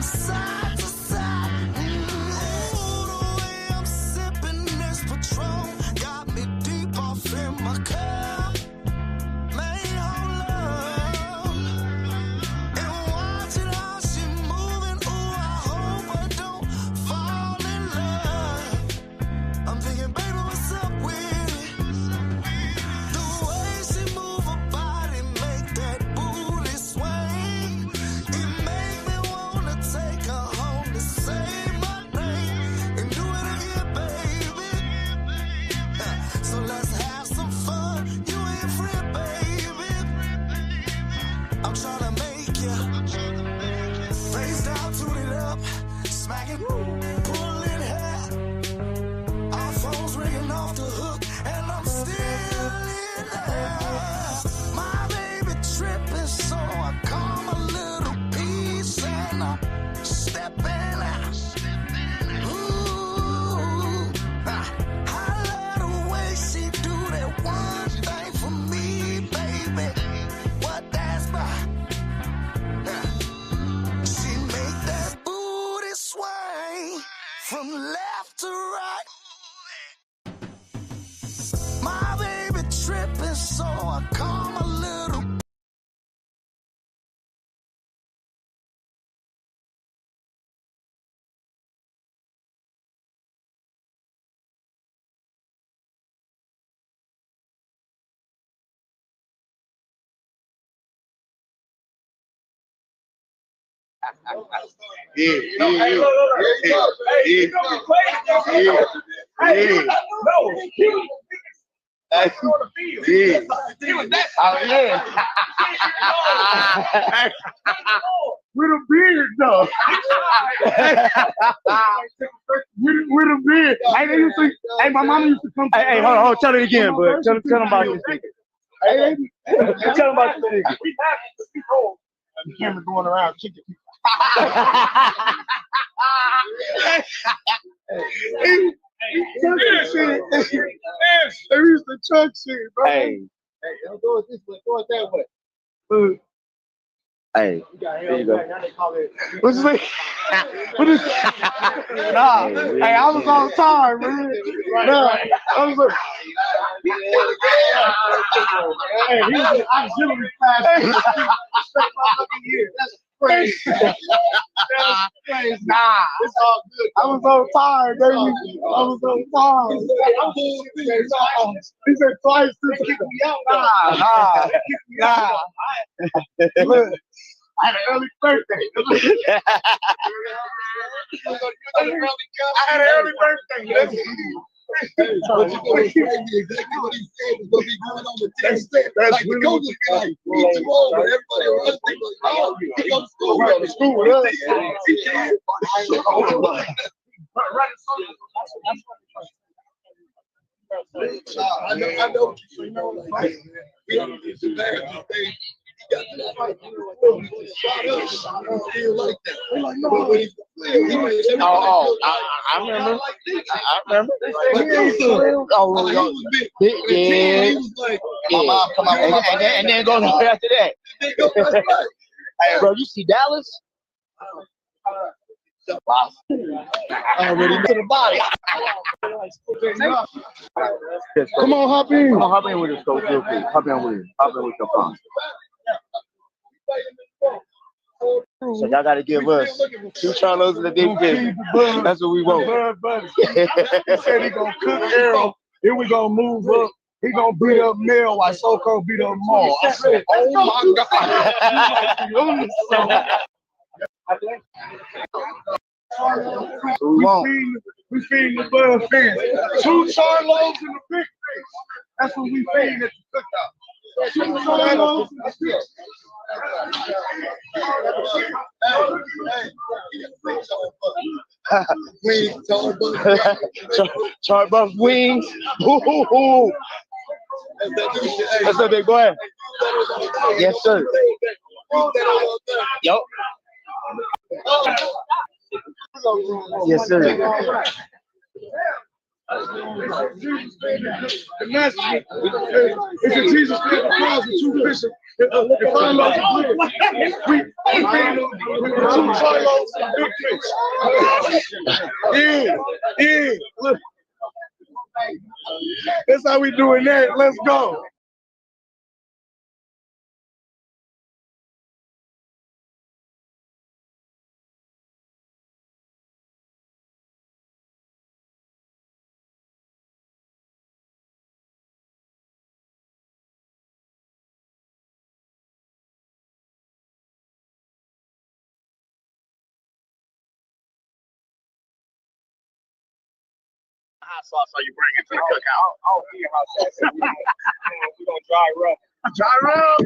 side to side. Ooh, the way I'm sipping this Patron got me deep off in my cup. Man, hold up and watching how she moving. Ooh, I hope I don't fall in love. I'm thinking, baby, what's up with it? The way she move her body make that booty swing. It make me wanna take her home to say my name and do it again, baby. So let's have some fun. You ain't free, baby. I'm tryna make ya face down, tune it up, smack it, pulling hair. Our phones ringing off the hook, and I'm still in there. My baby tripping, so I call my little piece and I'm stepping out. Ooh, I love the way she do that one thing for me, baby. What that's about? She make that booty swing from left to right. My baby tripping, so I call my little. Yeah. Hey, look. Hey, you know we played that. Hey, no, he was on the field. He was that. With a beard, though. with a beard. Hey, they used to. Hey, my mama used to come. Hey, hold on. Tell it again, bud. Tell them about this nigga. Hey, Tell them about this nigga. We happy to be home. the camera going around kicking people. They used to chuck shit, bro. Hey, don't go this way, go that way. hey. There you go. Now they call it. What's this? What is? Nah, hey, I was on time, man. Nah, I was like, hey, he was auxiliary class. That's crazy. That's crazy. Nah, it's all good. I was on time, baby. I was on time. He said twice to kick me out. Nah. Look, I had an early birthday. I had an early birthday. But you know exactly what he said was gonna be going on the test. Like the coach would be like, "He too old," but everybody else think like, "Oh, he go to school." Right to school with us. He can. I know. You know, like we don't get too bad. He got that fight. Shot up. Feel like that. But when he I remember. He was like, My mom come out and then go after that. Hey, bro, you see Dallas? Already to the body. Come on, hop in. Come on, hop in with us, coach, real quick. Hop in with your phone. So y'all gotta give us 2 Charlos and a big fish. That's what we want. He said he gonna cook Errol. Then we gonna move up. He gonna beat up Mel while Soko beat up Maul. I said, oh my God. We feeding the bud fans. 2 Charlos and a big fish. That's what we feeding at the cookout. 2 Charlos and a big fish. Charbuff wings. Ooh. That's a big boy. Yes, sir. Yup. Yes, sir. The message is that Jesus paid the price of 2 fish If I lost, we feeding them with the 2 Charlos and the big fish. Yeah. Look. That's how we doing that. Let's go. Hot sauce are you bringing to the cookout? I don't eat hot sauce. We gonna dry rub. Dry rub.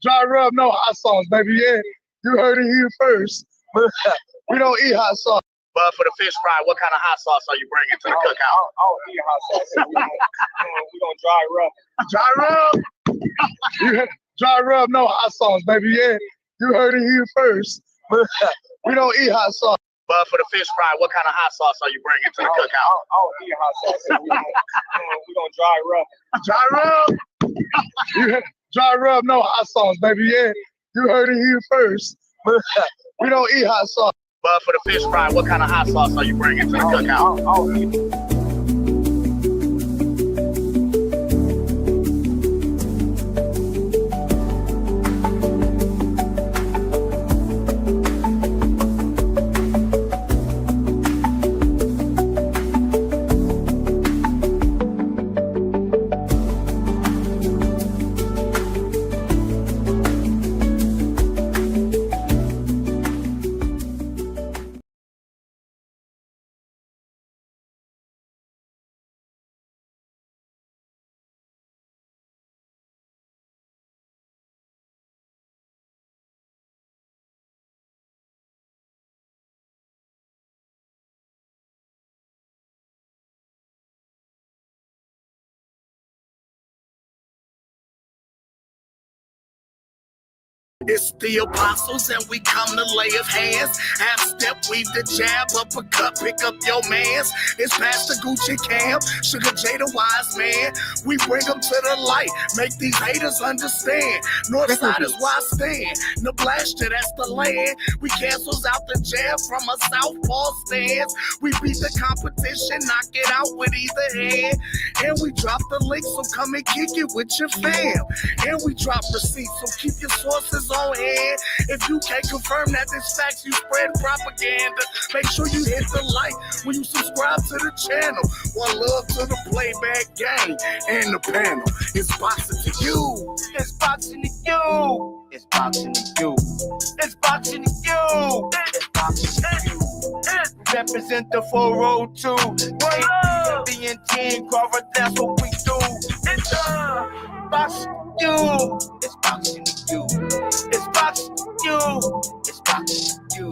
Dry rub, no hot sauce, baby. Yeah, you heard it here first. We don't eat hot sauce. But for the fish fry, what kind of hot sauce are you bringing to the cookout? I don't eat hot sauce. We gonna dry rub. Dry rub. Dry rub, no hot sauce, baby. Yeah, you heard it here first. We don't eat hot sauce. But for the fish fry, what kind of hot sauce are you bringing to the cookout? I don't eat hot sauce. We gonna dry rub. Dry rub. Dry rub, no hot sauce, baby. Yeah, you heard it here first. We don't eat hot sauce. But for the fish fry, what kind of hot sauce are you bringing to the cookout? I don't eat. It's the apostles and we come to lay of hands. Half step, weave the jab, uppercut, pick up your mans. It's Pastor Gucci Cam, Sugar J the wise man. We bring them to the light, make these haters understand. North side is why I stand. Nebraska, that's the land. We cancels out the jab from a southpaw stance. We beat the competition, knock it out with either hand. And we drop the link, so come and kick it with your fam. And we drop receipts, so keep your sources on hand. If you can't confirm that this facts, you spread propaganda. Make sure you hit the like when you subscribe to the channel. One love to the playback gang and the panel. It's boxing to you. It's boxing to you. It's boxing to you. It's boxing to you. It's boxing to you. Represent the 402. Being 10, Carver, that's what we do. It's boxing to you. It's boxing to you. It's boxing to you. It's boxing to you.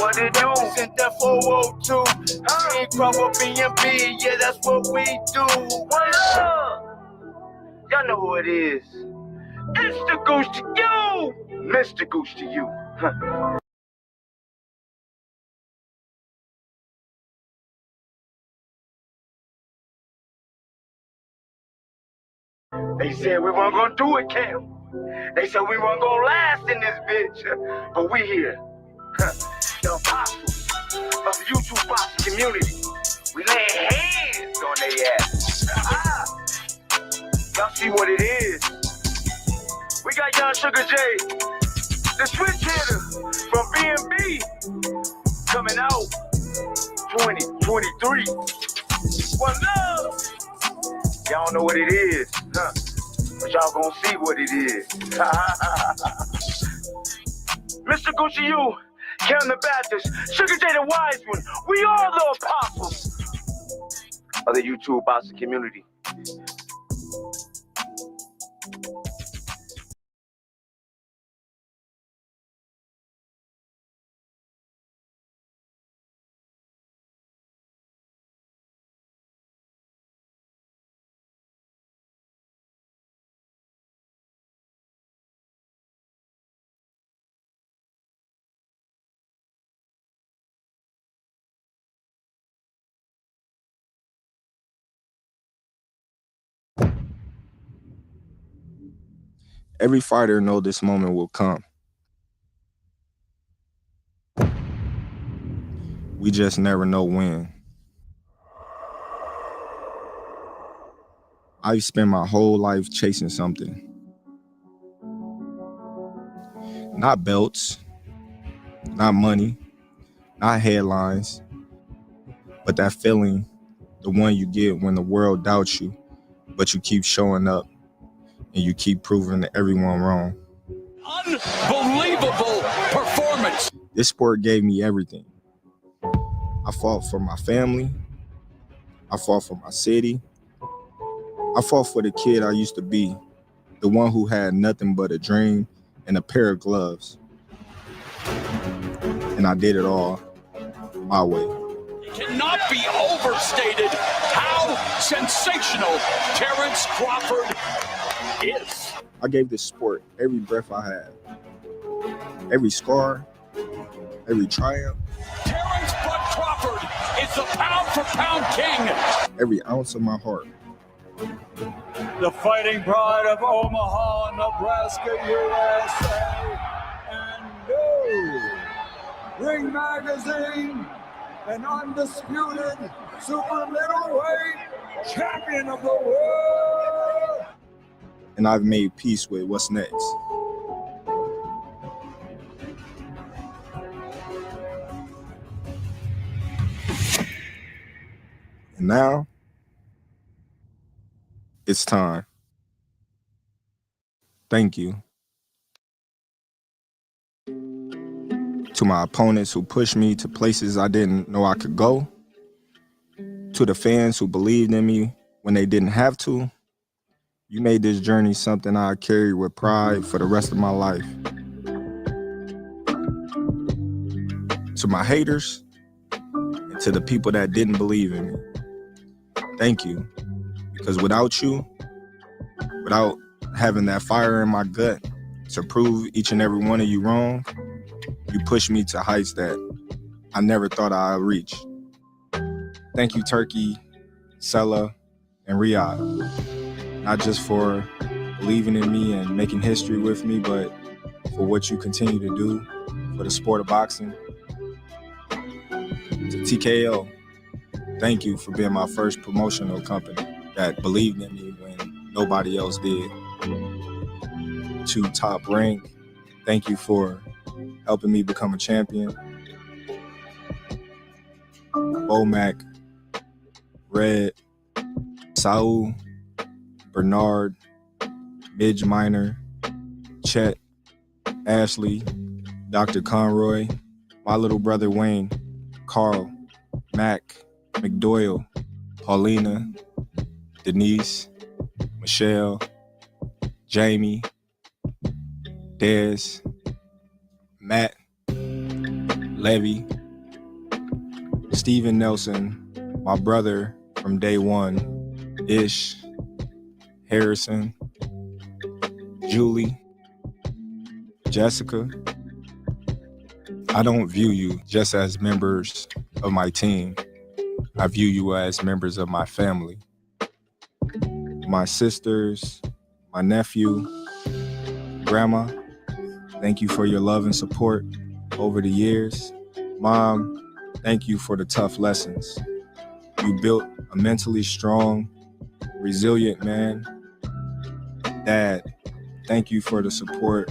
What it do? Represent the 402. 10, Carver, BNB, yeah, that's what we do. What up? Y'all know who it is. It's the Goose to you. Mr. Goose to you. They said we weren't gonna do it, Cam. They said we weren't gonna last in this bitch, but we here. The apostles of the YouTube boxing community. We laying hands on their ass. Y'all see what it is. We got Young Sugar J, the switch hitter from BNB, coming out 2023. One love. Y'all know what it is, huh? But y'all gonna see what it is. Mr. Gucci, you, Cam the Baptist, Sugar J the Wise One, we are the apostles of the YouTube boxing community. Every fighter knows this moment will come. We just never know when. I've spent my whole life chasing something. Not belts, not money, not headlines, but that feeling, the one you get when the world doubts you, but you keep showing up and you keep proving everyone wrong. Unbelievable performance. This sport gave me everything. I fought for my family. I fought for my city. I fought for the kid I used to be, the one who had nothing but a dream and a pair of gloves. And I did it all my way. It cannot be overstated how sensational Terrence Crawford is. I gave this sport every breath I had, every scar, every triumph. Terrence Bud Crawford is the pound-for-pound king. Every ounce of my heart. The fighting pride of Omaha, Nebraska, USA, and new Ring Magazine, an undisputed super middleweight champion of the world. And I've made peace with what's next. And now, it's time. Thank you. To my opponents who pushed me to places I didn't know I could go. To the fans who believed in me when they didn't have to. You made this journey something I carry with pride for the rest of my life. To my haters, and to the people that didn't believe in me, thank you. Because without you, without having that fire in my gut to prove each and every one of you wrong, you pushed me to heights that I never thought I'd reach. Thank you, Turkey, Sella, and Riyadh. Not just for believing in me and making history with me, but for what you continue to do for the sport of boxing. To TKO, thank you for being my first promotional company that believed in me when nobody else did. To Top Rank, thank you for helping me become a champion. Bomac, Red, Saul, Bernard, Midge Minor, Chet, Ashley, Dr. Conroy, my little brother Wayne, Carl, Mac, McDoyle, Paulina, Denise, Michelle, Jamie, Dez, Matt, Levy, Steven Nelson, my brother from day one, Ish, Harrison, Julie, Jessica. I don't view you just as members of my team. I view you as members of my family. My sisters, my nephew, grandma, thank you for your love and support over the years. Mom, thank you for the tough lessons. You built a mentally strong, resilient man. Dad, thank you for the support.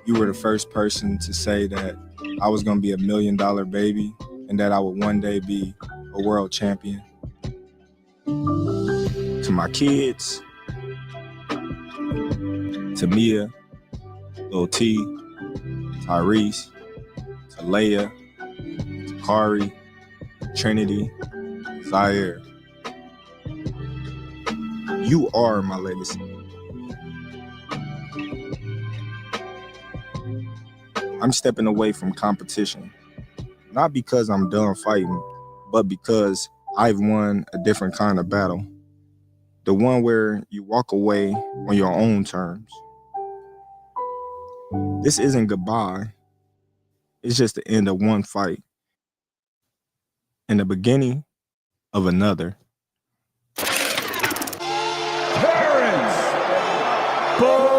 You were the first person to say that I was gonna be $1 million baby and that I would one day be a world champion. To my kids, to Mia, Lil T, Tyrese, to Leia, to Kari, Trinity, Zaire. You are my legacy. I'm stepping away from competition, not because I'm done fighting, but because I've won a different kind of battle. The one where you walk away on your own terms. This isn't goodbye. It's just the end of one fight and the beginning of another. Terrence Bud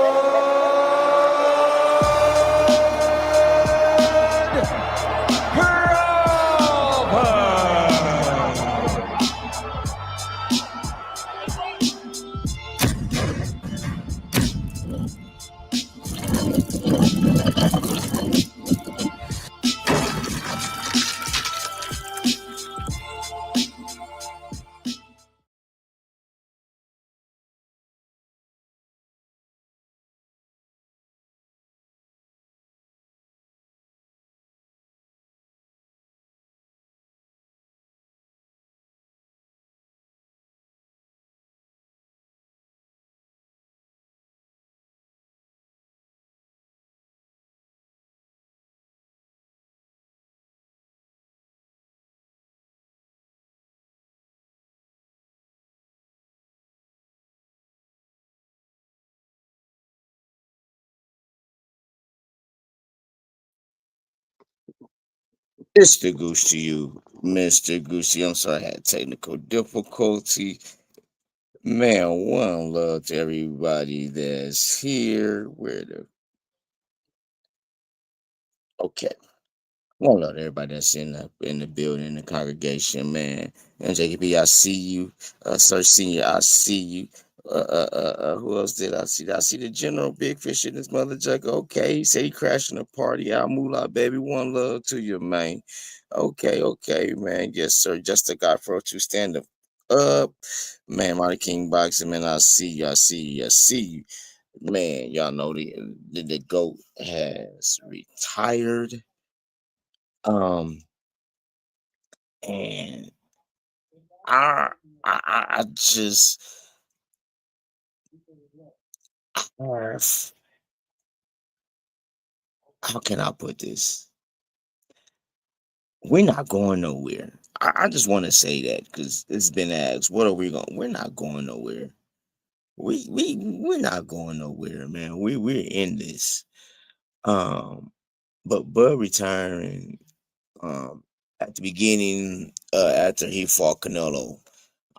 Mr. Goose to you, Mr. Goosey. I'm sorry, I had technical difficulty. Man, one love to everybody that's here. Where the okay. One love to everybody that's in the building, in the congregation, man. And JKB, I see you. Sir Senior, I see you. Who else did I see? I see the General Big Fish and his mother Jack. Okay, he said he crashing the party. Al Moolah, baby. One love to you, man. Okay, man. Yes, sir. Just a guy for to stand up. Man, Mighty King Boxing, man. I see you. Man, y'all know the GOAT has retired. Um, and I, I just have, how can I put this? We're not going nowhere. I just want to say that because it's been asked, what are we going? We're not going nowhere. We're not going nowhere, man. We're in this. Um, but Bud retiring at the beginning after he fought Canelo.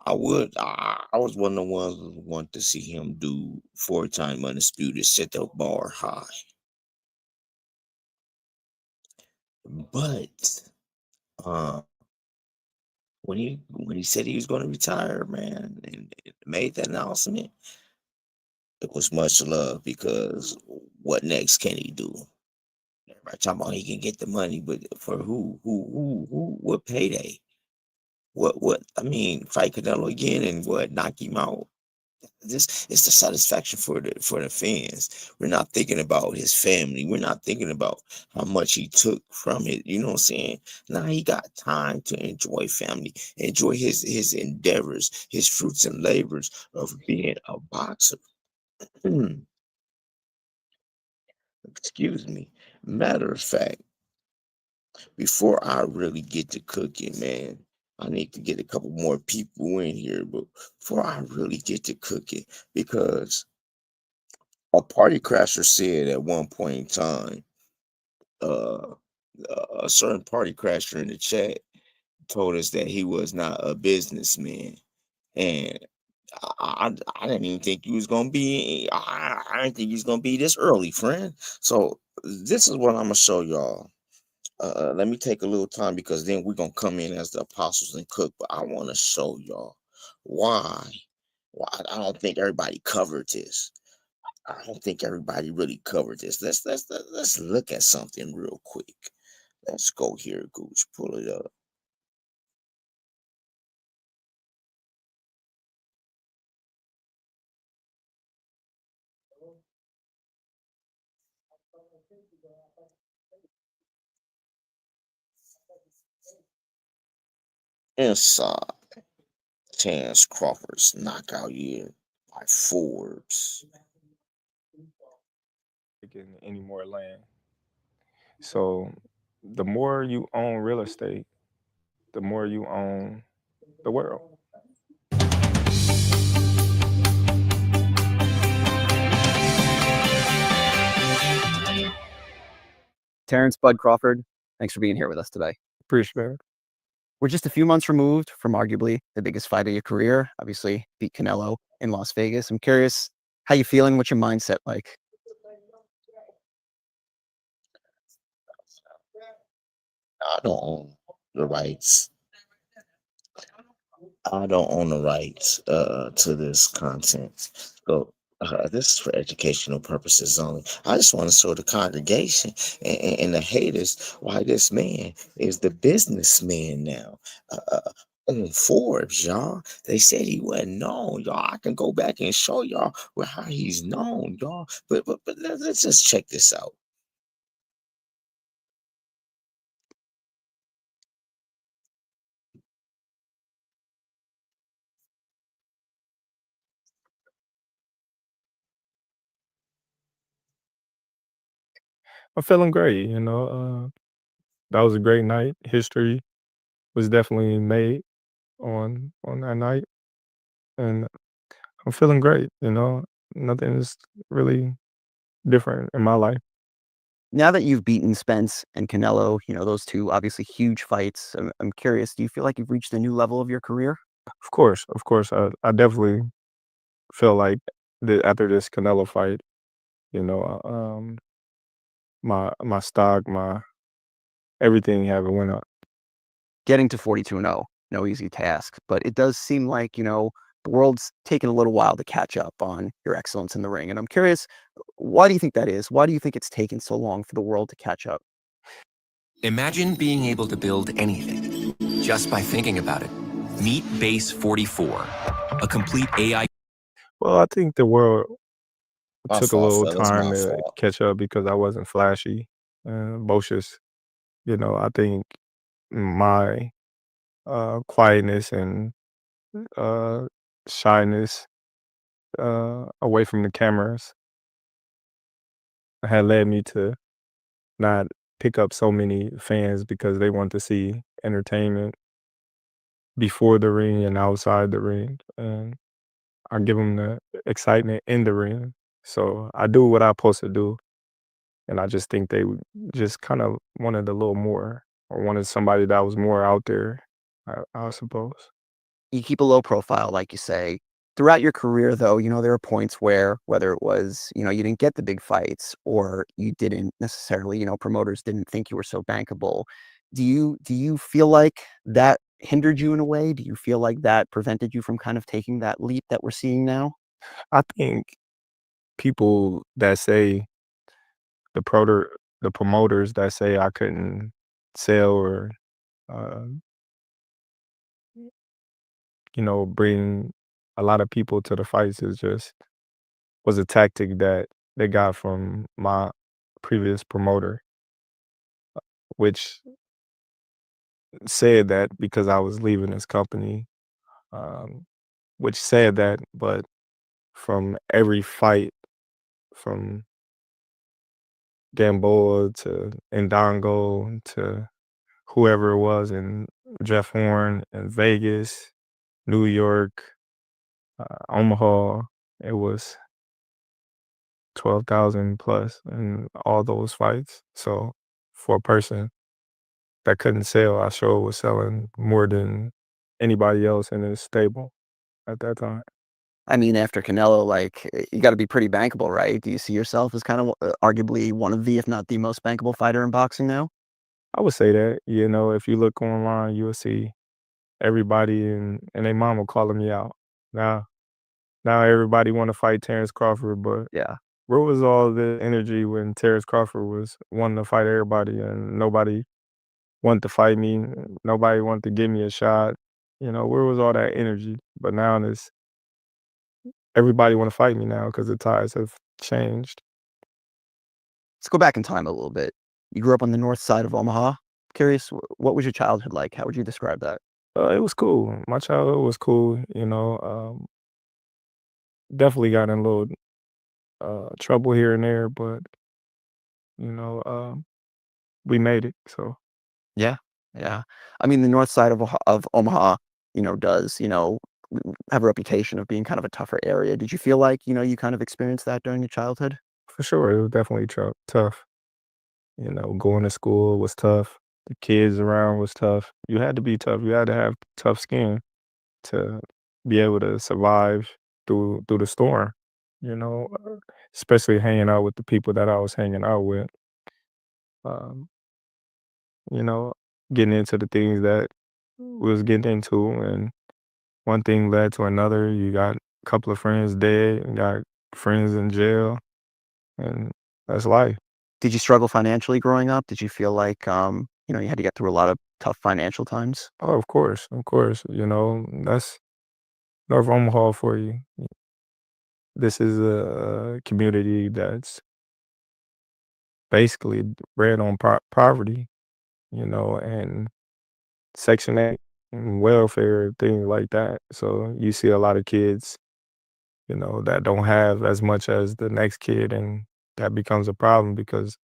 I was one of the ones who want to see him do 4-time undisputed, set the bar high. But uh, when he said he was going to retire, man, and made that announcement, it was much love because what next can he do? Everybody talking about he can get the money, but for who? What payday? What? I mean, fight Canelo again and what? Knock him out? This it's the satisfaction for the fans. We're not thinking about his family. We're not thinking about how much he took from it. You know what I'm saying? Now he got time to enjoy family, enjoy his endeavors, his fruits and labors of being a boxer. Excuse me. Matter of fact, before I really get to cooking, man, I need to get a couple more people in here. But before I really get to cooking, because a party crasher said at one point in time, uh, a certain party crasher in the chat told us that he was not a businessman, and I didn't even think you was gonna be. I didn't think you was gonna be this early, friend. So this is what I'm gonna show y'all. Let me take a little time because then we're gonna come in as the apostles and cook. But I want to show y'all why. Why I don't think everybody covered this. I don't think everybody really covered this. Let's look at something real quick. Let's go here, Gooch. Pull it up. Inside Chance Crawford's knockout year by Forbes. Taking any more land. So the more you own real estate, the more you own the world. Terrence Bud Crawford, thanks for being here with us today. Appreciate it. We're just a few months removed from arguably the biggest fight of your career. Obviously, beat Canelo in Las Vegas. I'm curious how you feeling. What's your mindset like? I don't own the rights. I don't own the rights to this content. So this is for educational purposes only. I just want to show the congregation and the haters why this man is the businessman now. On Forbes, y'all. They said he wasn't known, y'all. I can go back and show y'all how he's known, y'all. But let's just check this out. I'm feeling great. That was a great night. History was definitely made on that night, and I'm feeling great. Nothing is really different in my life. Now that you've beaten Spence and Canelo, those two obviously huge fights, I'm curious, do you feel like you've reached a new level of your career? Of course, I definitely feel like after this Canelo fight, you know, my stock, my everything have went up. Getting to 42-0, no easy task, but it does seem like, the world's taken a little while to catch up on your excellence in the ring. And I'm curious, why do you think that is? Why do you think it's taken so long for the world to catch up? Imagine being able to build anything just by thinking about it. Meet Base 44, a complete AI. Well, I think the world My took a fault, little fellas. time My to fault. catch up because I wasn't flashy and boisterous. I think my quietness and uh, shyness away from the cameras had led me to not pick up so many fans because they want to see entertainment before the ring and outside the ring. And I give them the excitement in the ring. So I do what I'm supposed to do. And I just think they just kind of wanted a little more or wanted somebody that was more out there, I suppose. You keep a low profile, like you say. Throughout your career, though, there are points where, whether it was, you didn't get the big fights or you didn't necessarily, promoters didn't think you were so bankable. Do you feel like that hindered you in a way? Do you feel like that prevented you from kind of taking that leap that we're seeing now? I think people that say the proter the promoters that say I couldn't sell or uh, bring a lot of people to the fights is just was a tactic that they got from my previous promoter, which said that because I was leaving his company, um, which said that, but from every fight, from Gamboa to Ndongo to whoever it was in Jeff Horn in Vegas, New York, Omaha, it was 12,000 plus in all those fights. So for a person that couldn't sell, I sure was selling more than anybody else in his stable at that time. I mean, after Canelo, like, you got to be pretty bankable, right? Do you see yourself as kind of arguably one of the, if not the most bankable fighter in boxing now? I would say that, if you look online, you'll see everybody and their mama calling me out. Now, now everybody want to fight Terrence Crawford, but Yeah. where was all the energy when Terrence Crawford was wanting to fight everybody and nobody wanted to fight me? Nobody wanted to give me a shot. Where was all that energy? But now it's everybody want to fight me now because the tides have changed. Let's go back in time a little bit. You grew up on the north side of Omaha. Curious, what was your childhood like? How would you describe that? It was cool. My childhood was cool. Definitely got in a little trouble here and there, but you know, um, we made it. So Yeah, yeah. I mean, the north side of Omaha, does, have a reputation of being kind of a tougher area. Did you feel like, you kind of experienced that during your childhood? for sure, it was definitely tough. Going to school was tough. The kids around was tough. You had to be tough. You had to have tough skin to be able to survive through the storm. You know, uh, Especially hanging out with the people that I was hanging out with. Um, you know, Getting into the things that we was getting into, and one thing led to another. You got a couple of friends dead, you got friends in jail, and that's life. Did you struggle financially growing up? Did you feel like, you had to get through a lot of tough financial times? Oh, of course, of course. That's North Omaha for you. This is a community that's basically ran on poverty, and Section 8 and welfare, things like that. So you see a lot of kids, that don't have as much as the next kid, and that becomes a problem because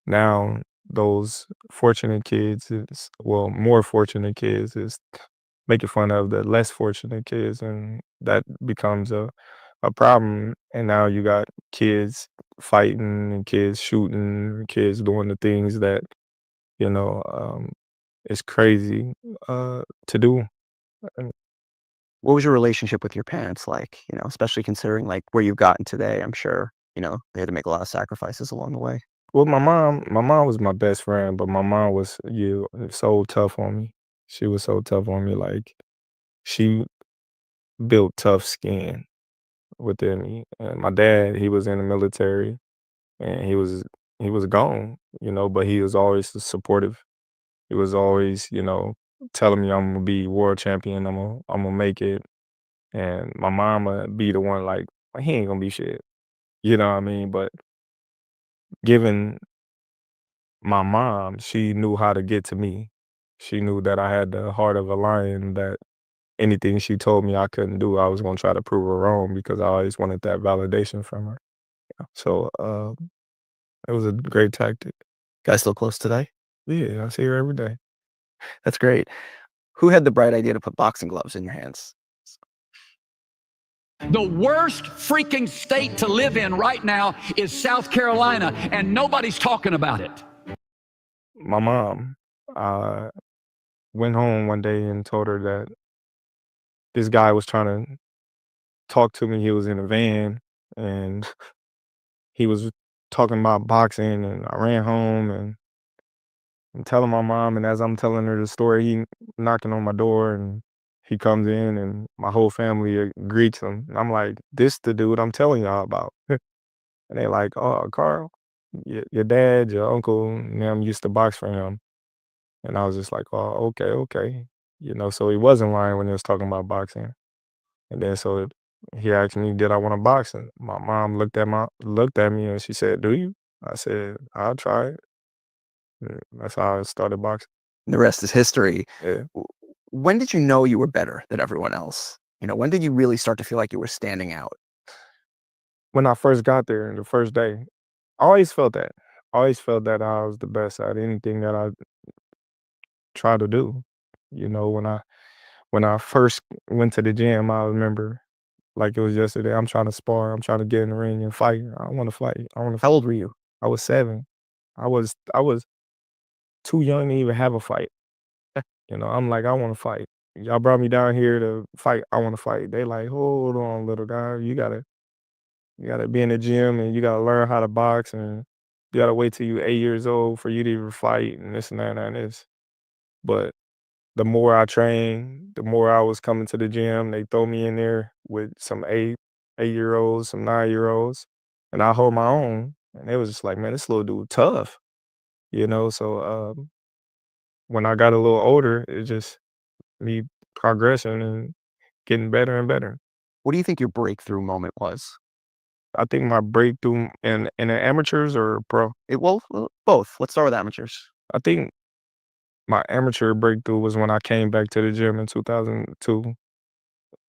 now those fortunate kids is well, more fortunate kids is making fun of the less fortunate kids, and that becomes a a problem, and now you got kids fighting and kids shooting, kids doing the things that, you know, is crazy to do. And What was your relationship with your parents like? Especially considering like where you've gotten today. I'm sure, they had to make a lot of sacrifices along the way. well, my mom was my best friend, but my mom was so tough on me. She was so tough on me. Like she built tough skin within me. And my dad, he was in the military, and he was gone, but he was always supportive. He was always, telling me I'm gonna be world champion. I'm gonna make it. And my mama be the one like he ain't gonna be shit. You know what I mean? But given my mom, she knew how to get to me. She knew that I had the heart of a lion, that anything she told me I couldn't do, I was gonna try to prove her wrong because I always wanted that validation from her. So it was a great tactic. Guys still close today? Yeah, I see her every day. That's great. Who had the bright idea to put boxing gloves in your hands? The worst freaking state to live in right now is South Carolina, and nobody's talking about it. My mom went home one day and told her that this guy was trying to talk to me. He was in a van and he was talking about boxing, and I ran home and I'm telling my mom, and as I'm telling her the story, he knocking on my door, and he comes in and my whole family greets him. And I'm like, this the dude I'm telling y'all about. And they like, oh, Carl, your dad, your uncle, them used to box for him. And I was just like, oh, okay, okay. So he wasn't lying when he was talking about boxing. And then so he asked me, did I want to box? And my mom looked at me and she said, do you? I said, I'll try it. And that's how I started boxing. The rest is history. Yeah. When did you know you were better than everyone else? When did you really start to feel like you were standing out? When I first got there, the first day, I always felt that. I always felt that I was the best at anything that I tried to do. When I first went to the gym, I remember like it was yesterday. I'm trying to spar. I'm trying to get in the ring and fight. I want to fight. I want to. How old were you? I was 7. I was too young to even have a fight. I'm like, I want to fight. Y'all brought me down here to fight. I want to fight. They like, hold on, little guy. You gotta be in the gym and you gotta learn how to box, and you gotta wait till you 8 years old for you to even fight and this and that and this. But the more I trained, the more I was coming to the gym. They throw me in there with some 8-year olds, some 9-year olds, and I hold my own. And it was just like, man, this little dude tough. So when I got a little older, it just me progressing and getting better and better. What do you think your breakthrough moment was? I think my breakthrough in the amateurs or pro. Well, both. Let's start with amateurs. I think my amateur breakthrough was when I came back to the gym in 2002.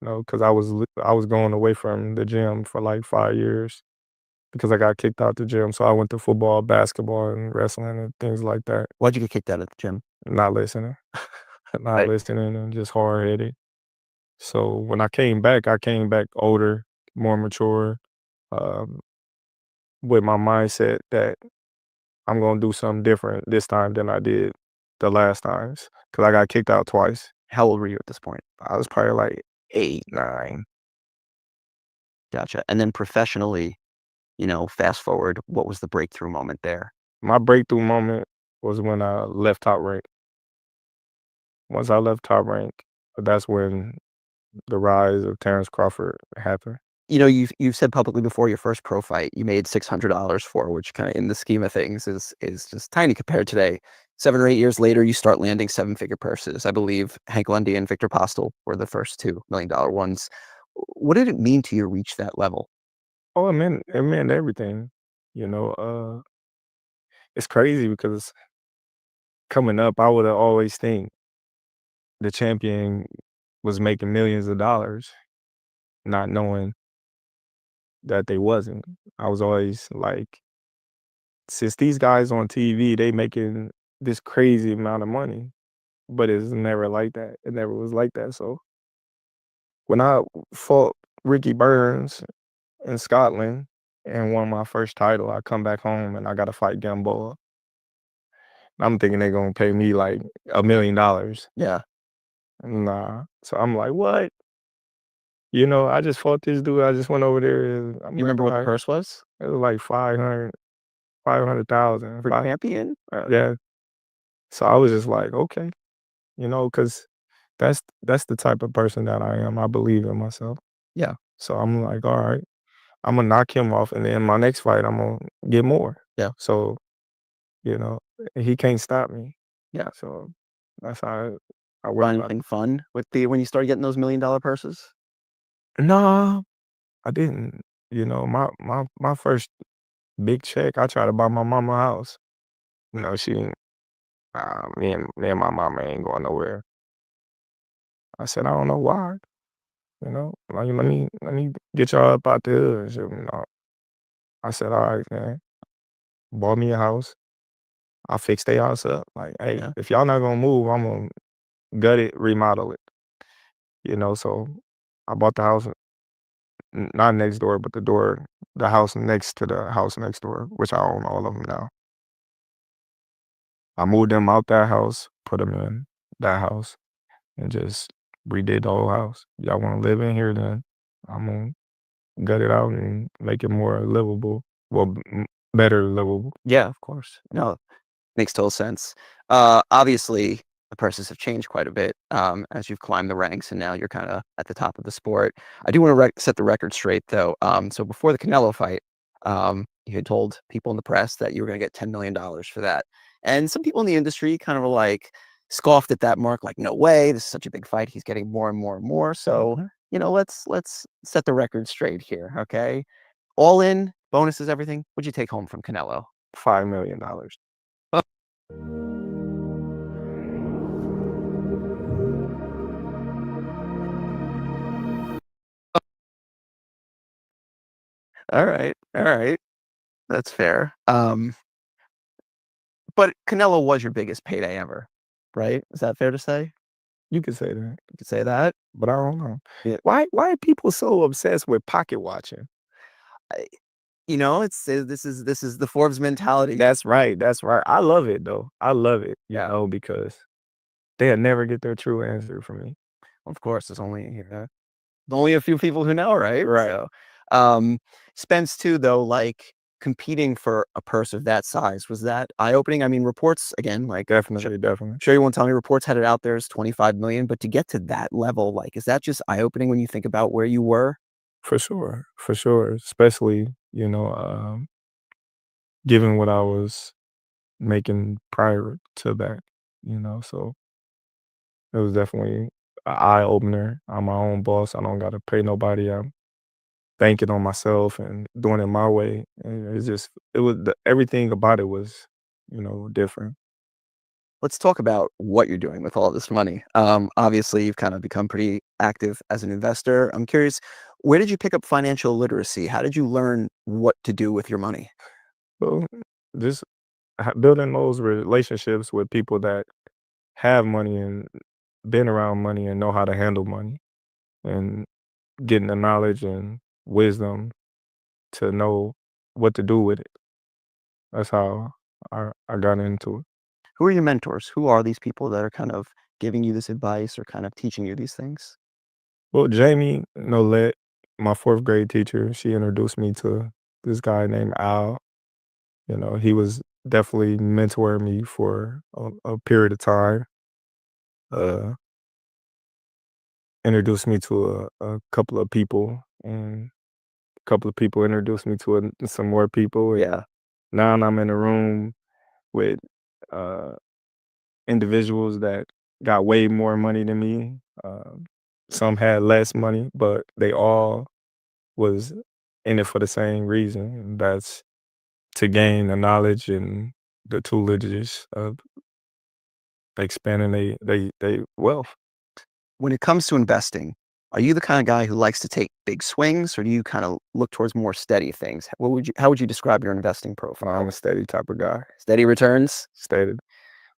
Because I was going away from the gym for like 5 years because I got kicked out the gym. So I went to football, basketball, and wrestling and things like that. Why'd you get kicked out of the gym? Not listening, not Right. listening, and just hard headed. So when I came back older, more mature, um, with my mindset that I'm gonna do something different this time than I did the last times because I got kicked out twice. How old were you at this point? I was probably like 8, 9. Gotcha. And then professionally, fast forward, what was the breakthrough moment there? My breakthrough moment was when I left Top Rank. Once I left Top Rank, that's when the rise of Terrence Crawford happened. You've said publicly before your first pro fight you made $600 for, which kind of in the scheme of things is just tiny compared to today. 7 or 8 years later, you start landing 7-figure purses. I believe Hank Lundy and Victor Postel were the first $2 million ones. What did it mean to you to reach that level? Oh, it meant everything. You know, it's crazy because coming up, I would have always think the champion was making millions of dollars, not knowing that they wasn't. I was always like, since these guys on TV, they making this crazy amount of money, but it's never like that. It never was like that. So when I fought Ricky Burns in Scotland and won my first title. I come back home and I got to fight Gamboa. I'm thinking they're gonna pay me like $1 million. Yeah. Nah. So I'm like, what? I just fought this dude. I just went over there. And I'm You remember what the like, purse was? it was like 500,000. For champion? Yeah. So I was just like, okay, because that's the type of person that I am. I believe in myself. Yeah. So I'm like, all right, I'm gonna knock him off, and then my next fight, I'm gonna get more. Yeah. So, you know, he can't stop me. Yeah. So that's how I Find went about it. anything fun with when you started getting those $1 million purses? No, I didn't. My first big check, I tried to buy my mama a house. She, me and my mama ain't going nowhere. I said, I don't know why. Like let me get y'all up out there. And shit, I said, all right, man. Bought me a house. I fixed their house up. Like, hey, Yeah. if y'all not gonna move, I'm gonna gut it, remodel it. So I bought the house, not next door, but the house next to the house next door, which I own all of them now. I moved them out that house, put them in that house, and just redid the whole house. Y'all want to live in here, then I'm gonna gut it out and make it more livable. Well, better livable. Yeah, of course. No, makes total sense. Obviously, the purses have changed quite a bit as you've climbed the ranks, and now you're kind of at the top of the sport. I do want to set the record straight, though. So before the Canelo fight, you had told people in the press that you were going to get $10 million for that, and some people in the industry kind of were like scoffed at that mark, like, no way, this is such a big fight. He's getting more and more and more. So let's set the record straight here, okay? All in, bonuses, everything. What'd you take home from Canelo? $5 million. All right. That's fair. But Canelo was your biggest payday ever, right? Is that fair to say? You could say that, You could say that. but I don't know. Yeah. Why are people so obsessed with pocket watching? This is the Forbes mentality. That's right. I love it though. I love it, Yeah. because they'll never get their true answer from me. Of course, there's only a few people who know, right? Right. So, Spence too, though, like competing for a purse of that size, was that eye-opening? I mean, reports again, like Definitely. sure you won't tell me reports had it out there as 25 million, but to get to that level, like, is that just eye-opening when you think about where you were? For sure. Especially, given what I was making prior to that, so it was definitely an eye opener. I'm my own boss. I don't gotta pay nobody. I'm banking on myself and doing it my way. And everything about it was, different. Let's talk about what you're doing with all this money. Obviously, you've kind of become pretty active as an investor. I'm curious, where did you pick up financial literacy? How did you learn what to do with your money? So just building those relationships with people that have money and been around money and know how to handle money, and getting the knowledge and wisdom to know what to do with it. That's how I got into it. Who are your mentors? Who are these people that are kind of giving you this advice or kind of teaching you these things? Well, Jamie Nolet, my 4th grade teacher, she introduced me to this guy named Al. He was definitely mentoring me for a period of time. Uh, Introduced me to a couple of people, and a couple of people introduced me to some more people. Yeah. Now I'm in a room with uh, individuals that got way more money than me. Some had less money, but they all was in it for the same reason, and that's to gain the knowledge and the toolages of expanding they wealth. When it comes to investing, are you the kind of guy who likes to take big swings, or do you kind of look towards more steady things? How would you describe your investing profile? I'm a steady type of guy. Steady returns? Steady.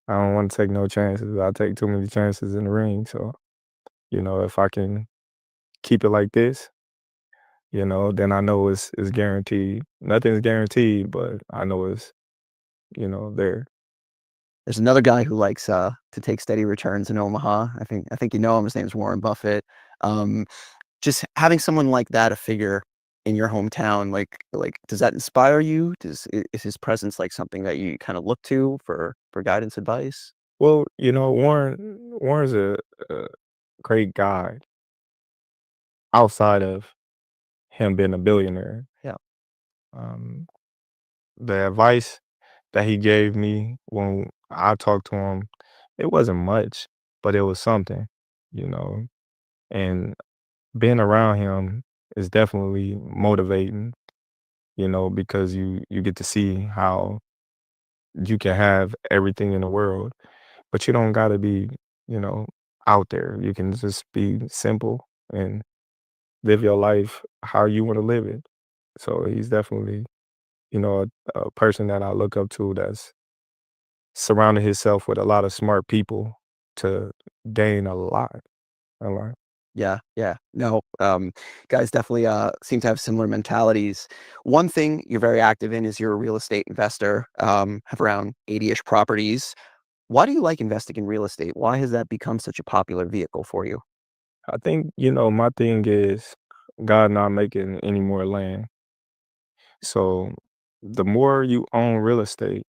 I don't want to take no chances. I take too many chances in the ring. So, if I can keep it like this, then I know it's guaranteed. Nothing's guaranteed, but I know it's, there. There's another guy who likes to take steady returns in Omaha. I think you know him. His name's Warren Buffett. Um, just having someone like that, a figure in your hometown, like does that inspire you? Is his presence like something that you kind of look to for guidance, advice? Well, Warren's a great guy outside of him being a billionaire. Yeah. Um, the advice that he gave me when I talked to him, it wasn't much, but it was something, you know. And being around him is definitely motivating, because you get to see how you can have everything in the world, but you don't gotta be, you know, out there. You can just be simple and live your life how you want to live it. So he's definitely, a person that I look up to that's surrounded himself with a lot of smart people to gain a lot. A lot. Yeah, yeah. No, guys definitely seem to have similar mentalities. One thing you're very active in is you're a real estate investor, have around 80-ish properties. Why do you like investing in real estate? Why has that become such a popular vehicle for you? I think, my thing is God not making any more land. So the more you own real estate,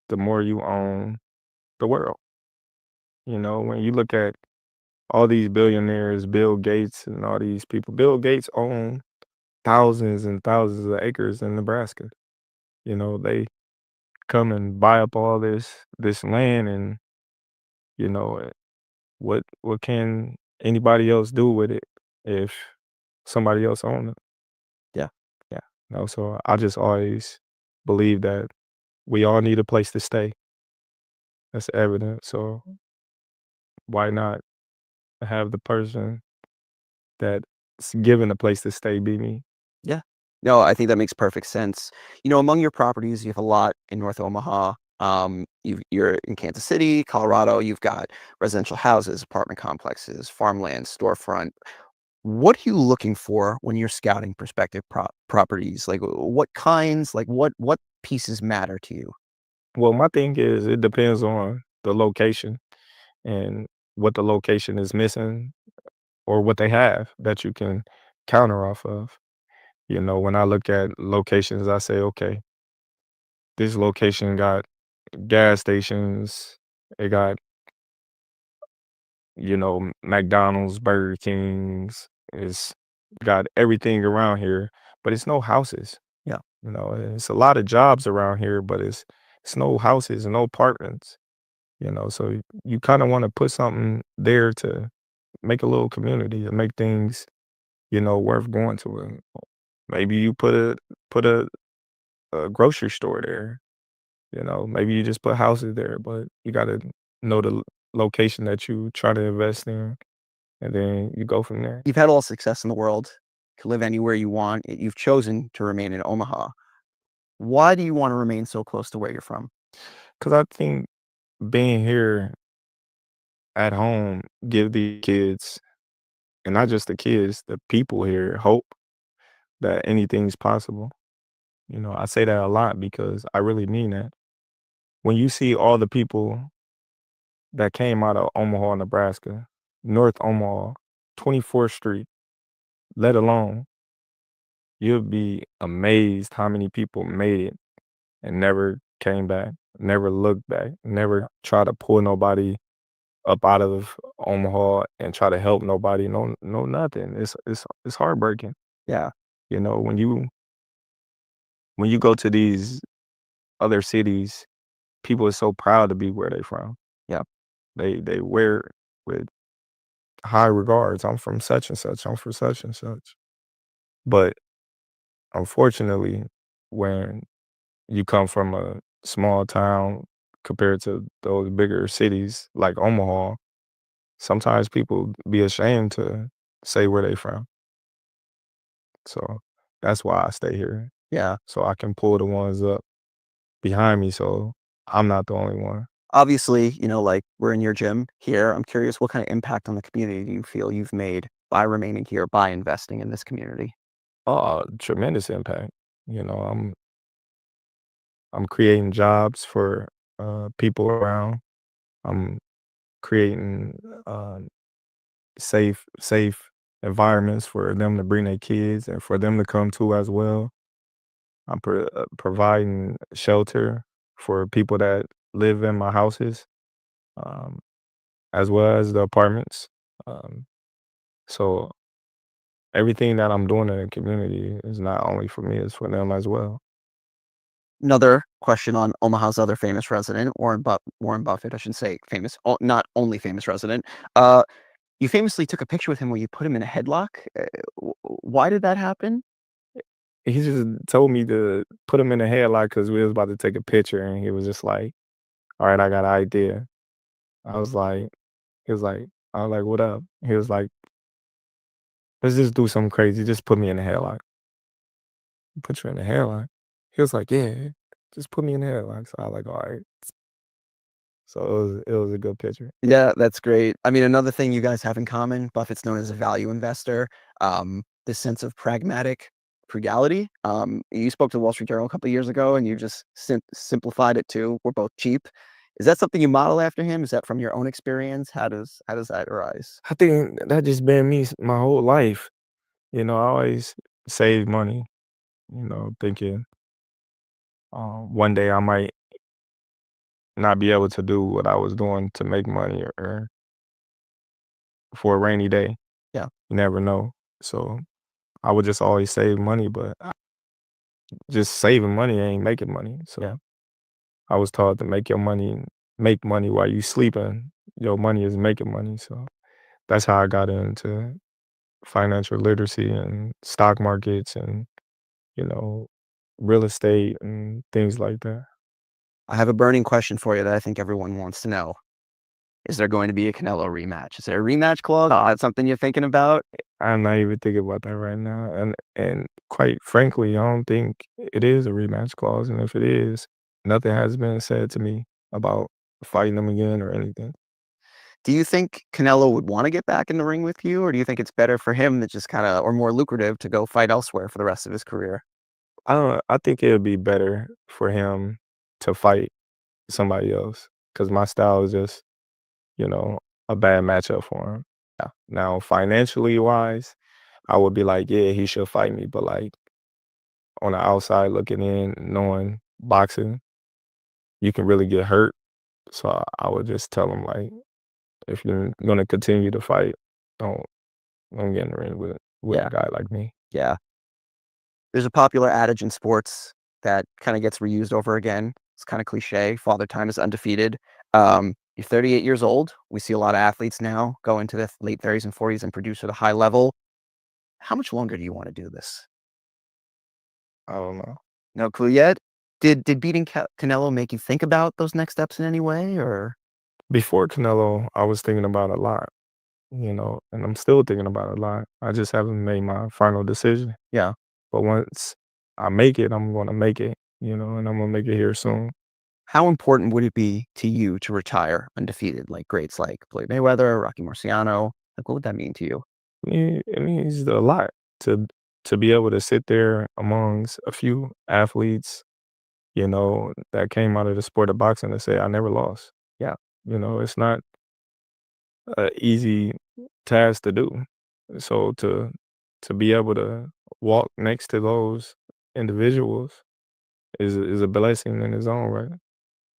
the more you own the world. When you look at all these billionaires, Bill Gates and all these people, Bill Gates own thousands and thousands of acres in Nebraska. They come and buy up all this land, and you know eh, what can anybody else do with it if somebody else owns it? Yeah. Yeah. So I just always believe that we all need a place to stay. That's evident. So why not have the person that's given a place to stay be me? Yeah. No, I think that makes perfect sense. Among your properties, you have a lot in North Omaha. You're in Kansas City, Colorado. You've got residential houses, apartment complexes, farmland, storefront. What are you looking for when you're scouting prospective properties? Like what kinds, like what pieces matter to you? Well, my thing is it depends on the location and what the location is missing or what they have that you can counter off of. When I look at locations, I say, okay, this location got gas stations, it got, McDonald's, Burger Kings, it's got everything around here, but it's no houses. Yeah. It's a lot of jobs around here, but it's no houses and no apartments. So you kind of want to put something there to make a little community to make things, worth going to. And maybe you put a grocery store there. Maybe you just put houses there, but you got to know the location that you try to invest in, and then you go from there. You've had all the success in the world, can live anywhere you want. You've chosen to remain in Omaha. Why do you want to remain so close to where you're from? Because I think being here at home give the kids, and not just the kids, the people here hope that anything's possible. I say that a lot because I really mean that. When you see all the people that came out of Omaha, Nebraska, North Omaha, 24th Street, let alone, you'll be amazed how many people made it and never came back, never looked back, never try to pull nobody up out of Omaha and try to help nobody. No, no, nothing. It's heartbreaking. Yeah. When you go to these other cities, people are so proud to be where they from. Yeah. They wear it with high regards. I'm from such and such. I'm from such and such. But unfortunately, when you come from a small town compared to those bigger cities like Omaha, sometimes people be ashamed to say where they from. So that's why I stay here. Yeah. So I can pull the ones up behind me so I'm not the only one. Obviously, like we're in your gym here. I'm curious, what kind of impact on the community do you feel you've made by remaining here, by investing in this community? Oh, tremendous impact. You know, I'm creating jobs for people around. I'm creating safe environments for them to bring their kids and for them to come to as well. I'm providing shelter for people that live in my houses, um, as well as the apartments. Um, so everything that I'm doing in the community is not only for me, it's for them as well. Another question on Omaha's other famous resident, Warren Buffett, I should say famous, not only famous resident. Uh, you famously took a picture with him where you put him in a headlock. Why did that happen? He just told me to put him in a headlock because we was about to take a picture, and he was just like, "All right, I got an idea." I was like, he was like, I was like, "What up?" He was like, "Let's just do something crazy. Just put me in a headlock." Put you in a headlock. He was like, "Yeah, just put me in a headlock." So I was like, "All right." So it was a good picture. Yeah, that's great. I mean, another thing you guys have in common, Buffett's known as a value investor. This sense of pragmatic frugality. You spoke to the Wall Street Journal a couple of years ago, and you just simplified it to "we're both cheap." Is that something you model after him? Is that from your own experience? How does that arise? I think that just been me my whole life. You know, I always save money, thinking one day I might not be able to do what I was doing to make money or for a rainy day. Yeah. You never know. So I would just always save money, but just saving money ain't making money. So Yeah. I was taught to make money while you sleeping. Your money is making money. So that's how I got into financial literacy and stock markets and, you know, real estate and things like that. I have a burning question for you that I think everyone wants to know. Is there going to be a Canelo rematch? Is there a rematch clause? That's something you're thinking about? I'm not even thinking about that right now. And quite frankly, I don't think it is a rematch clause. And if it is, nothing has been said to me about fighting them again or anything. Do you think Canelo would wanna get back in the ring with you, or do you think it's better for him to just kinda or more lucrative to go fight elsewhere for the rest of his career? I think it would be better for him to fight somebody else because my style is just, you know, a bad matchup for him. Yeah. Now, financially wise, I would be like, yeah, he should fight me. But like on the outside looking in, knowing boxing, you can really get hurt. So I would just tell him like, if you're gonna continue to fight, don't don't get in the ring with Yeah, a guy like me. yeah. There's a popular adage in sports that kinda gets reused over again. It's kinda cliché, "Father Time is undefeated." You're 38 years old. We see a lot of athletes now go into the late 30s and 40s and produce at a high level. How much longer do you wanna do this? I don't know. No clue yet? Did beating Canelo make you think about those next steps in any way, or Before Canelo, I was thinking about a lot, and I'm still thinking about it a lot. I just haven't made my final decision. Yeah. But once I make it, I'm gonna make it, and I'm gonna make it here soon. How important would it be to you to retire undefeated, like greats like Floyd Mayweather, Rocky Marciano? Like, what would that mean to you? It means a lot to be able to sit there amongst a few athletes, that came out of the sport of boxing and say, I never lost. Yeah. It's not an easy task to do. So to be able to walk next to those individuals is a blessing in its own right.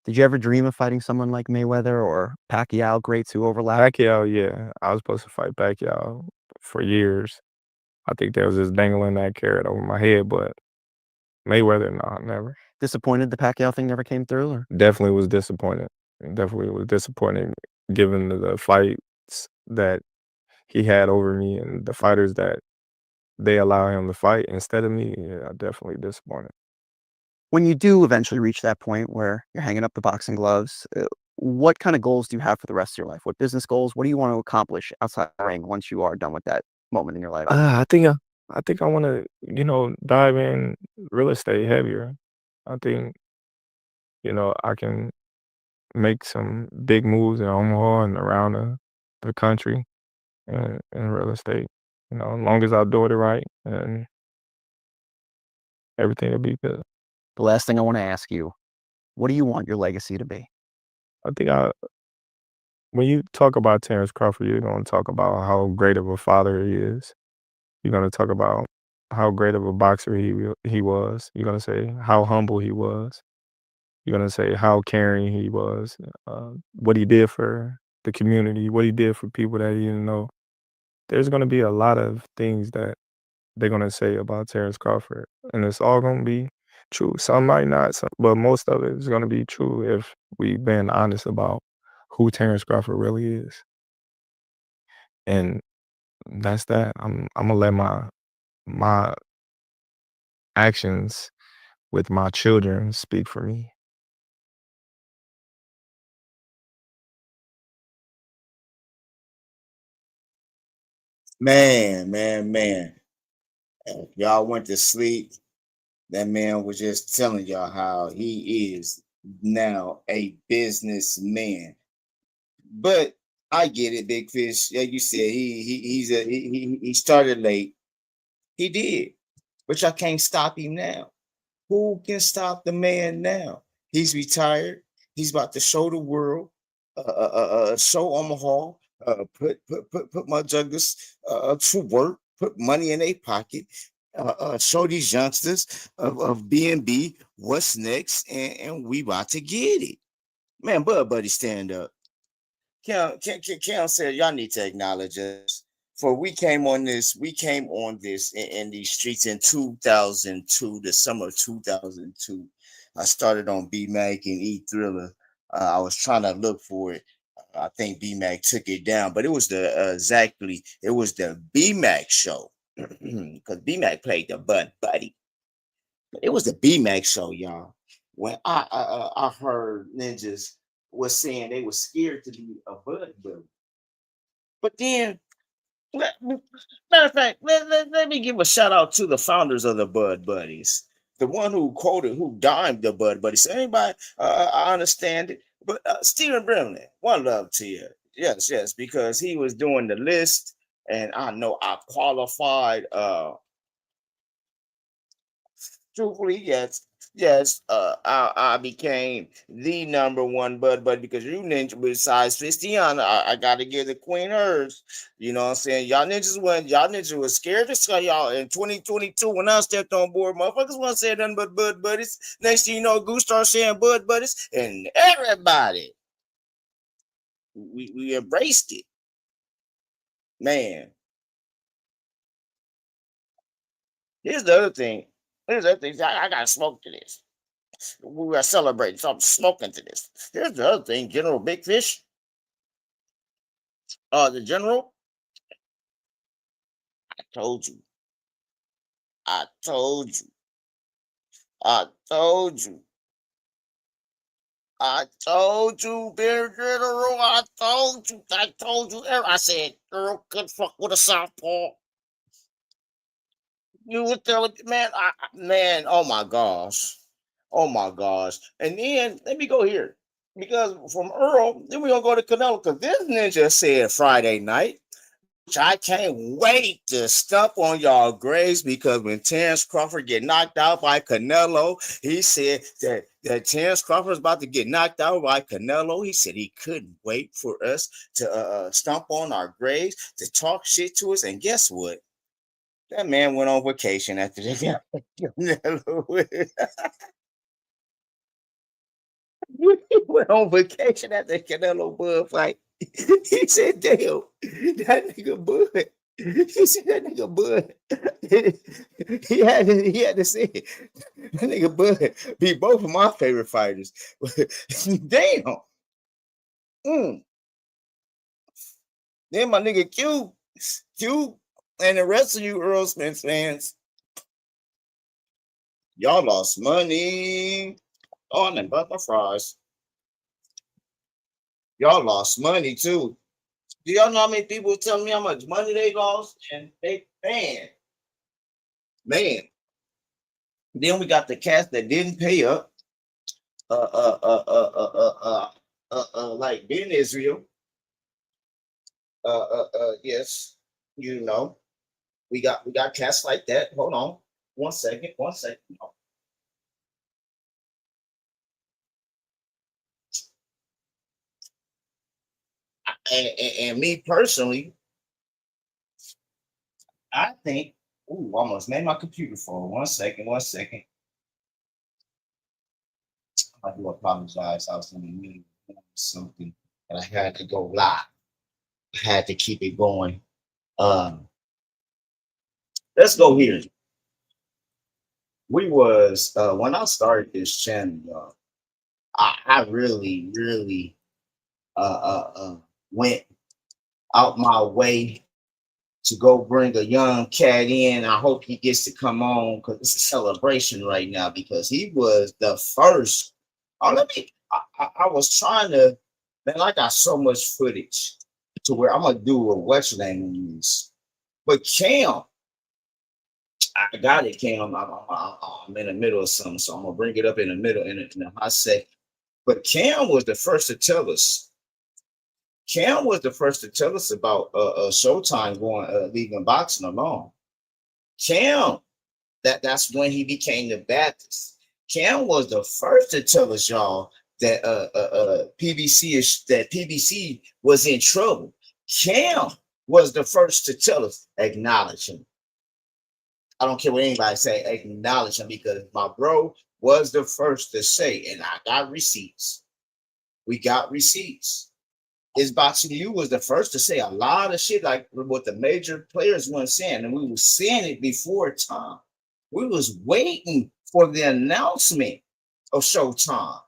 Did you ever dream of fighting someone like Mayweather or Pacquiao, greats who overlap? Pacquiao, yeah, I was supposed to fight Pacquiao for years. I think they was just dangling that carrot over my head, but Mayweather, nah, never. Disappointed the Pacquiao thing never came through, or Definitely was disappointed. Definitely was disappointed given the fights that he had over me and the fighters that they allow him to fight instead of me. Yeah, definitely disappointed. when you do eventually reach that point where you're hanging up the boxing gloves, what kind of goals do you have for the rest of your life? What business goals? What do you want to accomplish outside the ring once you are done with that moment in your life? I think I want to, dive in real estate heavier. I think, I can make some big moves in Omaha and around the country in real estate. As long as I do it right and everything will be good. The last thing I want to ask you, what do you want your legacy to be? I think when you talk about Terrence Crawford, you're going to talk about how great of a father he is. You're going to talk about how great of a boxer he was. You're going to say how humble he was. You're going to say how caring he was, what he did for the community, what he did for people that he didn't know. There's going to be a lot of things that they're going to say about Terrence Crawford, and it's all going to be true. Some might not, but most of it is going to be true if we've been honest about who Terrence Crawford really is. And that's that. I'm gonna let my actions with my children speak for me. Man. If y'all went to sleep, that man was just telling y'all how he is now a businessman. But I get it, Big Fish. Like you said, he started late. He did, but y'all can't stop him now. Who can stop the man now? He's retired. He's about to show the world, show Omaha, put my juggers to work, put money in their pocket, show these youngsters of B&B what's next, and we about to get it. Man, Buddy, stand up. Kel said y'all need to acknowledge us. For we came on this in these streets in 2002, the summer of 2002. I started on B-Mac and E Thriller. I was trying to look for it. I think B-Mac took it down, but it was the B-Mac show. Because B-Mac played the Bud Buddy. But it was the B-Mac show, y'all. When I heard ninjas was saying they were scared to be a Bud Buddy. But then matter of fact, let me give a shout out to the founders of the Bud Buddies. The one who dimed the Bud Buddies. So anybody, I understand it. But Stephen Brimley, one love to you. Yes, because he was doing the list, and I know I qualified. Truthfully, yes. I became the number one Bud Buddy because you ninja besides Christiana, I gotta give the queen hers. You know what I'm saying? Y'all ninjas was scared to say y'all in 2022 when I stepped on board, motherfuckers want to say nothing but Bud Buddies. Next thing you know, Goose starts saying Bud Buddies, and everybody we embraced it. Man, here's the other thing. I gotta smoke to this. We are celebrating, so I'm smoking to this. Here's the other thing, General Big Fish. The general, I told you. I told you. I told you. I told you, Bear General. I told you. I said, girl, could fuck with a southpaw. You were telling me, man, oh my gosh. Oh my gosh. And then let me go here. Because from Earl, then we're gonna go to Canelo. Because this ninja said Friday night, which I can't wait to stump on y'all graves, because when Terrence Crawford get knocked out by Canelo, he said that Terrence Crawford was about to get knocked out by Canelo. He said he couldn't wait for us to stomp on our graves, to talk shit to us. And guess what? That man went on vacation after the Canelo. He went on vacation after the Canelo Bud fight. He said, damn, that nigga Bud. He said that nigga Bud. he had to say it. That nigga Bud be both of my favorite fighters. Damn. Then my nigga Q, and the rest of you Earl Smith fans, y'all lost money on them butter fries. Y'all lost money too. Do y'all know how many people tell me how much money they lost? And they man. Then we got the cats that didn't pay up. Like Ben Israel. Yes, you know, we got cats like that. Hold on. One second. And me personally, I think, ooh, I almost made my computer fall. One second. I do apologize. I was in the middle of something and I had to go live. I had to keep it going. Um, let's go here. We was when I started this channel, I really, really went out my way to go bring a young cat in. I hope he gets to come on because it's a celebration right now because he was the first. Oh, I was trying to, man, I got so much footage to where I'm gonna do a what's your name on this. But Cam, I got it, Cam. I'm in the middle of something, so I'm gonna bring it up in the middle in a hot second. But Cam was the first to tell us. Cam was the first to tell us about Showtime going leaving boxing alone. Cam, that's when he became the Baptist. Cam was the first to tell us, y'all, that PBC was in trouble. Cam was the first to tell us, acknowledge him. I don't care what anybody say, acknowledge him because my bro was the first to say, and I got receipts. We got receipts. Is Boxing U was the first to say a lot of shit like what the major players weren't saying, and we were saying it before time. We was waiting for the announcement of Showtime.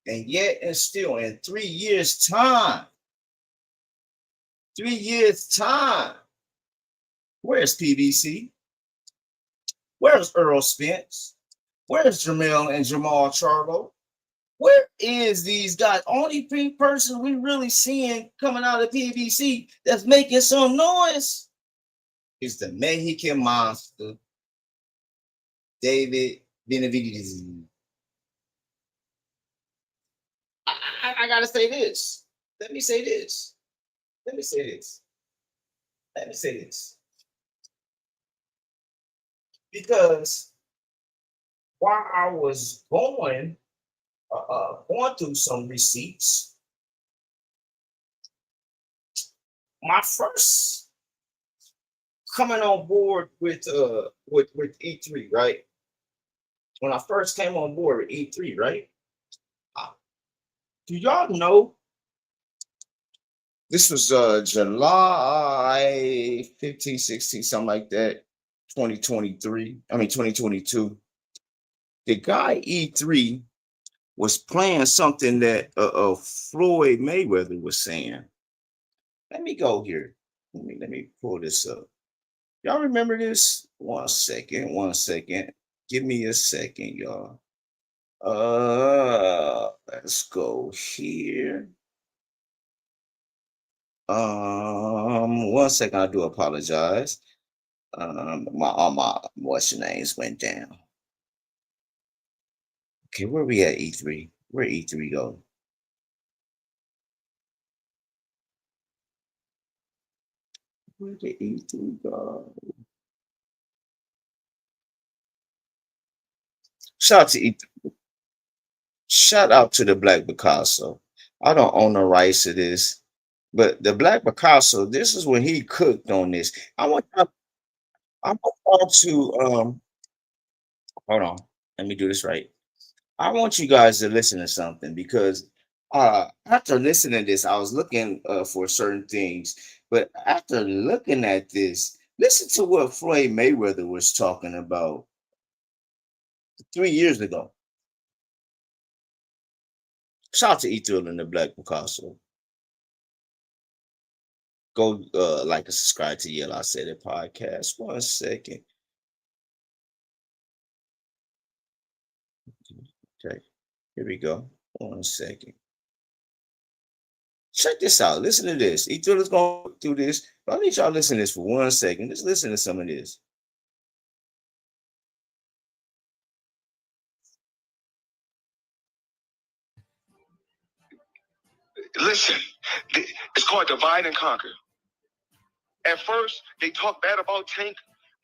And yet and still in 3 years' time, where's PBC? Where's Earl Spence? Where's Jamel and Jamal Charlo? Where is these guys? Only person we really seeing coming out of PBC that's making some noise is the Mexican monster, David Benavidez. I gotta say this. Let me say this. Because while I was going through some receipts, my first coming on board with E3, right? When I first came on board with E3, right? Do y'all know this was July 15, 16, something like that, 2022. The guy E3 was playing something that Floyd Mayweather was saying. Let me go here. Let me pull this up. Y'all remember this? One second. Give me a second, y'all. Let's go here. 1 second. I do apologize. My what's your names went down. Okay, where we at E3? Where E3 go? Where did E3 go? Shout out to the Black Picasso. I don't own the rights to this, but the Black Picasso, this is when he cooked on this. I want y'all to hold on. Let me do this right. I want you guys to listen to something because after listening to this, I was looking for certain things, but after looking at this, listen to what Floyd Mayweather was talking about 3 years ago. Shout out to E3 and the Black Picasso. Go like and subscribe to Yell I Said It podcast. 1 second. Okay, here we go. 1 second. Check this out. Listen to this. E3 is going to do this. But I need y'all to listen to this for 1 second. Just listen to some of this. Listen, it's called divide and conquer. At first, they talk bad about Tank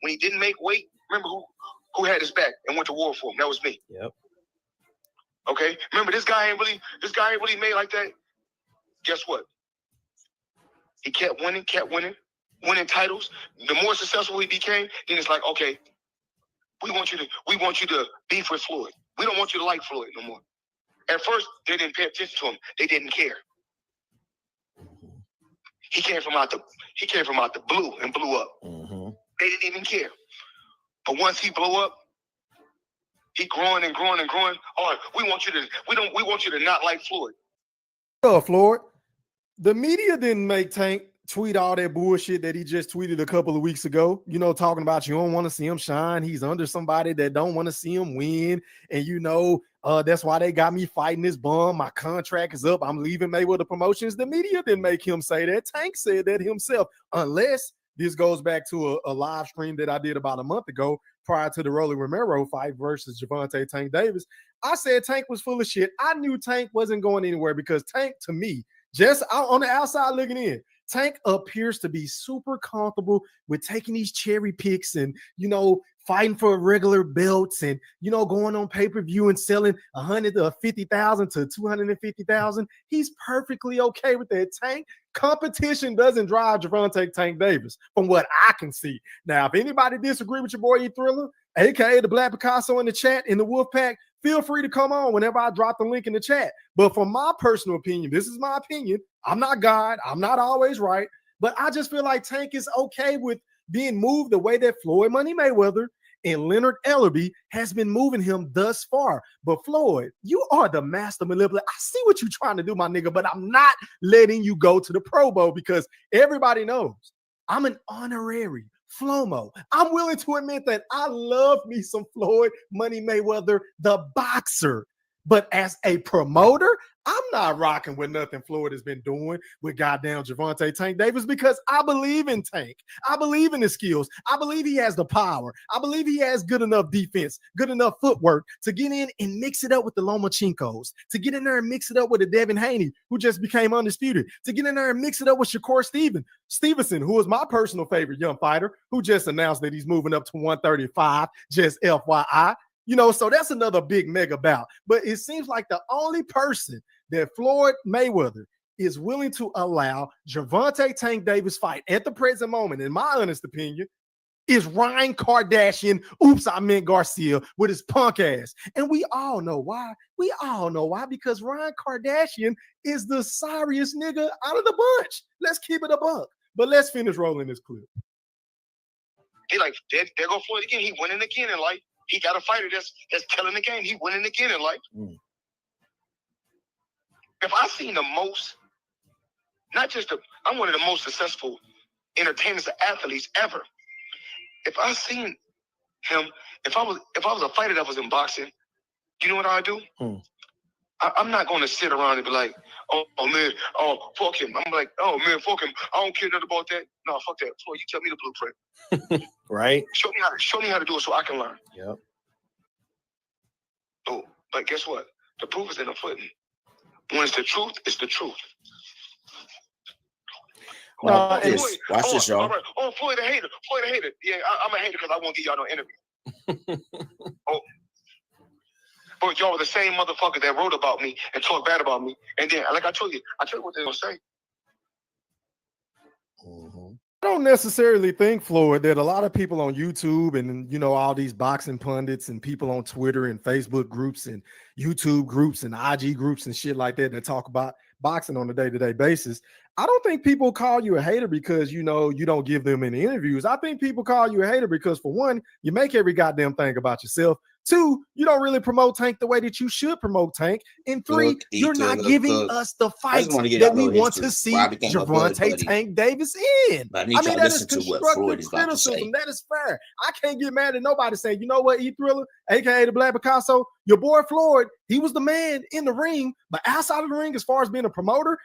when he didn't make weight, remember who had his back and went to war for him? That was me. Yep. Okay. Remember, this guy ain't really made like that. Guess what? He kept winning titles. The more successful he became, then it's like, okay, we want you to beef with Floyd. We don't want you to like Floyd no more. At first, they didn't pay attention to him. They didn't care. He came from out the blue and blew up. Mm-hmm. They didn't even care. But once he blew up, he growing and growing and growing. All right, we want you to not like Floyd. Floyd. The media didn't make Tank tweet all that bullshit that he just tweeted a couple of weeks ago, you know, talking about you don't want to see him shine. He's under somebody that don't want to see him win. And, you know, that's why they got me fighting this bum. My contract is up. I'm leaving Mayweather Promotions. The media didn't make him say that. Tank said that himself, unless this goes back to a live stream that I did about a month ago prior to the Rolly Romero fight versus Gervonta Tank Davis. I said Tank was full of shit. I knew Tank wasn't going anywhere because Tank, to me, just out on the outside looking in, Tank appears to be super comfortable with taking these cherry picks and, you know, fighting for regular belts and, you know, going on pay-per-view and selling 150,000 to 250,000. He's perfectly okay with that. Tank competition doesn't drive Gervonta Tank Davis from what I can see. Now, if anybody disagree with your boy E Thriller, aka the Black Picasso in the chat in the Wolfpack, feel free to come on whenever I drop the link in the chat. But from my personal opinion, this is my opinion. I'm not God. I'm not always right. But I just feel like Tank is okay with being moved the way that Floyd Money Mayweather and Leonard Ellerbe has been moving him thus far. But Floyd, you are the master manipulator. I see what you're trying to do, my nigga, but I'm not letting you go to the Pro Bowl because everybody knows I'm an honorary Flomo. I'm willing to admit that I love me some Floyd Money Mayweather, the boxer. But as a promoter, I'm not rocking with nothing Floyd has been doing with goddamn Gervonta Tank Davis because I believe in Tank. I believe in his skills. I believe he has the power. I believe he has good enough defense, good enough footwork to get in and mix it up with the Lomachinkos, to get in there and mix it up with the Devin Haney, who just became undisputed, to get in there and mix it up with Shakur Stevenson, who is my personal favorite young fighter, who just announced that he's moving up to 135, just FYI. You know, so that's another big mega bout. But it seems like the only person that Floyd Mayweather is willing to allow Gervonta Tank Davis fight at the present moment, in my honest opinion, is Ryan Kardashian. Oops, I meant Garcia with his punk ass. And we all know why. We all know why, because Ryan Kardashian is the sorriest nigga out of the bunch. Let's keep it a buck. But let's finish rolling this clip. He like, there go Floyd again. He winning again in life. He got a fighter that's killing the game. He winning again in life. If I seen the most, I'm one of the most successful entertainers and athletes ever. If I seen him, if I was a fighter that was in boxing, you know what I'd do? I'm not going to sit around and be like, oh man, oh fuck him. I'm like, oh man, fuck him. I don't care nothing about that. No, fuck that. Floyd, you tell me the blueprint. Right? Show me how to do it so I can learn. Yep. Oh, but guess what? The proof is in the pudding. When it's the truth, it's the truth. Watch this, y'all. All right. Oh, Floyd a hater. Floyd a hater. Yeah, I'm a hater because I won't give y'all no interview. But y'all were the same motherfucker that wrote about me and talked bad about me. And then, like I told you what they're going to say. I don't necessarily think, Floyd, that a lot of people on YouTube and, you know, all these boxing pundits and people on Twitter and Facebook groups and YouTube groups and IG groups and shit like that talk about boxing on a day-to-day basis. I don't think people call you a hater because, you know, you don't give them any interviews. I think people call you a hater because, for one, you make every goddamn thing about yourself. Two, you don't really promote Tank the way that you should promote Tank. And three, you're not giving us the fights that we want to see Gervonta Tank Davis in. I mean, that is constructive criticism. That is fair. I can't get mad at nobody saying, you know what, E Thriller, aka the Black Picasso, your boy Floyd, he was the man in the ring, but outside of the ring, as far as being a promoter,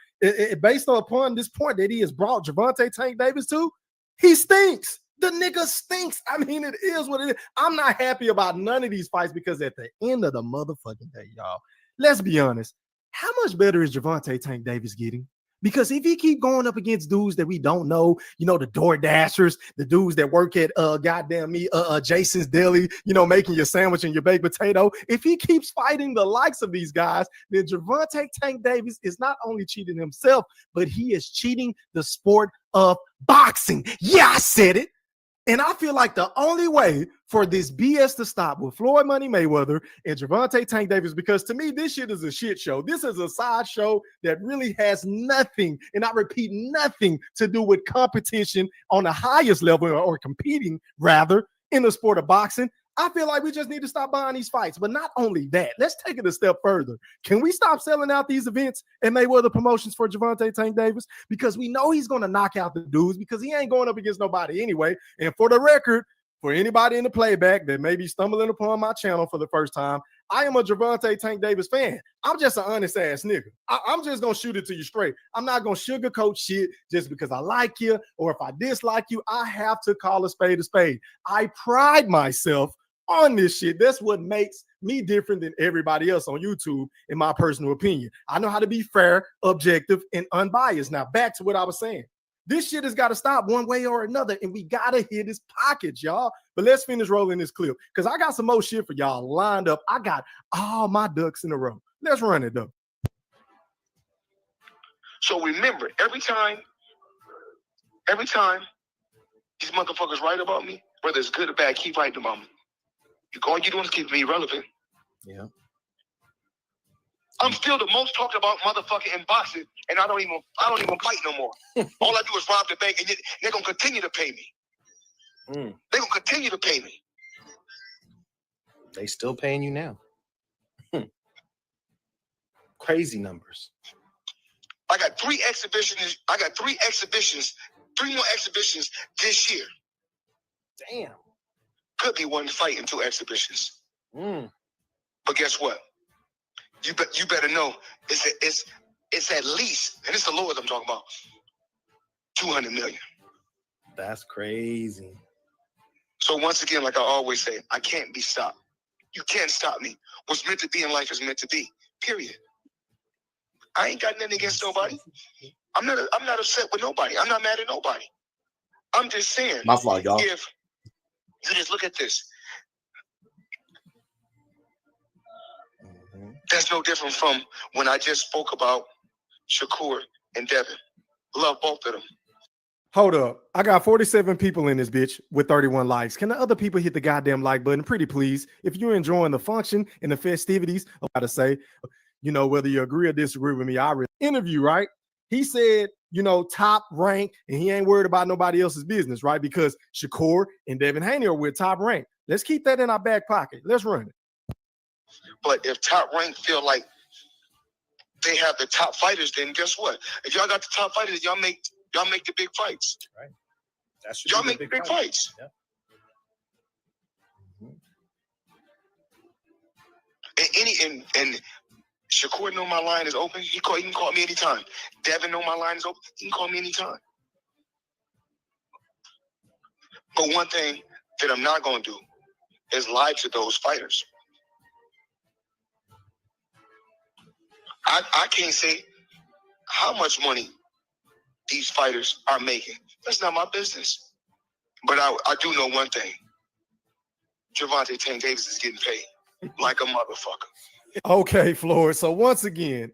based upon this point that he has brought Gervonta Tank Davis to, he stinks. The nigga stinks. I mean, it is what it is. I'm not happy about none of these fights because at the end of the motherfucking day, y'all, let's be honest. How much better is Gervonta Tank Davis getting? Because if he keep going up against dudes that we don't know, you know, the Door Dashers, the dudes that work at Jason's Deli, you know, making your sandwich and your baked potato, if he keeps fighting the likes of these guys, then Gervonta Tank Davis is not only cheating himself, but he is cheating the sport of boxing. Yeah, I said it. And I feel like the only way for this BS to stop with Floyd Money Mayweather and Gervonta Tank Davis, because to me, this shit is a shit show. This is a sideshow that really has nothing, and I repeat, nothing to do with competition on the highest level or competing, rather, in the sport of boxing. I feel like we just need to stop buying these fights. But not only that, let's take it a step further. Can we stop selling out these events and Mayweather promotions for Gervonta Tank Davis? Because we know he's going to knock out the dudes because he ain't going up against nobody anyway. And for the record, for anybody in the playback that may be stumbling upon my channel for the first time, I am a Gervonta Tank Davis fan. I'm just an honest ass nigga. I'm just going to shoot it to you straight. I'm not going to sugarcoat shit just because I like you or if I dislike you. I have to call a spade a spade. I pride myself on this shit. That's what makes me different than everybody else on YouTube, in my personal opinion. I know how to be fair, objective, and unbiased. Now, back to what I was saying. This shit has got to stop one way or another, and we got to hit his pockets, y'all. But let's finish rolling this clip, because I got some more shit for y'all lined up. I got all my ducks in a row. Let's run it, though. So remember, every time these motherfuckers write about me, whether it's good or bad, keep writing about me. All you doing is keep me relevant. Yeah. I'm still the most talked about motherfucker in boxing, and I don't even fight no more. All I do is rob the bank, and they're gonna continue to pay me. They're gonna continue to pay me. They still paying you now. Crazy numbers. I got three more exhibitions this year. Damn. Could be one fight in 2 exhibitions. But guess what? You better know it's at least, and it's the lowest I'm talking about, 200 million. That's crazy. So once again, like I always say, I can't be stopped. You can't stop me. What's meant to be in life is meant to be. Period. I ain't got nothing against nobody. I'm not upset with nobody. I'm not mad at nobody. I'm just saying. My fault, y'all. If you just look at this. That's no different from when I just spoke about Shakur and Devin. Love both of them. Hold up. I got 47 people in this bitch with 31 likes. Can the other people hit the goddamn like button? Pretty please. If you're enjoying the function and the festivities, I gotta say, you know, whether you agree or disagree with me, I read the interview, right? He said, you know, top rank, and he ain't worried about nobody else's business, right? Because Shakur and Devin Haney are with top rank. Let's keep that in our back pocket. Let's run it. But if top rank feel like they have the top fighters, then guess what? If y'all got the top fighters, y'all make the big fights. Right. That's y'all make the big fights. Yeah. And Shakur know my line is open. He can call me anytime. Devin know my line is open. He can call me anytime. But one thing that I'm not going to do is lie to those fighters. I can't say how much money these fighters are making. That's not my business. But I do know one thing. Gervonta Tank Davis is getting paid like a motherfucker. Okay, Floyd. So once again,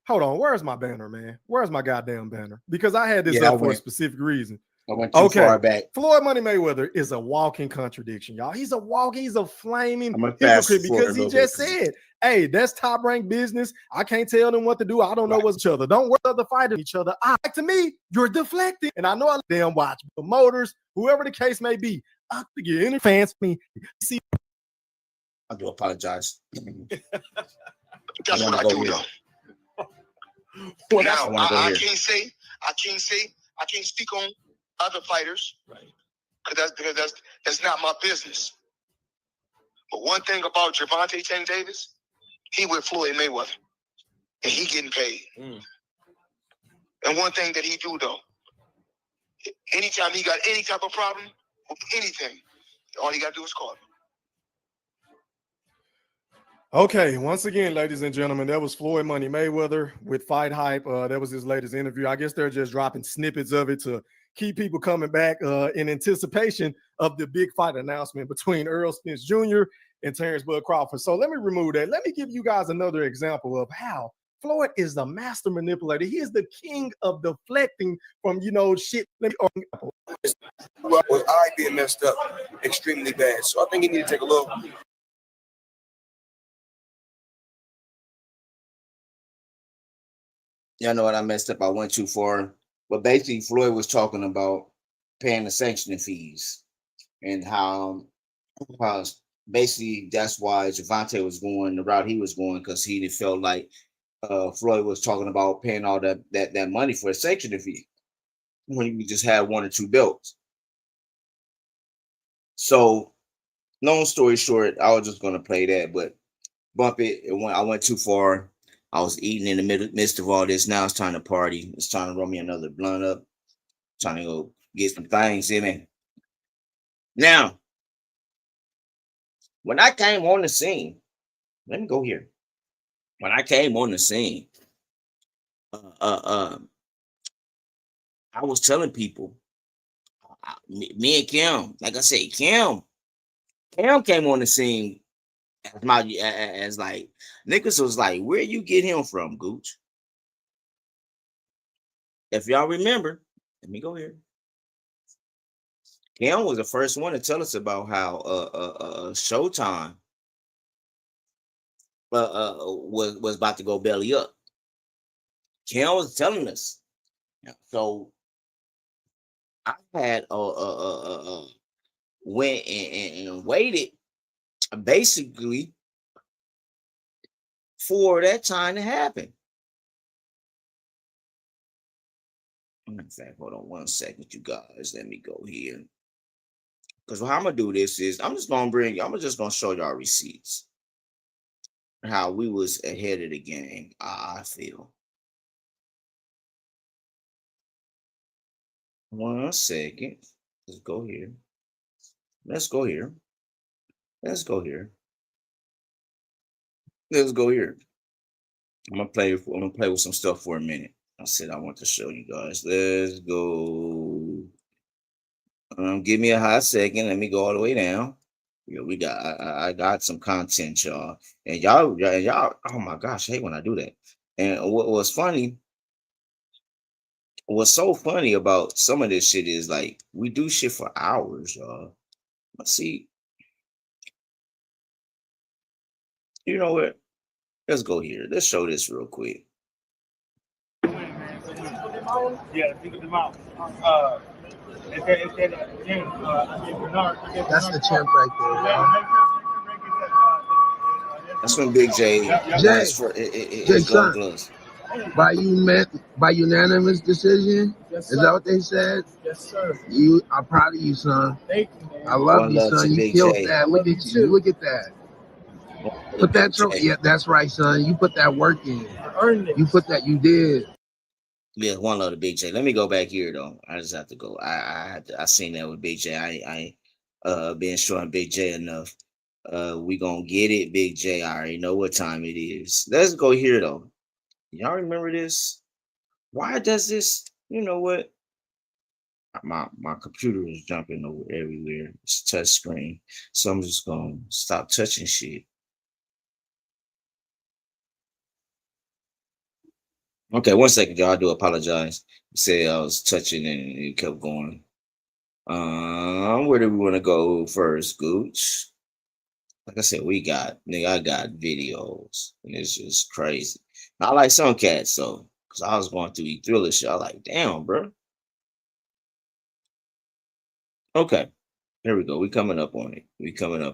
hold on. Where's my banner, man? Where's my goddamn banner? Because I had this up for a specific reason. I went too far back. Floyd Money Mayweather is a walking contradiction, y'all. He's a flaming hypocrite because he just said, hey, that's top ranked business. I can't tell them what to do. I don't know what's each other. Don't worry other fighting each other. To me, you're deflecting. And I know I damn watch promoters, whoever the case may be. I think you're any fans me. See, I do apologize. That's what I do, though. Now, I can't speak on other fighters, right? Because that's not my business. But one thing about Gervonta Tank Davis, he with Floyd Mayweather, and he getting paid. And one thing that he do though, anytime he got any type of problem with anything, all he got to do is call him. Okay, once again, ladies and gentlemen, that was Floyd Money Mayweather with Fight Hype. That was his latest interview. I guess they're just dropping snippets of it to keep people coming back in anticipation of the big fight announcement between Earl Spence Jr. and Terrence Bud Crawford. So let me remove that. Let me give you guys another example of how Floyd is the master manipulator. He is the king of deflecting from, shit. Well, I being messed up extremely bad. So I think you need to take a look. Y'all know what I messed up. I went too far. But basically, Floyd was talking about paying the sanctioning fees and how basically that's why Javante was going the route he was going, because he felt like Floyd was talking about paying all that money for a sanctioning fee when you just had 1 or 2 belts. So, long story short, I was just gonna play that, but bump it. I went too far. I was eating in the midst of all this. Now it's time to party. It's time to roll me another blunt up. Trying to go get some things in it. Now, when I came on the scene, let me go here. When I came on the scene, I was telling people, me and Kim, like I said, Kim came on the scene as like niggas was like, where you get him from, Gooch? If y'all remember, let me go here. Kim was the first one to tell us about how Showtime was about to go belly up. Kim was telling us. So I had went and waited basically for that time to happen. In fact, hold on 1 second, you guys. Let me go here. Because how I'm gonna do this is I'm just gonna show y'all receipts. How we was ahead of the game, I feel. 1 second. Let's go here. Let's go here. Let's go here. Let's go here. I'm gonna play with some stuff for a minute. I said I want to show you guys. Let's go. Give me a hot second. Let me go all the way down. Yeah, I got some content, y'all. And y'all, oh my gosh, I hate when I do that. And what's so funny about some of this shit is like we do shit for hours, y'all. Let's see. You know what? Let's go here. Let's show this real quick. Yeah, think of the mouth. That's the champ right there. That's when Big J asked for his gold gloves. By unanimous decision? Yes, is that what they said? Yes, sir. I'm proud of you, son. Thank you, man. I love you, son. You killed that. Look at you. Look at that. Put that yeah, that's right, son. You put that work in. You put that. You did. Yeah, one love to Big J. Let me go back here though. I just have to go. I seen that with Big J. I been showing Big J enough. We gonna get it, Big J. I already know what time it is. Let's go here though. Y'all remember this? Why does this? You know what? My computer is jumping over everywhere. It's a touch screen, so I'm just gonna stop touching shit. Okay, 1 second, y'all. I do apologize. You said I was touching and it kept going. Where do we want to go first, Gooch? Like I said, I got videos, and it's just crazy. I like some cats, though, because I was going through E-Thriller shit. I was like, damn, bro. Okay, here we go. We coming up on it. Remember,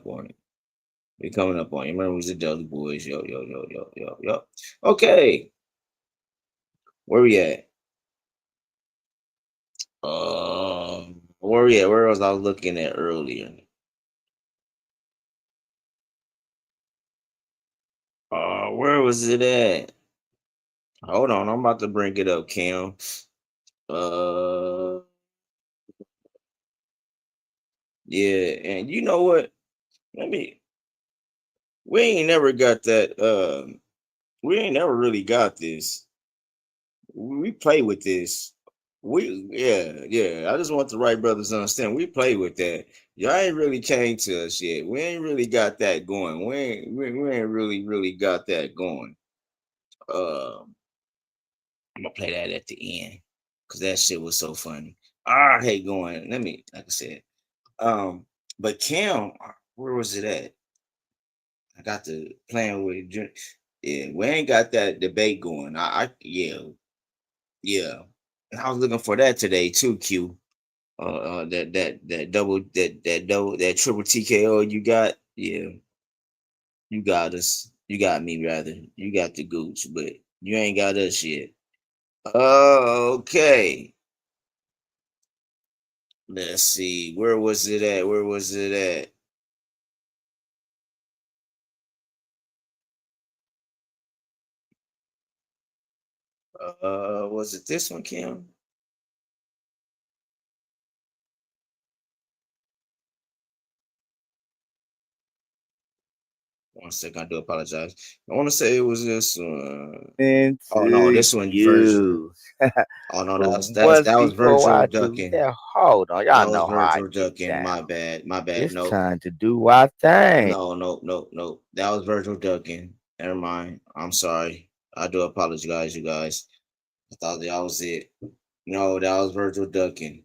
it was the Dudley Boys. Yo. Okay. Where we at? Where we at? Where was I looking at earlier? Where was it at? Hold on, I'm about to bring it up, Cam. Yeah, and you know what? Let me We ain't never got that. We ain't never really got this. We play with this. Yeah. I just want the right brothers to understand. We play with that. Y'all ain't really came to us yet. We ain't really got that going. We ain't really got that going. I'm gonna play that at the end because that shit was so funny. I hate going. Let me, like I said, but Cam, where was it at? I got to playing with. Yeah, we ain't got that debate going. Yeah. And I was looking for that today too. Q. That triple TKO you got. Yeah, you got us. You got me rather. You got the gooch, but you ain't got us yet. Okay. Let's see. Where was it at? Where was it at? Was it this one, Kim? One second, I do apologize. I want to say it was this one. Oh no, this one Virgil. Oh no, that was Virgil ducking. Hold on, That y'all was know how I Virgil get ducking. My down. bad. My bad. It's No. time to do our thing. No. That was Virgil ducking. Never mind. I'm sorry. I do apologize, you guys. I thought that was it. No, that was Virgil ducking.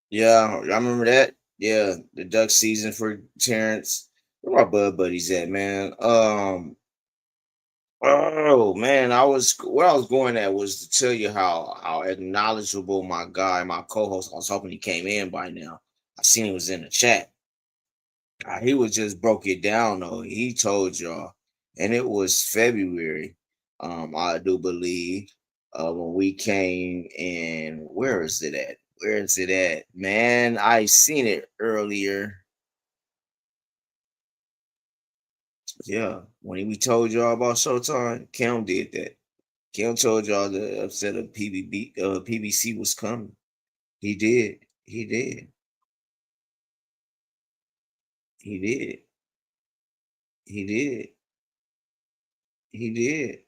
Yeah, I remember that. Yeah, the duck season for Terrence. Where my bud buddies at, man? Oh man, where I was going at was to tell you how acknowledgeable my guy, my co-host. I was hoping he came in by now. I seen he was in the chat. He was just broke it down though. He told y'all, and it was February. I do believe when we came in. Where is it at? Where is it at? Man, I seen it earlier. Yeah, when we told y'all about Showtime, Cam did that. Cam told y'all the upset of PBC was coming. He did. He did. He did. He did. He did.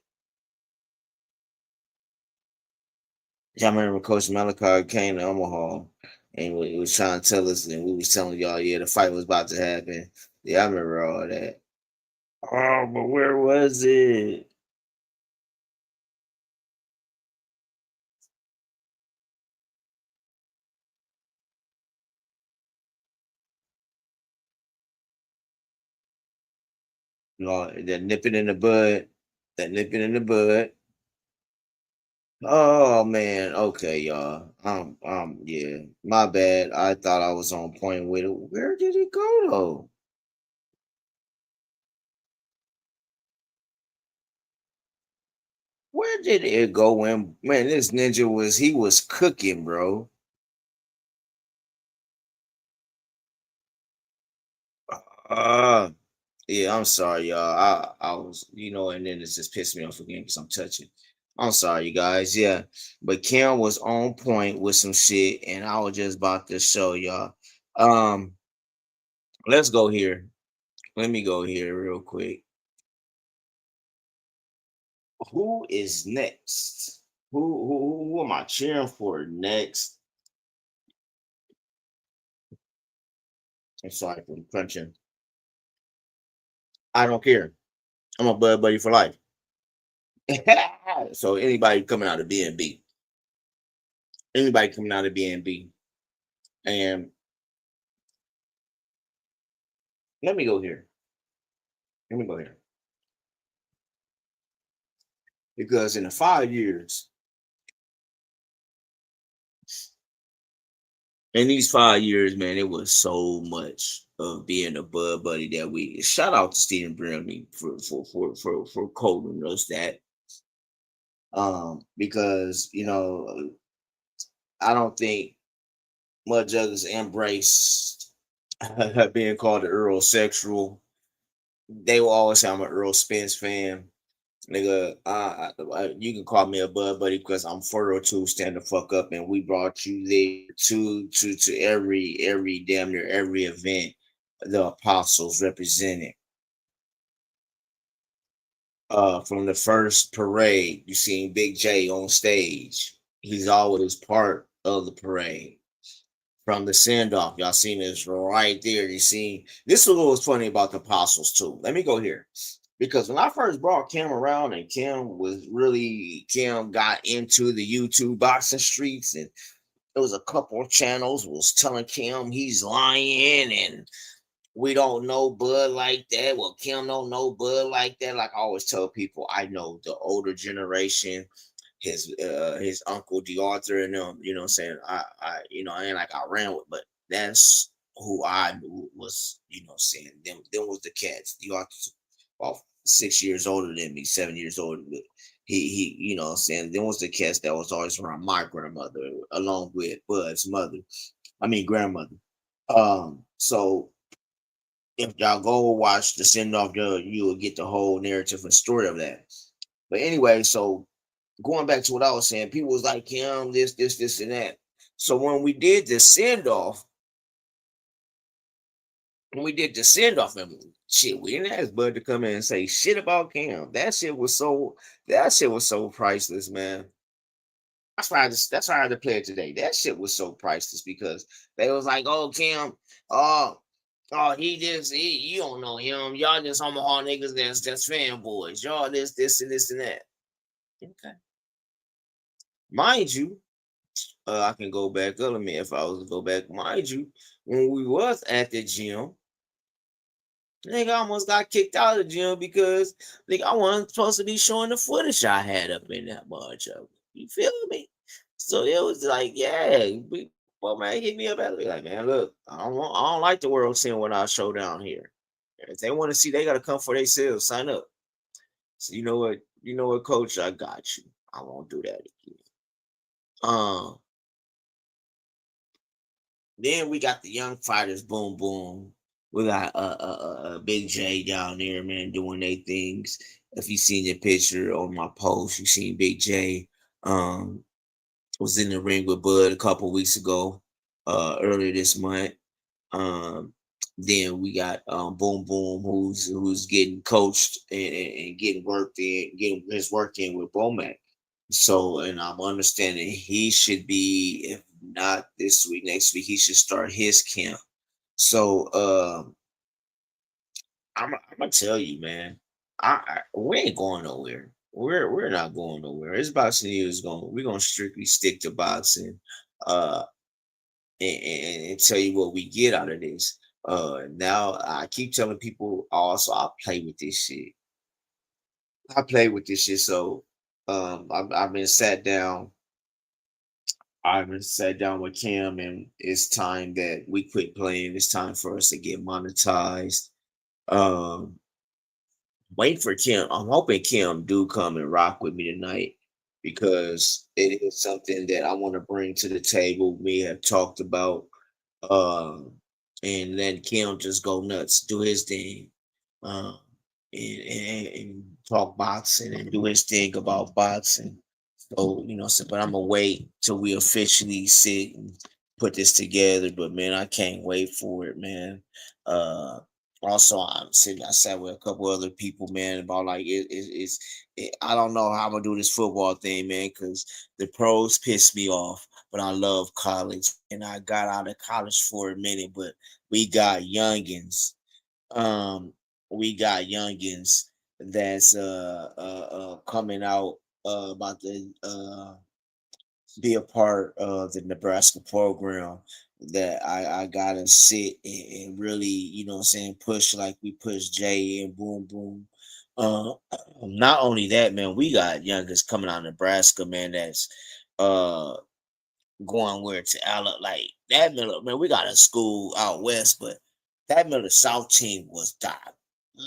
Y'all remember Coach Malachi came to Omaha and he was trying to tell us, and we was telling y'all, yeah, the fight was about to happen. Yeah, I remember all that. Oh, but where was it? No, that nip it in the bud. That nip it in the bud. Oh man, okay, y'all. Yeah, my bad. I thought I was on point with it. Where did it go though? Where did it go when man this ninja was cooking, bro? Uh yeah, I'm sorry, y'all. I was, and then it's just pissed me off again because I'm touching. I'm sorry, you guys. Yeah, but Cam was on point with some shit, and I was just about to show y'all. Um, let's go here. Let me go here real quick. Who is next? Who am I cheering for next? I'm sorry for crunching. I don't care. I'm a bud buddy for life. So anybody coming out of BNB, anybody coming out of BNB, and let me go here. Let me go here. Because in the 5 years, in these 5 years, man, it was so much of being a bud buddy that we shout out to Stephen Brimley for coding us that. Because I don't think mud juggers embrace being called the Earl sexual. They will always say I'm an Earl Spence fan. Nigga, you can call me a bud buddy because I'm 402. Stand the fuck up, and we brought you there to every damn near every event the apostles represented. From the first parade, you seen Big J on stage. He's always part of the parade. From the send off, y'all seen this right there. You seen this is what was funny about the apostles too. Let me go here. Because when I first brought Kim around and Kim got into the YouTube boxing streets, and there was a couple of channels was telling Kim he's lying and we don't know Bud like that. Well, Kim don't know Bud like that. Like I always tell people, I know the older generation, his uncle D Arthur and them, you know what I'm saying? I I ain't like I ran with, but that's who I knew was, saying them was the cats. D Arthur's about 6 years older than me, 7 years older, but he what I'm saying, them was the cats that was always around my grandmother along with Bud's mother. I mean grandmother. So if y'all go watch the send off, you will get the whole narrative and story of that. But anyway, so going back to what I was saying, people was like him, this, and that. So when we did the send off, and shit, we didn't ask Bud to come in and say shit about Cam. That shit was so priceless, man. That's why I had to play it today. That shit was so priceless because they was like, oh Cam, oh, you don't know him. Y'all just Omaha niggas that's fanboys. Y'all this, and this, and that. Okay. Mind you, I can go back up. I mean, if I was to go back, mind you, when we was at the gym, nigga almost got kicked out of the gym because I wasn't supposed to be showing the footage I had up in that bunch of. You feel me? So it was like, yeah, well, man, hit me up at like, man, look, I don't like the world seeing what I show down here. If they want to see, they gotta come for themselves. Sign up. So you know what, coach, I got you. I won't do that again. Then we got the young fighters, boom, boom. We got Big J down there, man, doing their things. If you seen the picture on my post, you seen Big J was in the ring with Bud a couple weeks ago, earlier this month. Then we got Boom Boom, who's getting coached and getting worked in, getting his work in with Bomac. So, and I'm understanding he should be, if not this week, next week, he should start his camp. So, I'm gonna tell you, man, we ain't going nowhere. We're not going nowhere. This boxing is going. We're gonna strictly stick to boxing, uh, and tell you what we get out of this. Now I keep telling people also I play with this shit. I play with this shit. So, I've been sat down. I've been sat down with Cam, and it's time that we quit playing. It's time for us to get monetized. Um, Wait for Kim. I'm hoping Kim do come and rock with me tonight because it is something that I want to bring to the table. We have talked about, and let Kim just go nuts, do his thing, um, and talk boxing and do his thing about boxing. So but I'm gonna wait till we officially sit and put this together. But man, I can't wait for it, man. Uh, Also, I sat with a couple other people, man, about like I don't know how I'm gonna do this football thing, man, because the pros piss me off, but I love college, and I got out of college for a minute, but we got youngins, um, that's coming out about to be a part of the Nebraska program that I gotta sit and really, what I'm saying, push like we push Jay and Boom Boom. Uh, Not only that, man, we got youngest coming out of Nebraska, man, that's uh going where to like that middle, man. We got a school out west, but that middle South team was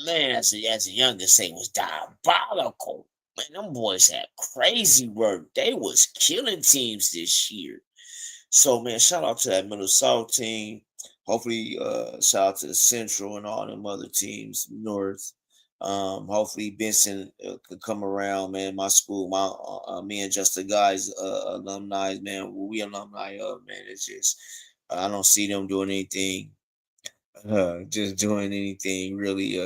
man, as a youngest say was diabolical. Man, them boys had crazy work. They was killing teams this year. So man, shout out to that Middle South team. Hopefully, shout out to the Central and all them other teams North. Hopefully Benson could come around, man. My school, me and just the guys, alumni, man. We alumni of, man. It's just I don't see them doing anything, just doing anything really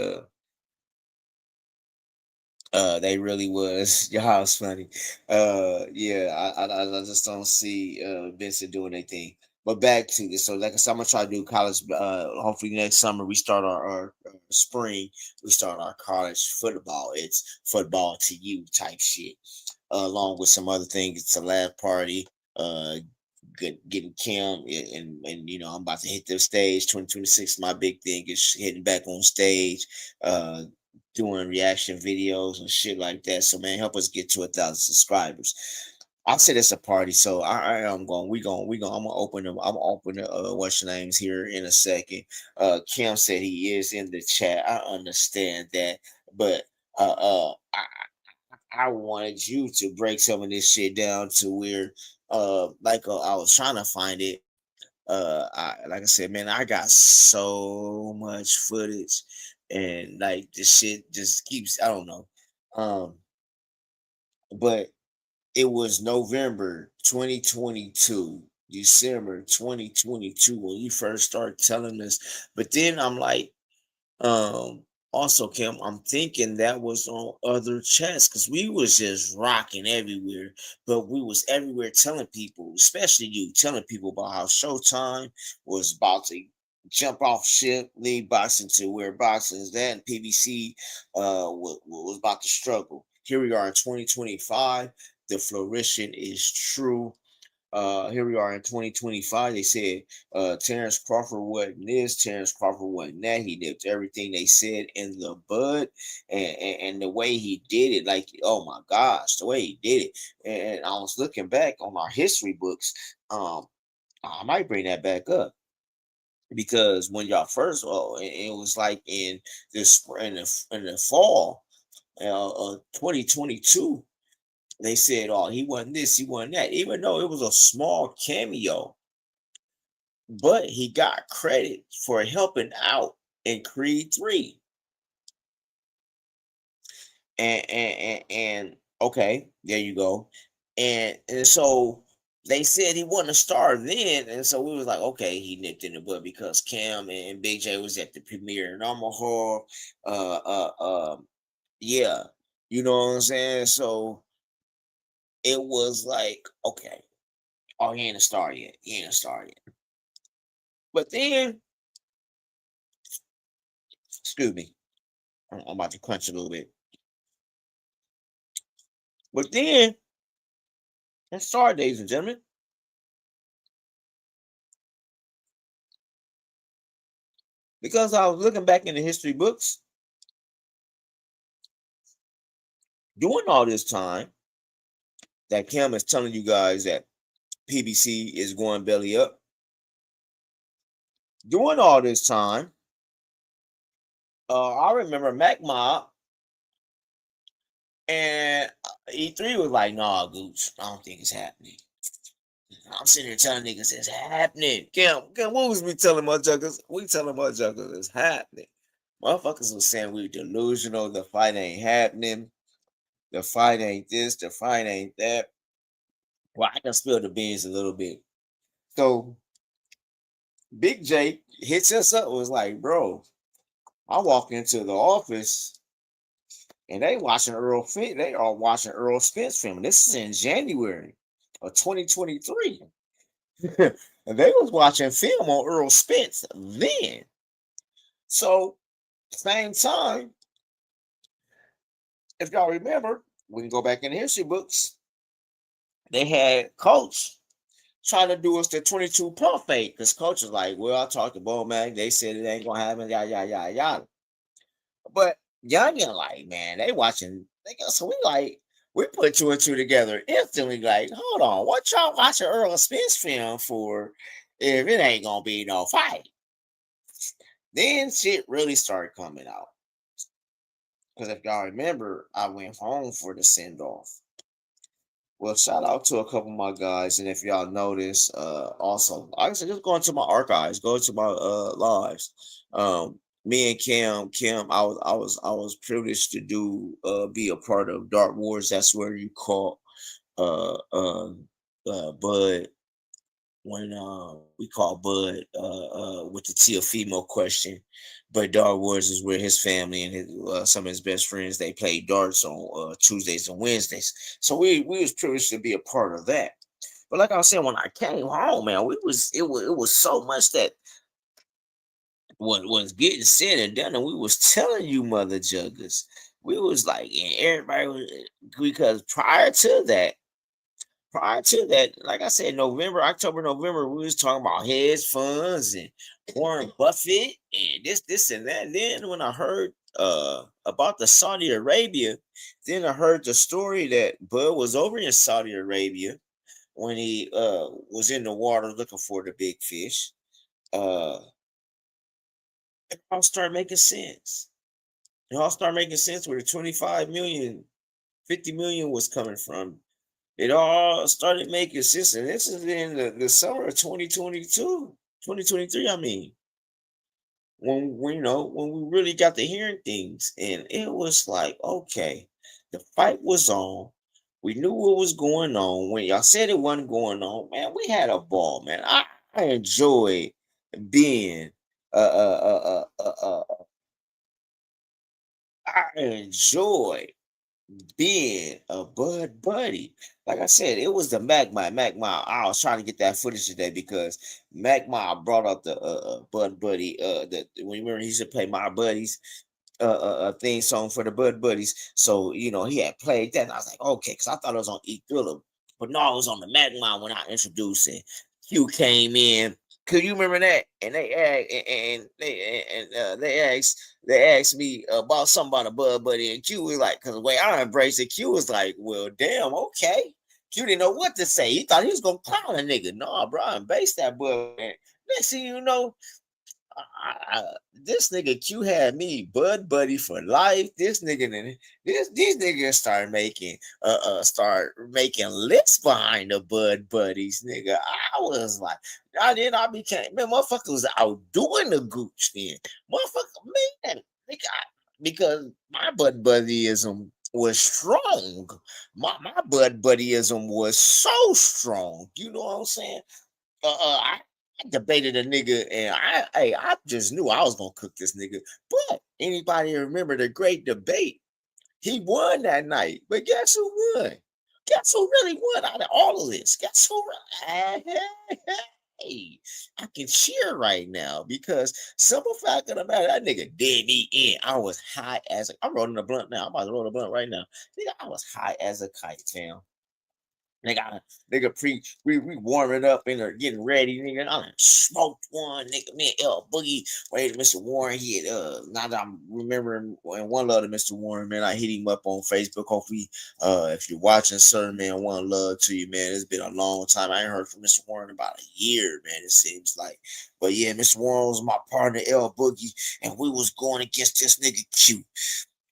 They really was. Y'all was funny. Yeah, I just don't see Vincent doing anything. But back to this. So, like I said, I'm gonna try to do college. Hopefully next summer we start our spring. We start our college football. It's football to you type shit. Along with some other things. It's a lab party. Uh, getting Kim and you know I'm about to hit the stage. 2026. My big thing is hitting back on stage. Doing reaction videos and shit like that. So man, help us get to 1,000 subscribers. I said it's a party, so I am going. I'm gonna open them. I'm gonna open the what's your names here in a second. Kim said he is in the chat. I understand that, but I wanted you to break some of this shit down to where I was trying to find it. Like I said, man, I got so much footage, and like this shit just keeps. I don't know, but it was November 2022, December 2022 when you first started telling us. But then I'm like, also, Kim, I'm thinking that was on other chats because we was just rocking everywhere, but we was everywhere telling people, especially you, telling people about how Showtime was about to jump off ship, leave boxing to where boxing is at, and PBC was about to struggle. Here we are in 2025. The flourishing is true. Here we are in 2025. They said Terrence Crawford wasn't this, Terrence Crawford wasn't that. He nipped everything they said in the bud, and the way he did it, like oh my gosh, the way he did it. And I was looking back on our history books. I might bring that back up because when y'all first, it was like in this in the fall, 2022. They said, "Oh, he wasn't this, he wasn't that," even though it was a small cameo. But he got credit for helping out in Creed 3. And okay, there you go. And so they said he wasn't a star then, and so we was like, okay, he nipped in the butt because Cam and Big J was at the premiere in Omaha. Yeah, you know what I'm saying. So it was like, okay, oh, he ain't a star yet. He ain't a star yet. But then, excuse me, I'm about to crunch a little bit. But then, let's start, ladies and gentlemen. Because I was looking back in the history books, during all this time that Kim is telling you guys that PBC is going belly up. During all this time, I remember Mac Mob and E3 was like, nah, Gooch, I don't think it's happening. I'm sitting here telling niggas it's happening. Kim, what was we telling my juggers? We telling my juggers it's happening. Motherfuckers was saying we delusional, the fight ain't happening, the fight ain't this, the fight ain't that. Well, I can spill the beans a little bit. So Big J hits us up, was like, bro, I walk into the office and they watching Earl Spence. They are watching Earl Spence film. This is in January of 2023. And they was watching film on Earl Spence then. So same time, if y'all remember, we can go back in the history books. They had Coach trying to do us the 22 pump fake because Coach was like, well, I talked to Bo Mac. They said it ain't gonna happen, yada. But y'all get like, man, they watching. So we put two and two together instantly. Like, hold on, what y'all watching Earl Spence film for if it ain't gonna be no fight? Then shit really started coming out. Because if y'all remember, I went home for the send off. Well, shout out to a couple of my guys, and if y'all notice, also, like I said, just go into my archives, go to my lives. Me and Kim, I was privileged to be a part of Dark Wars. That's where you caught Bud when we called Bud with the Teofimo question. But Dart Wars is where his family and some of his best friends they played darts on Tuesdays and Wednesdays. So we was privileged to be a part of that. But like I was saying, when I came home, man, it was so much that what was getting said and done, and we was telling you mother juggers. We was like, and everybody was because prior to that, like I said, October, November, we was talking about hedge funds and Warren Buffett and this and that. And then when I heard about the Saudi Arabia, then I heard the story that Bud was over in Saudi Arabia when he was in the water looking for the big fish. It all started making sense. It all started making sense where the 25 million, 50 million was coming from. It all started making sense. And this is in the summer of 2022, 2023, I mean. When we really got to hearing things. And it was like, okay, the fight was on. We knew what was going on. When y'all said it wasn't going on, man, we had a ball, man. I enjoyed being I enjoy being a Bud buddy. Like I said, it was the Magma. I was trying to get that footage today because Magma brought up the Bud Buddy. That when you remember he used to play My Buddies theme song for the Bud Buddies. So he had played that, and I was like, okay, because I thought it was on E Thriller, but no, it was on the Magma when I introduced it. Q came in. Could you remember that? And they asked me about something about a Bud Buddy, and Q was like, because the way I embraced it, Q was like, well, damn, okay. Q didn't know what to say. He thought he was gonna clown a nigga. No, bro, I embraced that Bud. Next thing you know, this nigga Q had me Bud Buddy for life. These niggas start making lists behind the Bud Buddies, nigga. I was like, I became man, motherfucker was out doing the gooch then. Motherfucker, man, nigga, because my Bud Buddyism was strong. My Bud Buddyism was so strong. You know what I'm saying? I debated a nigga, and I just knew I was gonna cook this nigga. But anybody remember the great debate? He won that night. But guess who won? Guess who really won out of all of this? Guess who? Hey, I can cheer right now because simple fact of the matter, that nigga did me in. I was high as I'm rolling a blunt now. I'm about to roll a blunt right now. Nigga, I was high as a kite, fam. Nigga, we warming up and they're getting ready. Nigga, I done smoked one. Nigga, me and L Boogie. Wait, Mr. Warren, he had now that I'm remembering and one love to Mr. Warren, man. I hit him up on Facebook. Hopefully, if you're watching, sir, man, one love to you, man. It's been a long time. I ain't heard from Mr. Warren in about a year, man. It seems like. But yeah, Mr. Warren was my partner, L Boogie, and we was going against this nigga Q.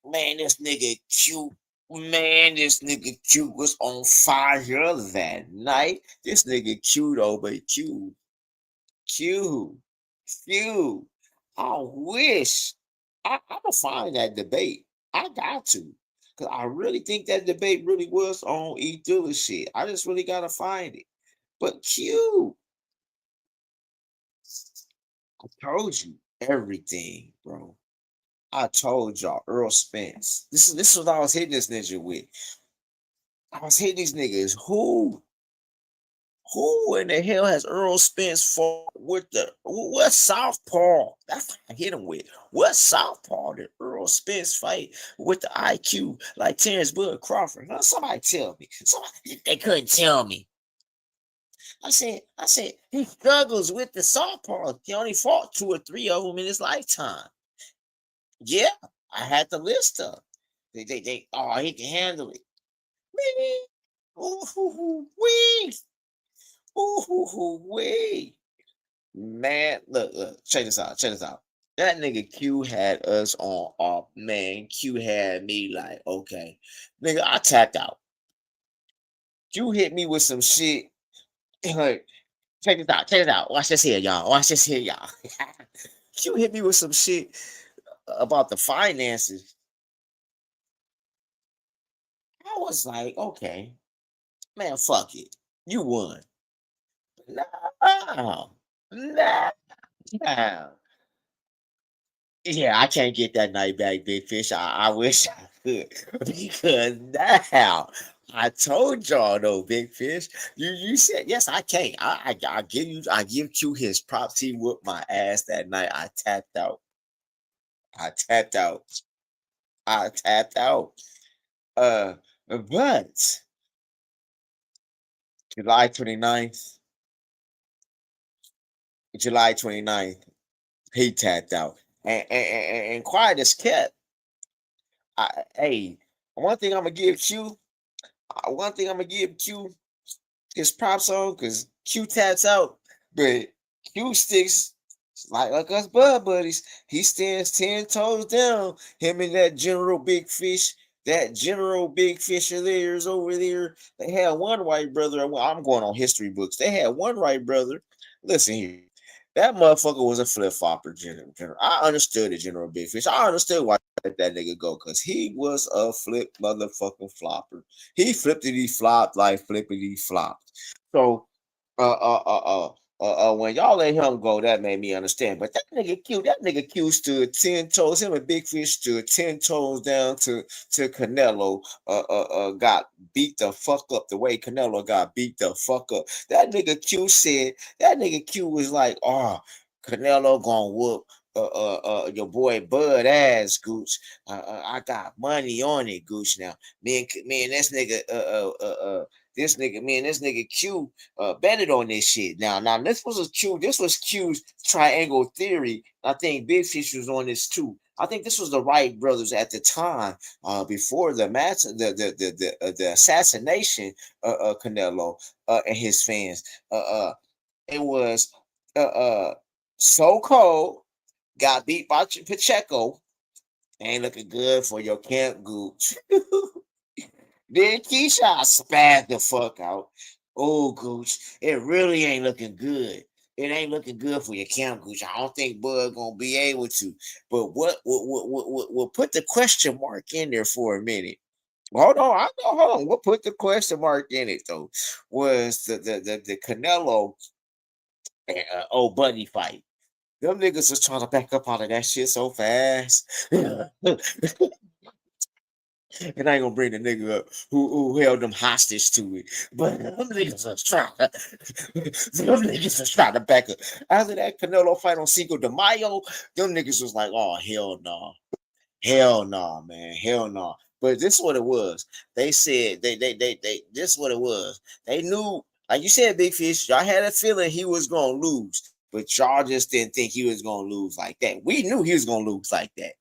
Man, this nigga Q. Man, this nigga Q was on fire that night. This nigga Q though, but Q. I wish I'm gonna find that debate. I got to, cause I really think that debate really was on E Thriller shit. I just really gotta find it. But Q, I told you everything, bro. I told y'all, Earl Spence. This is what I was hitting this ninja with. I was hitting these niggas. Who in the hell has Earl Spence fought with what southpaw? That's what I hit him with. What southpaw did Earl Spence fight with the IQ like Terrence Bud Crawford? Now, somebody tell me. They couldn't tell me. I said he struggles with the southpaw. He only fought 2 or 3 of them in his lifetime. Yeah, I had the list up. He can handle it. Wee. Man, look, check this out. That nigga Q had us on off, man. Q had me like, okay. Nigga, I tapped out. Q hit me with some shit. Like, check this out. Watch this here, y'all. Q hit me with some shit about the finances. I was like, okay, man, fuck it. You won. No, no, no. Yeah, I can't get that night back, Big Fish. I wish I could because now I told y'all though, Big Fish. You said yes, I can't. I give Q his props. He whooped my ass that night. I tapped out. I tapped out. I tapped out. But July 29th, July 29th, he tapped out. And quiet as kept. Hey, one thing I'm gonna give Q, one thing I'm gonna give Q his props on because Q taps out, but Q sticks like us Bud buddies. He stands 10 toes down. Him and that General Big Fish, that General Big Fish of theirs over there. They had one white brother. Well, I'm going on history books. They had one white brother. Listen here. That motherfucker was a flip flopper, General. I understood it, General Big Fish. I understood why I let that nigga go, because he was a flip motherfucking flopper. He flippity flopped like flippity flopped. So when y'all let him go, that made me understand. But that nigga Q stood 10 toes. Him and Big Fish stood 10 toes down to Canelo. Got beat the fuck up the way Canelo got beat the fuck up. That nigga Q said, that nigga Q was like, oh, Canelo gonna whoop your boy Bud ass, Gooch. I got money on it, Gooch. Now, me and this nigga this nigga Q betted on this shit. Now this was Q's triangle theory. I think Big Fish was on this too. I think this was the Wright brothers at the time, before the assassination of Canelo and his fans. It was So Cold got beat by Pacheco. Ain't looking good for your camp, Gooch. Then Keyshawn spazzed the fuck out. Oh, Gooch, it really ain't looking good. It ain't looking good for your camp, Gooch. I don't think Bud gonna be able to. But what put the question mark in there for a minute? Hold on. What put the question mark in it though was the Canelo and old Buddy fight. Them niggas was trying to back up out of that shit so fast. And I ain't gonna bring the nigga up who held them hostage to it. But them niggas was trying to back up. After that Canelo fight on Cinco de Mayo, them niggas was like, oh, hell no. Hell no, man. Hell no. But this is what it was. They said they this is what it was. They knew, like you said, Big Fish, y'all had a feeling he was gonna lose, but y'all just didn't think he was gonna lose like that. We knew he was gonna lose like that.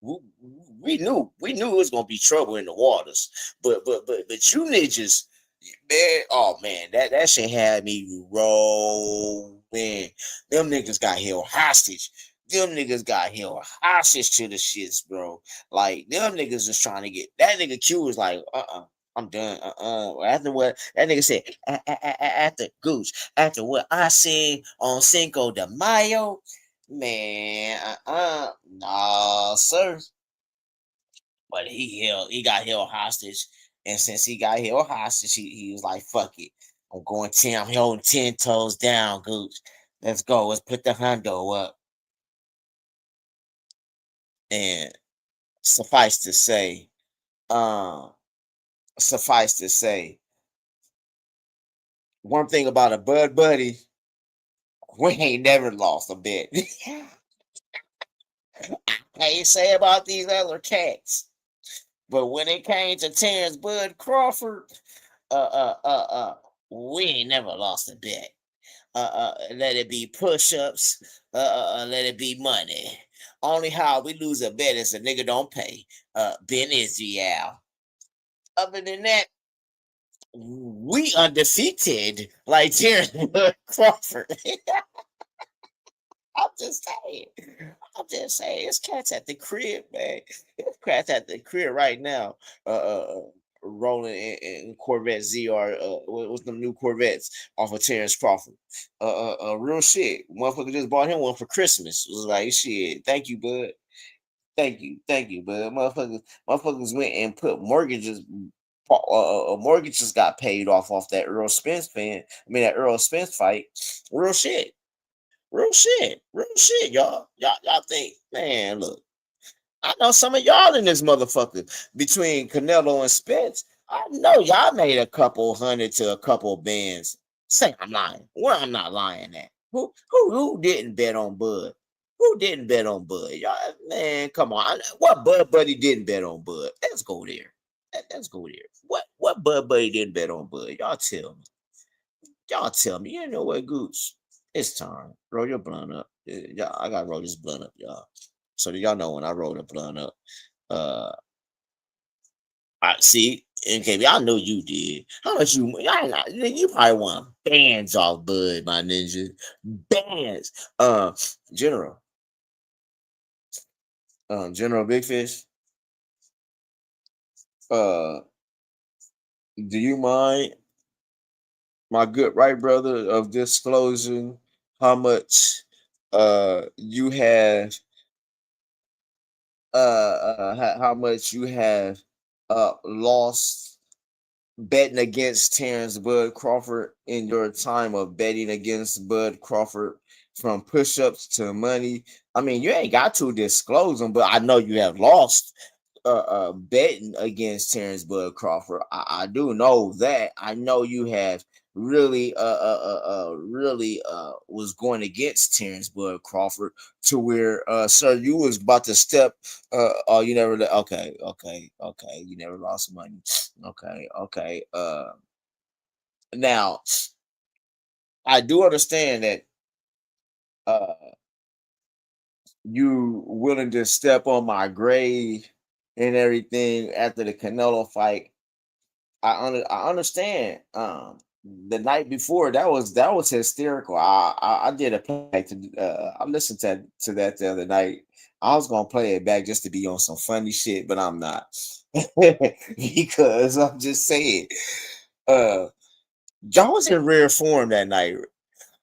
We knew it was gonna be trouble in the waters, but you niggas, man, oh man, that shit had me rolling. Them niggas got held hostage. Them niggas got held hostage to the shits, bro. Like them niggas was trying to get that nigga Q was like, I'm done. After what that nigga said, after Gooch, after what I said on Cinco de Mayo. Man, nah, sir. But he got held hostage, and since he got held hostage, he was like, "Fuck it, I'm holding 10 toes down, Gooch. Let's go. Let's put the hundo up." And suffice to say, one thing about a Bud Buddy, we ain't never lost a bet. I ain't say about these other cats, but when it came to Terrence Bud Crawford, we ain't never lost a bet. Let it be push-ups, let it be money. Only how we lose a bet is a nigga don't pay. Ben Israel. Other than that, we undefeated like Terrence Bud Crawford. I'm just saying. It's cats at the crib, man. It's cats at the crib right now. Rolling in Corvette ZR. What's the new Corvettes off of Terrence Crawford? Real shit. Motherfucker just bought him one for Christmas. It was like, shit. Thank you, bud. Thank you, bud. Motherfuckers went and put mortgages mortgages got paid off that Earl Spence fan. I mean that Earl Spence fight. Real shit. Real shit. Real shit, y'all. Y'all think, man, look. I know some of y'all in this motherfucker between Canelo and Spence. I know y'all made a couple hundred to a couple bands. Say I'm lying. Well, I'm not lying at. Who didn't bet on Bud? Who didn't bet on Bud? Y'all, man, come on. What Bud Buddy didn't bet on Bud? Let's go there. Let's go there. What Bud Buddy didn't bet on Bud? Y'all tell me. Y'all tell me. You know what, Goose? It's time. Roll your blunt up. Y'all, I gotta roll this blunt up, y'all. So that y'all know when I roll the blunt up. I see. Okay, I know you did. How much you? You probably want bands off Bud, my ninja. Bands. General. General Big Fish. Do you mind, my good right brother, of disclosing how much you have how much you have lost betting against Terrence Bud Crawford in your time of betting against Bud Crawford, from push-ups to money? I mean, you ain't got to disclose them, but I know you have lost betting against Terrence Bud Crawford. I do know that. I know you have really was going against Terrence Bud Crawford to where sir, you was about to step oh, you never okay, you never lost money. Okay. Now I do understand that you willing to step on my grave and everything after the Canelo fight. I understand. The night before, that was hysterical. I did a play to I listened to that the other night. I was gonna play it back just to be on some funny shit, but I'm not. Because I'm just saying, y'all was in rare form that night.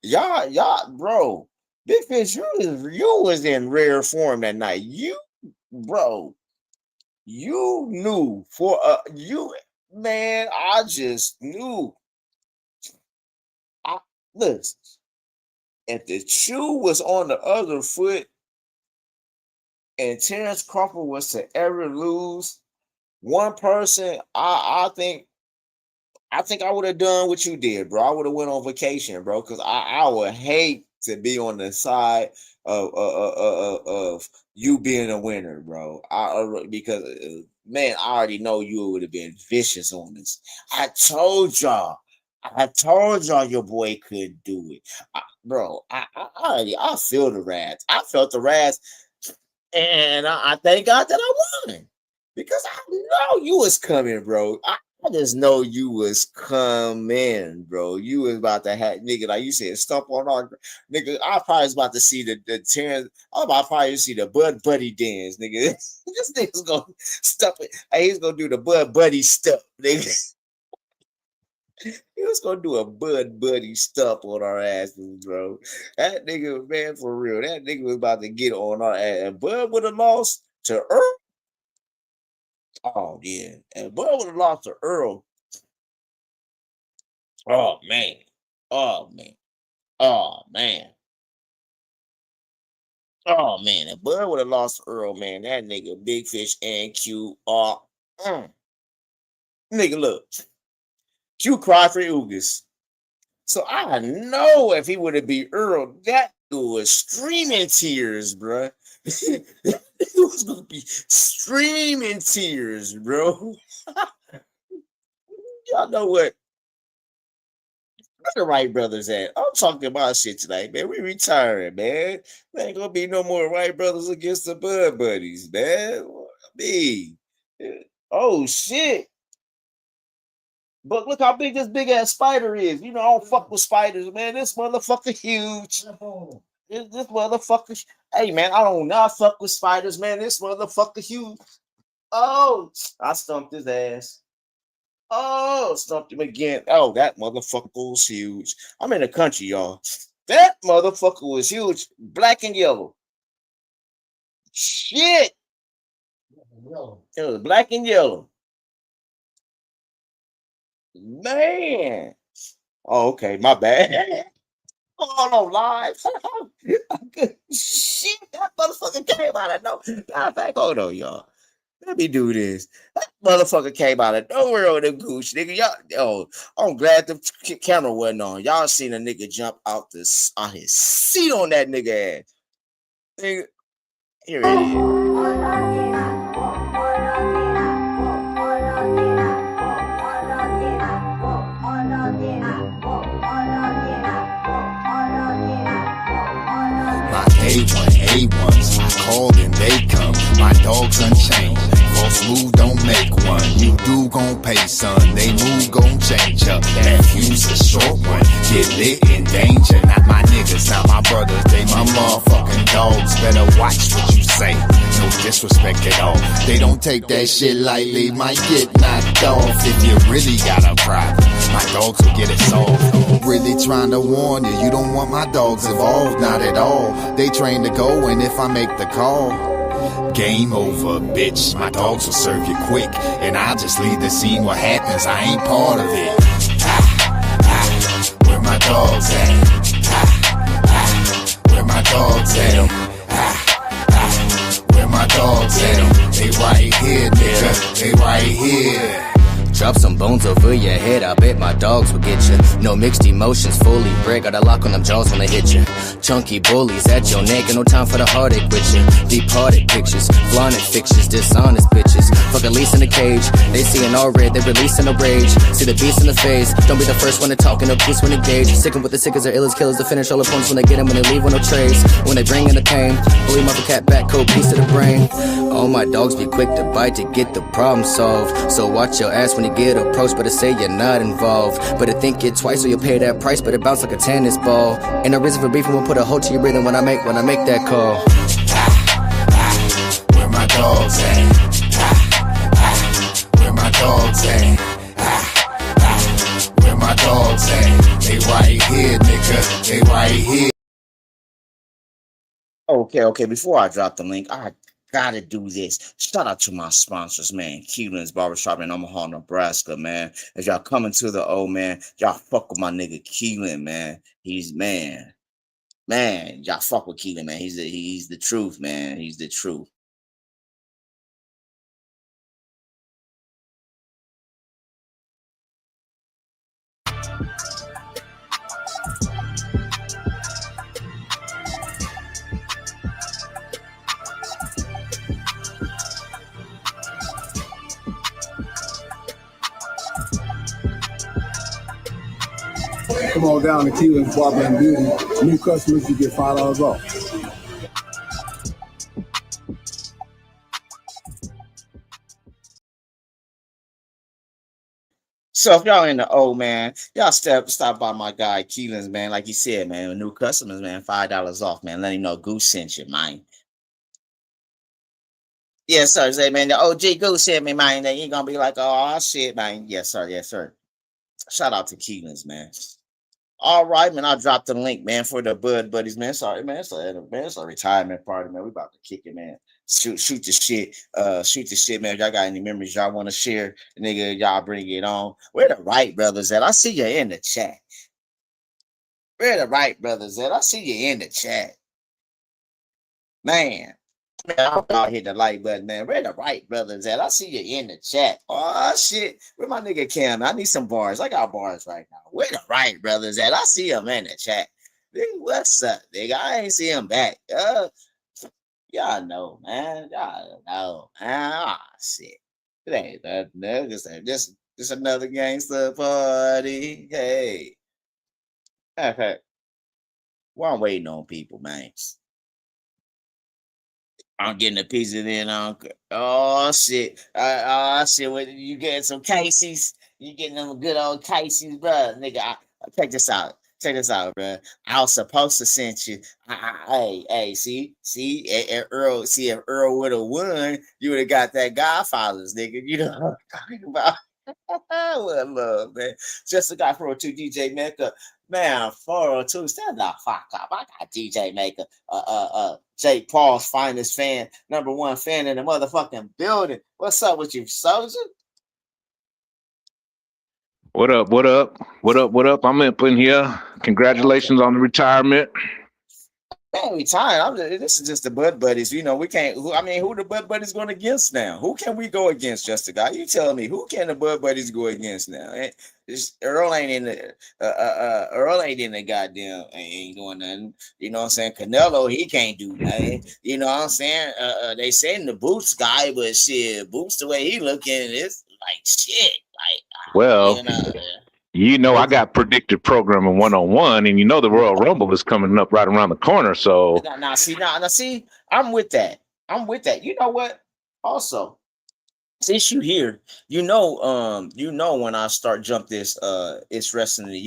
Y'all, bro, Big Fish, you was in rare form that night. Bro, you knew for you, man. I just knew. Listen, if the shoe was on the other foot and Terrence Crawford was to ever lose one person, I think I would have done what you did, bro. I would have went on vacation, bro, because I would hate to be on the side of you being a winner, bro. Because man, I already know you would have been vicious on this. I told y'all your boy could do it, bro. I feel the wrath. I felt the wrath, and I thank God that I won because I know you was coming, bro. I just know you was coming, bro. You was about to have, nigga, like you said, stump on our nigga. I probably was about to see the Terrence. I'm about to probably see the Bud Buddy dance, nigga. This nigga's gonna stuff it. Hey, he's gonna do the Bud Buddy stuff, nigga. He was gonna do a Bud Buddy stuff on our asses, bro. That nigga, man, for real. That nigga was about to get on our ass. And Bud would have lost to Earl. Oh yeah, and Bud would have lost to Earl. Oh man. Oh man. Oh man. Oh man. If Bud would have lost to Earl, man, that nigga Big Fish and Q are nigga, look. Q cried for Ugas. So I know if he would have beat Earl, that was streaming tears, bro. He was gonna be streaming tears, bro. Y'all know what? Where the Wright brothers at? I'm talking about shit tonight, man. We retiring, man. There ain't gonna be no more Wright brothers against the Bud Buddies, man. Oh shit. But look how big this big ass spider is. You know, I don't fuck with spiders, man. This motherfucker huge. This motherfucker. Hey, man, I don't not fuck with spiders, man. This motherfucker huge. Oh, I stumped his ass. Oh, stumped him again. Oh, that motherfucker was huge. I'm in the country, y'all. That motherfucker was huge. Black and yellow. Shit. It was black and yellow. Man. Oh, okay, my bad. Hold on, live. Shit, that motherfucker came out of no. Matter of fact, hold on, y'all. Let me do this. That motherfucker came out of nowhere on them goose, nigga. Y'all, I'm glad the camera wasn't on. Y'all seen a nigga jump out on his seat on that nigga ass. Nigga, here it is. My A1, I call and they come. My dogs unchained. False move don't make one. You do gon' pay, son. They move gon' change up. That fuse a short one. Get lit in danger. Not my niggas, not my brothers. They my motherfucking dogs. Better watch what you say. No disrespect at all. They don't take that shit lightly. Might get knocked off if you really got a problem. My dogs will get it solved. Really trying to warn you, you don't want my dogs involved, not at all. They train to go, and if I make the call, game over, bitch. My dogs will serve you quick, and I'll just leave the scene. What happens, I ain't part of it. Where my dogs at? Where my dogs at? Where my dogs at? They right here, nigga. They right here. Drop some bones over your head, I bet my dogs will get you. No mixed emotions, fully bred, got a lock on them jaws when they hit you. Chunky bullies at your neck, and no time for the heartache with you. Departed pictures, flaunted fixtures, dishonest bitches. Fuck a lease in the cage, they seeing all red, they releasing the rage. See the beast in the face, don't be the first one to talk in a piece when engaged. Sickin' with the sickers, they're ill as killers to finish all opponents when they get them, when they leave with no trace. When they bring in the pain, bully mother cat back, cold piece of the brain. All my dogs be quick to bite to get the problem solved. So watch your ass when you get approached, better say you're not involved. Better think it twice or you'll pay that price, but it bounce like a tennis ball. Ain't no reason for beefing, we'll put a hold to your breathing when I make that call. Where my dogs at? Where my dogs at? Where my dogs at? They right here, nigga. They right here. Okay. Before I drop the link, I gotta do this. Shout out to my sponsors, man. Keelan's Barbershop in Omaha, Nebraska, man. As y'all coming to the man, y'all fuck with my nigga Keelan, man. He's man, y'all fuck with Keelan, man. He's the truth, man. He's the truth. Come on down to Keelan's Barber and Beauty. New customers, you get $5 off. So if y'all in the man, y'all stop by my guy Keelan's, man. Like he said, man, new customers, man, $5 off, man. Let him know Goose sent you, man. Yes, sir. Say, man, the OG Goose sent me, man. Then you gonna be like, oh shit, man. Yes, sir. Shout out to Keelan's, man. All right, man. I'll drop the link, man, for the Bud Buddies, man. Sorry, man. It's a retirement party, man. We about to kick it, man. Shoot the shit, man. If y'all got any memories y'all want to share, nigga, y'all bring it on. Where the Wright brothers at? I see you in the chat. Where the Wright brothers at? I see you in the chat. Man, I hope y'all hit the like button, man. Where the Wright brothers at? I see you in the chat. Oh shit. Where my nigga Cam? I need some bars. I got bars right now. Where the Wright brothers at? I see him in the chat. Nigga, what's up, nigga? I ain't see him back. Y'all know, man. Y'all know, man. Ah, shit. It ain't nothing. Just another gangster party. Hey. Okay. Well, I'm waiting on people, man. I'm getting a piece of it, Uncle. Oh shit. Shit. What, you getting some cases? You getting them good old cases, bro? Nigga, check this out. Check this out, bro. I was supposed to send you. Hey, see, Earl. See, if Earl would have won, you would have got that Godfathers, nigga. You know what I'm talking about? What love, man. Just a guy 402 DJ Mecca. Man, 402. Stand the fuck up. I got DJ Maker. Jake Paul's finest fan, #1 fan in the motherfucking building. What's up with you, soldier? What up? What up? What up? What up? I'm up in here. Congratulations on the retirement. Man, we tired. This is just the Bud Buddies. You know, we can't. Who the Bud Buddies going against now? Who can we go against? Just a guy. You tell me. Who can the Bud Buddies go against now? Earl ain't in the. Earl ain't in the goddamn. Ain't doing nothing. You know what I'm saying? Canelo, he can't do nothing. You know what I'm saying? They saying the Boots guy, but shit, Boots the way he looking, it's like shit. Like, Well, you know, I got predictive programming 101, and the Royal Rumble is coming up right around the corner. So Now, see, I'm with that. You know what? Also, since you here, you know when I start jump this, it's wrestling to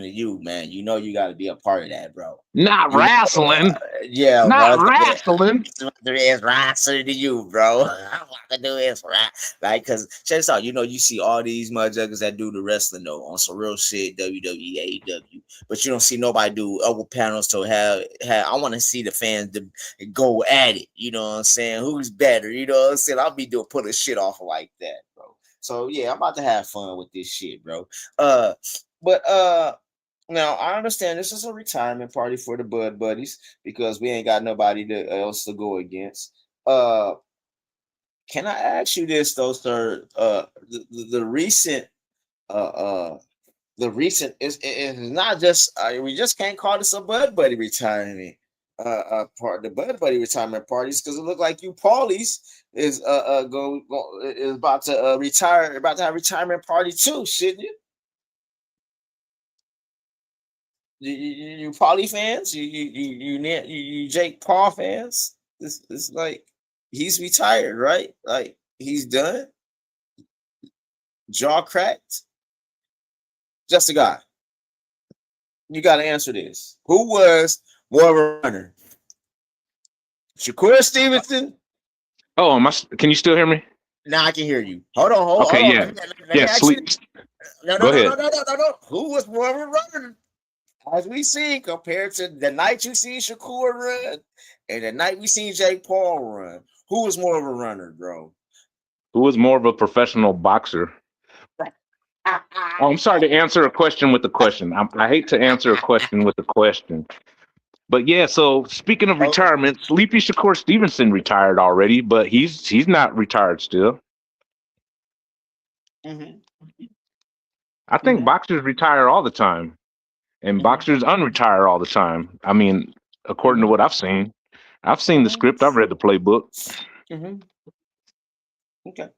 you, man. You know you got to be a part of that, bro. not wrestling. Yeah, Not bro. wrestling. It's wrestling to you, bro. All I can do is rap, like, cause check this out. You know, you see all these motherfuckers that do the wrestling though on some real shit, WWE, AEW, but you don't see nobody do other panels to have. I want to see the fans to go at it. You know what I'm saying? Who's better? You know what I'm saying? I'll be doing put a shit off like that, bro. So yeah, I'm about to have fun with this shit, bro. But now I understand this is a retirement party for the Bud Buddies because we ain't got nobody else to go against. Can I ask you this though, sir? The recent is not just we just can't call this a Bud Buddy retirement part, the Bud Buddy retirement parties, because it looked like you Paulies is is about to retire, about to have retirement party too, shouldn't you? You Paulie fans, you Jake Paul fans. This like he's retired, right? Like he's done, jaw cracked. Just a guy. You got to answer this. Who was more of a runner? Shakur Stevenson? Oh, can you still hear me? Now I can hear you. Hold on. Okay, yeah. Let me ask you- No. Go ahead. Who was more of a runner? As we see, compared to the night you see Shakur run and the night we seen Jake Paul run, who was more of a runner, bro? Who was more of a professional boxer? Oh, I'm sorry to answer a question with a question. I hate to answer a question with a question. But yeah, so speaking of retirement, Sleepy Shakur Stevenson retired already, but he's not retired still. Mm-hmm. I think boxers retire all the time, and boxers unretire all the time. I mean, according to what I've seen the script, I've read the playbook. Mm-hmm. Okay.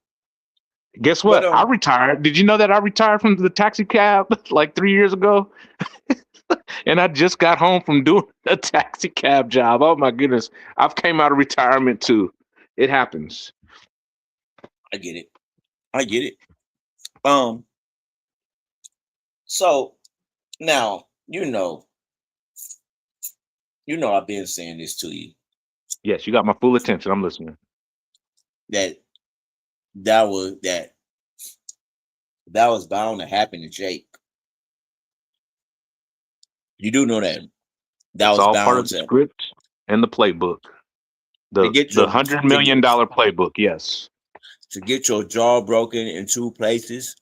Guess what? I retired. Did you know that I retired from the taxi cab like 3 years ago? And I just got home from doing a taxi cab job. Oh my goodness. I've came out of retirement too. It happens. I get it. So now you know I've been saying this to you. Yes, you got my full attention. I'm listening. That was bound to happen to Jake. You do know that. That It's was all bound part of the to script and the playbook. The $100 million playbook, yes. To get your jaw broken in 2 places.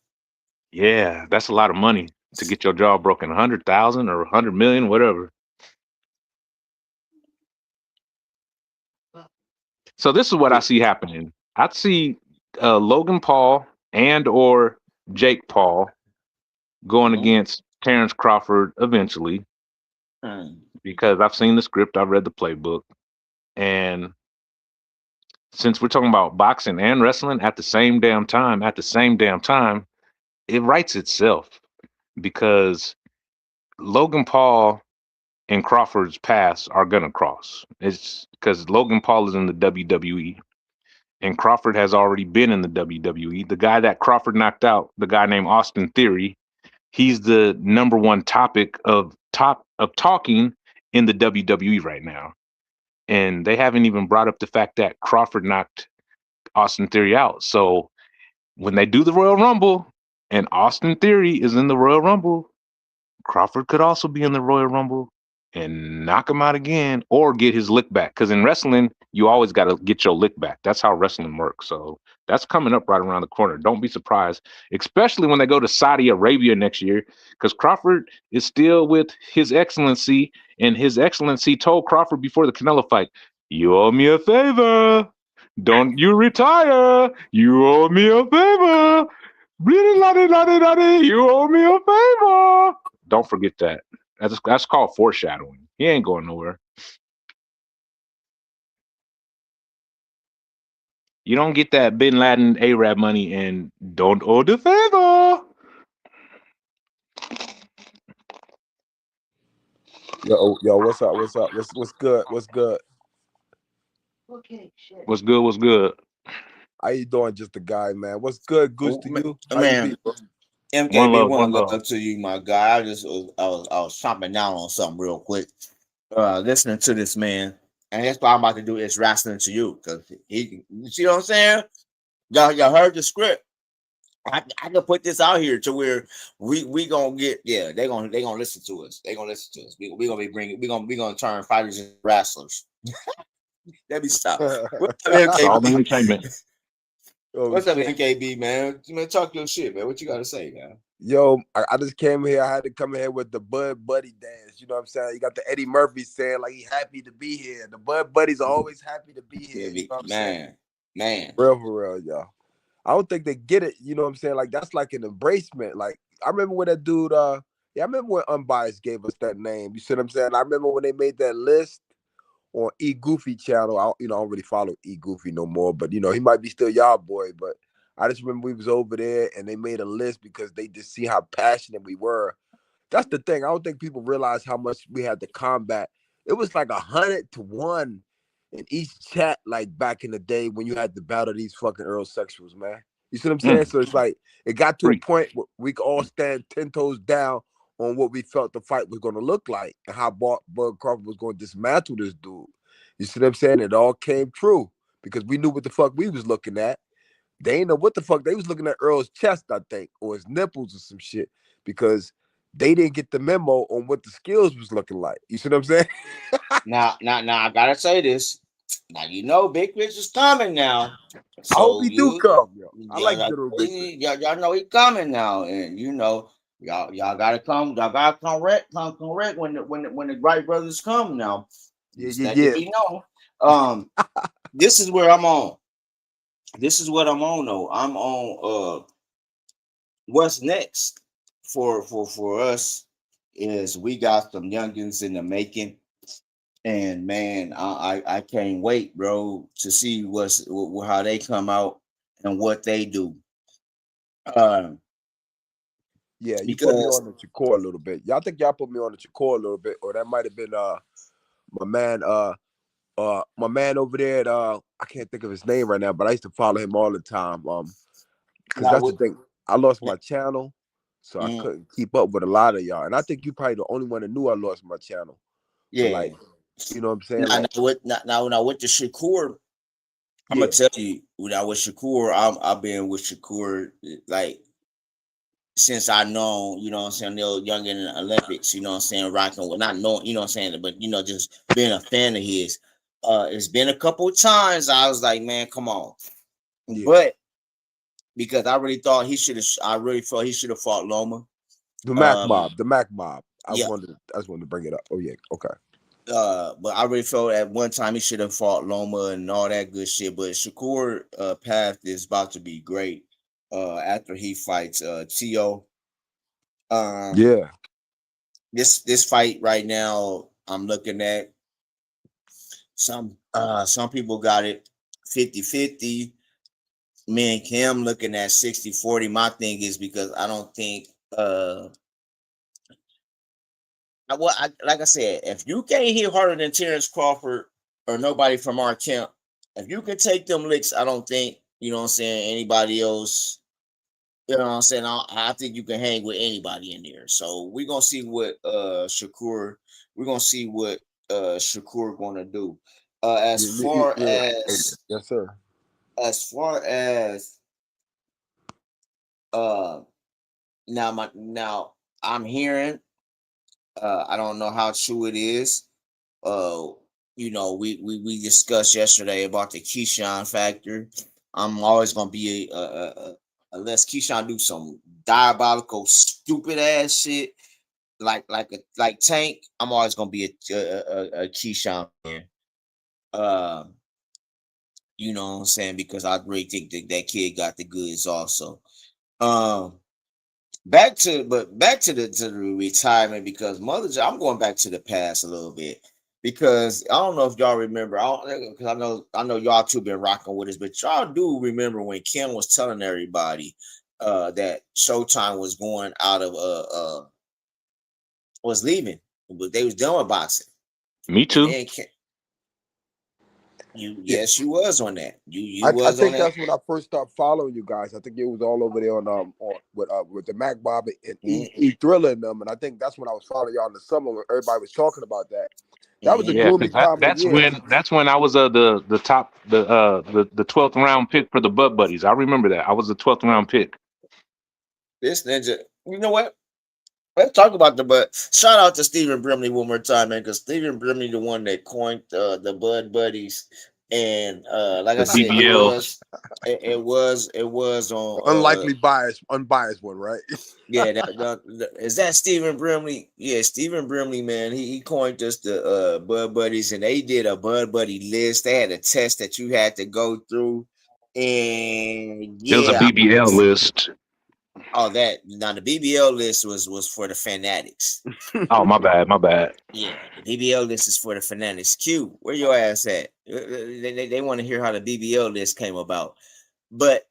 Yeah, that's a lot of money to get your jaw broken. 100,000 or 100 million, whatever. So this is what I see happening. I see Logan Paul and or Jake Paul going against Terrence Crawford eventually, because I've seen the script, I've read the playbook, and since we're talking about boxing and wrestling at the same damn time, it writes itself, because Logan Paul and Crawford's paths are gonna cross. It's because Logan Paul is in the WWE and Crawford has already been in the WWE. The guy that Crawford knocked out, the guy named Austin Theory, he's the number one topic of talking in the WWE right now. And they haven't even brought up the fact that Crawford knocked Austin Theory out. So when they do the Royal Rumble and Austin Theory is in the Royal Rumble, Crawford could also be in the Royal Rumble. and knock him out again or get his lick back. Because in wrestling, you always got to get your lick back. That's how wrestling works. So that's coming up right around the corner. Don't be surprised, especially when they go to Saudi Arabia next year, because Crawford is still with His Excellency, and His Excellency told Crawford before the Canelo fight, "You owe me a favor. Don't you retire. You owe me a favor. You owe me a favor." Don't forget that. That's called foreshadowing. He ain't going nowhere. You don't get that Bin Laden Arab money and don't owe the favor. Yo, what's up? What's up? What's good? What's good? What's good? What's good? How you doing? Just a guy, man. What's good? Goose to you? How Man, you be, bro? MKB, one love to you, my guy. I was chopping down on something real quick, listening to this man, and that's what I'm about to do is wrestling to you, because you see what I'm saying? Y'all heard the script. I can put this out here to where we gonna get they gonna listen to us. They gonna listen to us. We gonna be bringing we gonna turn fighters into wrestlers. Let me stop. What's up, It's all MKB? entertainment. What's up, MKB, man? Man, talk your shit, man. What you gotta say, man? Yo, I just came here. I had to come here with the Bud Buddy dance. You know what I'm saying? You got the Eddie Murphy saying like he happy to be here. The Bud Buddies are always happy to be here. You know what I'm saying? Man. Real for real, y'all. I don't think they get it. You know what I'm saying? Like that's like an embracement. Like I remember when that dude. I remember when Unbiased gave us that name. You see what I'm saying? I remember when they made that list on E Goofy channel. I don't really follow E Goofy no more, but he might be still y'all boy. But I just remember we was over there and they made a list because they just see how passionate we were. That's the thing. I don't think people realize how much we had to combat. It was like 100-1 in each chat, like back in the day when you had to battle these fucking Earl sexuals, man. You see what I'm saying? So it's like it got to a point where we could all stand 10 toes down on what we felt the fight was going to look like and how Bud Crawford was going to dismantle this dude. You see what I'm saying? It all came true because we knew what the fuck we was looking at. They ain't know what the fuck they was looking at Earl's chest, I think, or his nipples or some shit, because they didn't get the memo on what the skills was looking like. You see what I'm saying? Now, I gotta say this. Now Big Fish is coming now. So I hope he do come, yo. I like General Big Fish. Y'all know he coming now, and y'all gotta come. Y'all gotta come correct when the Wright brothers come now. Yeah. You know, this is where I'm on. This is what I'm on though. I'm on what's next for us is we got some youngins in the making, and man, I can't wait, bro, to see how they come out and what they do. Yeah, you put me on the Shakur a little bit. Y'all think y'all put me on the Shakur a little bit, or that might have been my man over there at I can't think of his name right now, but I used to follow him all the time. Because that's the thing. I lost my channel, so I couldn't keep up with a lot of y'all. And I think you probably the only one that knew I lost my channel. Yeah. So like, you know what I'm saying? Now with the Shakur, I'm gonna tell you, when I was Shakur, I've been with Shakur like since I know, you know what I'm saying, they were young in the Olympics, you know what I'm saying, rocking with not knowing, you know what I'm saying, but just being a fan of his. It's been a couple of times I was like, man, come on. Yeah. But because I really thought he should have fought Loma. The Mac Mob. I just wanted to bring it up. Oh yeah, okay. But I really felt at one time he should have fought Loma and all that good shit. But Shakur path is about to be great. After he fights Tio. Yeah. This fight right now, I'm looking at some people got it 50-50. Me and Kim looking at 60-40. My thing is because I don't think like I said, if you can't hit harder than Terrence Crawford or nobody from our camp, if you can take them licks, I don't think, you know what I'm saying, anybody else, you know what I'm saying, I think you can hang with anybody in there. So we're going to see what Shakur going to do. As far as yes, sir. As far as now I'm hearing I don't know how true it is. We discussed yesterday about the Keyshawn factor. I'm always gonna be unless Keyshawn do some diabolical, stupid ass shit like Tank. I'm always gonna be a Keyshawn fan. You know what I'm saying? Because I really think that kid got the goods also. Um, back to the retirement because I'm going back to the past a little bit because I don't know if y'all remember. Because I know y'all two been rocking with us, but y'all do remember when Kim was telling everybody that Showtime was going out of was leaving, but they was done with boxing. Me And too. then yes, you was on that. You I was on think that. that's when I first started following you guys. I think it was all over there on with the Mac Bob and E Thriller and them, and I think that's when I was following y'all in the summer when everybody was talking about that. That was a Yeah, gloomy because time of the year. that's when I was the top the 12th round pick for the Bud Buddies. I remember that. I was the 12th round pick. This ninja, you know what? Let's talk about the Bud. Shout out to Stephen Brimley one more time, man, because Stephen Brimley the one that coined the Bud Buddies, and like The I said, BBLs. it was on Unlikely unbiased one, right? yeah. Is that Stephen Brimley? Yeah, Stephen Brimley, man. He coined us the Bud Buddies, and they did a Bud Buddy list. They had a test that you had to go through, and It was a BBL list. Oh, that now the BBL list was for the fanatics. Oh, my bad. Yeah, the BBL list is for the fanatics. Q, where your ass at? They want to hear how the BBL list came about. But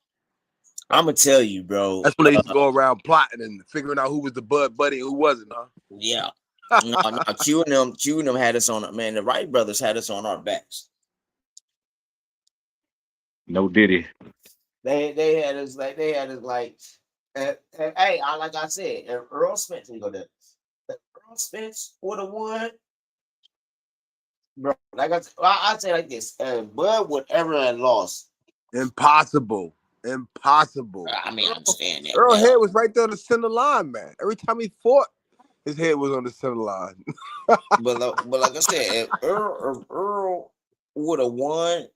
I'm gonna tell you, bro. That's when they used to go around plotting and figuring out who was the Bud Buddy and who wasn't, huh? Yeah. No, Q and them had us on. Man, the Wright brothers had us on our backs. No Diddy. They had us like hey, like I said, if Earl Spence, we go there. If Earl Spence would have won, bro. Like I say like this, Bud would ever have lost. Impossible. I mean, I understand that. Earl's head was right there on the center line, man. Every time he fought, his head was on the center line. but like I said, if Earl would have won,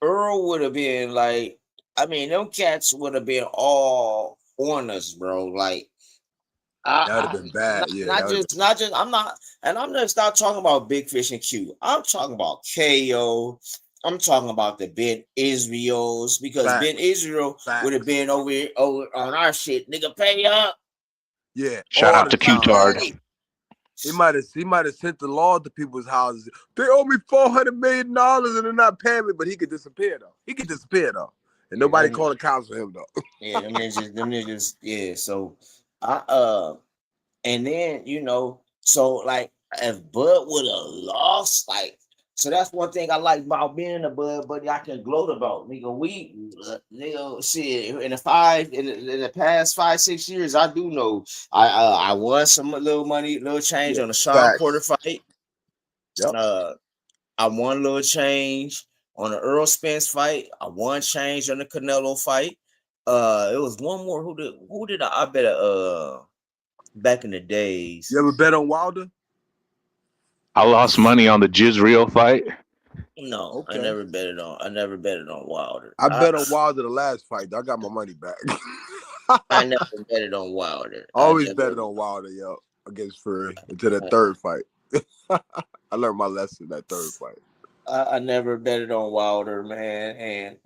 Earl would have been like, I mean, them cats would have been all on us, bro. Like, That would have been bad. I'm not talking about Big Fish and Q. I'm talking about KO. I'm talking about the Ben Israel's because Ben Israel would have been over on our shit. Nigga, pay up. Yeah. Shout out to Q-Tard. He might have sent the law to people's houses. They owe me $400 million and they're not paying me, but he could disappear though. And nobody called the cops for him though. Yeah, them niggas, yeah. So and then so like if Bud would have lost, like, so that's one thing I like about being a Bud Buddy. I can gloat about, nigga. Shit. In the past 5-6 years, I do know I won some little money, little change on the Sean Porter fight. Yep. I won a little change on the Earl Spence fight. I won change on the Canelo fight. It was one more. Who did I bet back in the days? You ever bet on Wilder? I lost money on the Jizreal fight. No, okay. I never betted on Wilder. I bet on Wilder the last fight. I got my money back. I never betted on Wilder. Always betted on Wilder, yo, against Fury until that third fight. I learned my lesson that third fight. I never betted on Wilder, man, and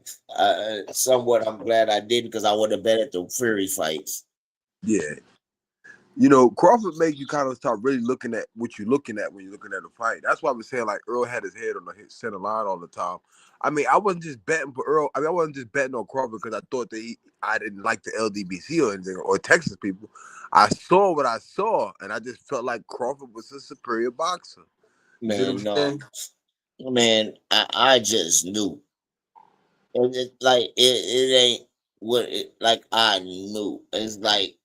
somewhat I'm glad I didn't because I would have bet at the Fury fights. Yeah. Crawford make you kind of start really looking at what you're looking at when you're looking at a fight. That's why I was saying, like, Earl had his head on the center line all the time. I mean, I wasn't just betting for Earl. I wasn't just betting on Crawford because I thought that I didn't like the LDBC or anything, or Texas people. I saw what I saw, and I just felt like Crawford was a superior boxer. Man, no. Man, I just knew. It ain't what I knew. It's like,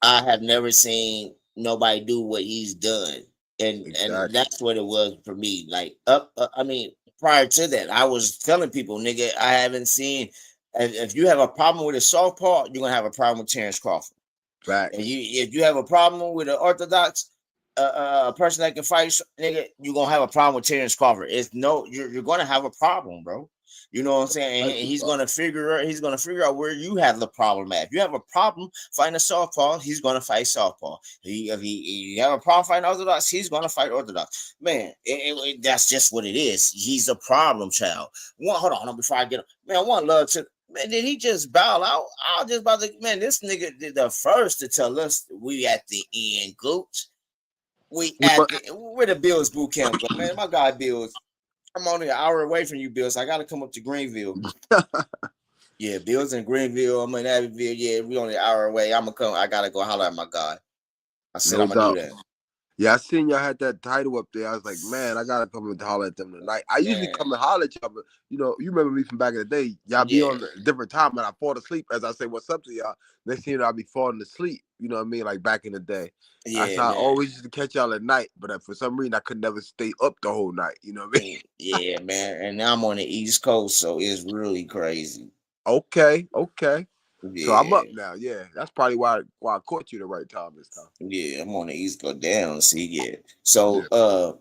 I have never seen nobody do what he's done, and that's what it was for me. Like I mean, prior to that, I was telling people, nigga, I haven't seen. If you have a problem with a southpaw, you're gonna have a problem with Terrence Crawford. Fact. And if you have a problem with an orthodox a person that can fight, nigga, you're gonna have a problem with Terrence Crawford. You're gonna have a problem, bro. You know what I'm saying? And he's gonna figure out where you have the problem at. If you have a problem fighting a southpaw, he's gonna fight southpaw. If you have a problem fighting orthodox, he's gonna fight orthodox. Man, that's just what it is. He's a problem child. Hold on, before I get one love to. Man, did he just bow out? I was just about to, man, this nigga did the first to tell us we at the end, Gooch. Where the Bills boot camp go, man. My guy Bills. I'm only an hour away from you, Bills. I gotta come up to Greenville. Yeah, Bills in Greenville. I'm in Abbeville. Yeah, we only an hour away. I'm gonna come. I gotta go holler at my guy. I said I'm gonna do that. Yeah, I seen y'all had that title up there. I was like, man, I gotta come and holler at them tonight. I usually come and holler at y'all, but you remember me from back in the day. Y'all be on a different time, and I fall asleep as I say what's up to y'all. Next thing you know, I'll be falling asleep. You know what I mean? Like back in the day. Yeah, that's how I always used to catch y'all at night, but for some reason I could never stay up the whole night. You know what I mean? Yeah, man. And now I'm on the East Coast, so it's really crazy. Okay. Yeah. So I'm up now. Yeah, that's probably why I caught you the right time this time. Yeah, I'm on the East Coast down. See, yeah. So,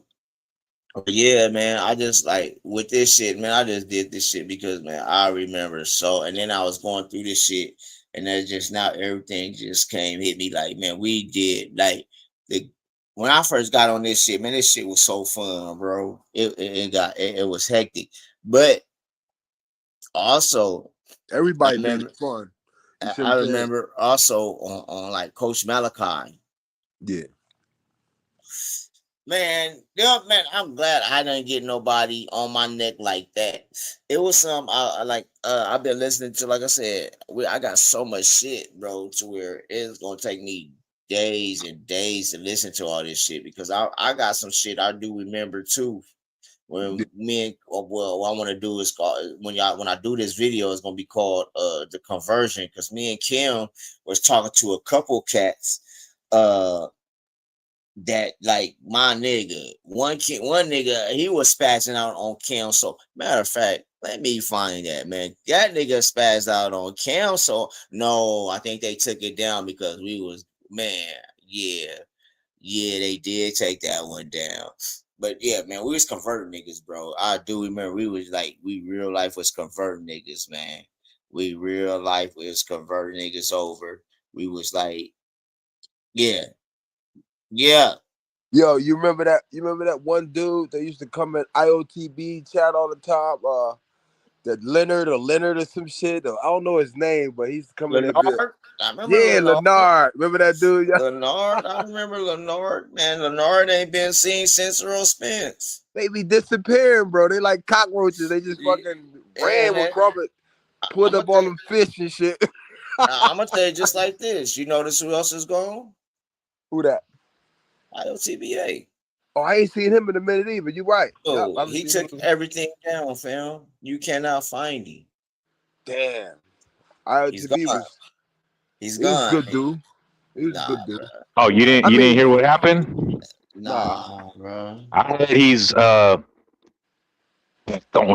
yeah, man. I just like with this shit, man. I just did this shit because, man, I remember. So, and then I was going through this shit, and then just now everything just hit me like, man, we did like when I first got on this shit, man. This shit was so fun, bro. It was hectic, but also everybody made it fun. I remember also on like Coach Malachi. Yeah. Man, I'm glad I didn't get nobody on my neck like that. It was some I've been listening to, like I said, I got so much shit, bro, to where it's gonna take me days and days to listen to all this shit because I got some shit I do remember too. When what I want to do is called when I do this video, it's gonna be called the conversion, because me and Kim was talking to a couple cats that like my nigga, one nigga, he was spazzing out on Kim. So matter of fact, let me find that, man. That nigga spazzed out on Kim. So no, I think they took it down because we was, man, yeah, they did take that one down. But yeah, man, we was converting niggas, bro. I do remember we real life was converting niggas, man. We real life was converting niggas over. We was like, yeah. Yo, you remember that? You remember that one dude that used to come at IOTB chat all the time? That Leonard or some shit. I don't know his name, but he's coming in. Leonard. Remember that dude? Yeah. Leonard. I remember Leonard. Man, Leonard ain't been seen since Earl Spence. They be disappearing, bro. They like cockroaches. They just fucking ran with Crumpet, pulled up on them fish and shit. I'm gonna tell you just like this. You notice who else is gone? Who that? IOTBA. Oh, I ain't seen him in a minute either. You're right. Oh, he took everything down, fam. You cannot find him. Damn. He's gone. He's He gone. was a good dude. He was a good dude. Oh, you didn't hear what happened? Nah, bro. I heard he's on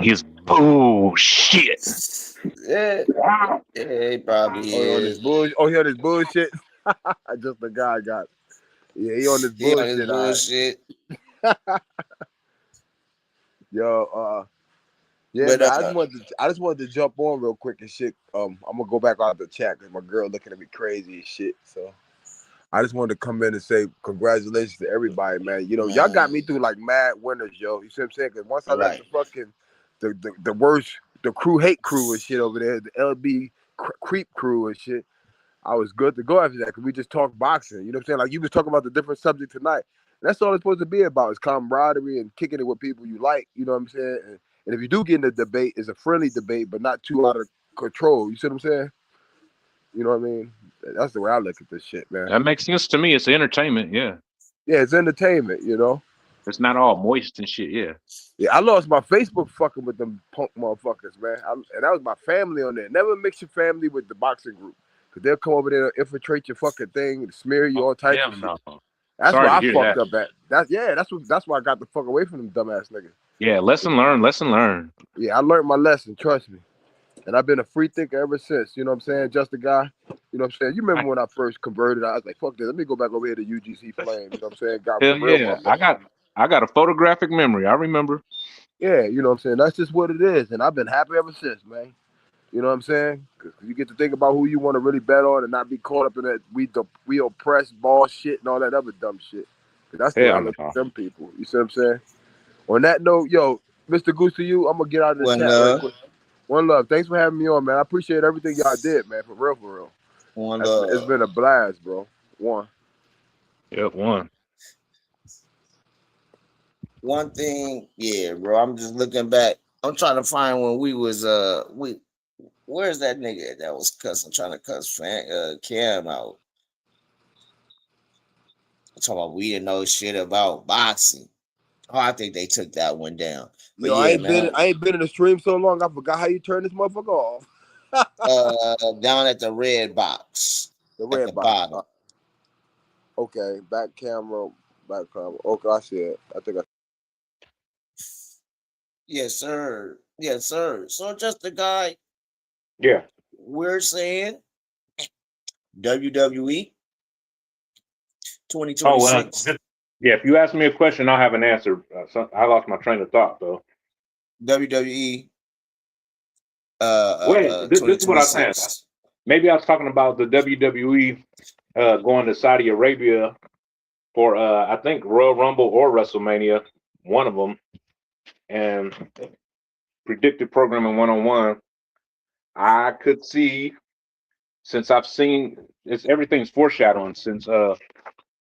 his bullshit. Yeah, he probably is. He on his bullshit. Just the guy I got. Yeah, he on his bullshit. Yo, yeah, But, man, I just wanted to jump on real quick and shit. I'm gonna go back out the chat because my girl looking at me crazy and shit. So I just wanted to come in and say congratulations to everybody, man. You know, y'all got me through like mad winners, yo. You see what I'm saying? Because once I left the fucking the worst, the crew hate crew and shit over there, the LB creep crew and shit, I was good to go after that because we just talked boxing. You know what I'm saying? Like you was talking about the different subject tonight. And that's all it's supposed to be about is camaraderie and kicking it with people you like. You know what I'm saying? And if you do get in a debate, it's a friendly debate, but not too out of control. You see what I'm saying? You know what I mean? That's the way I look at this shit, man. That makes sense to me. It's entertainment, yeah. Yeah, it's entertainment, you know? It's not all moist and shit, yeah. Yeah, I lost my Facebook fucking with them punk motherfuckers, man. And that was my family on there. Never mix your family with the boxing group. Because they'll come over there and infiltrate your fucking thing and smear you all types of shit. No. That's Sorry why to I hear fucked that. up at. That's why I got the fuck away from them dumbass niggas. Yeah, lesson learned. Yeah, I learned my lesson, trust me. And I've been a free thinker ever since. You know what I'm saying? Just a guy. You know what I'm saying? You remember when I first converted? I was like, fuck this. Let me go back over here to UGC Flame. You know what I'm saying? Got Hell for real. yeah. I got a photographic memory. I remember. Yeah, you know what I'm saying? That's just what it is. And I've been happy ever since, man. You know what I'm saying? 'Cause you get to think about who you want to really bet on and not be caught up in that we oppress ball shit and all that other dumb shit. 'Cause that's the way I look at them people. You see what I'm saying? On that note, yo, Mr. Goose to you, I'm going to get out of the chat right quick. One love. Thanks for having me on, man. I appreciate everything y'all did, man. For real, for real. One love. It's been a blast, bro. One. Yep, one. One thing, yeah, bro. I'm just looking back. I'm trying to find when we was where's that nigga that was cussing, trying to cuss Cam out? I'm talking about we didn't know shit about boxing. Oh, I think they took that one down. But Yo, yeah, I ain't been in the stream so long. I forgot how you turn this motherfucker off. Down at the red box. The red at the box. bottom. Okay, back camera. Okay, I see it. I think I. Yes, sir. Yes, sir. So just the guy. Yeah. We're saying WWE 2026. Oh, yeah. If you ask me a question, I'll have an answer. I lost my train of thought though. WWE. Wait, this is what I was saying. Maybe I was talking about the WWE going to Saudi Arabia for I think Royal Rumble or WrestleMania, one of them, and predicted programming 101. I could see, since I've seen everything's foreshadowing. Since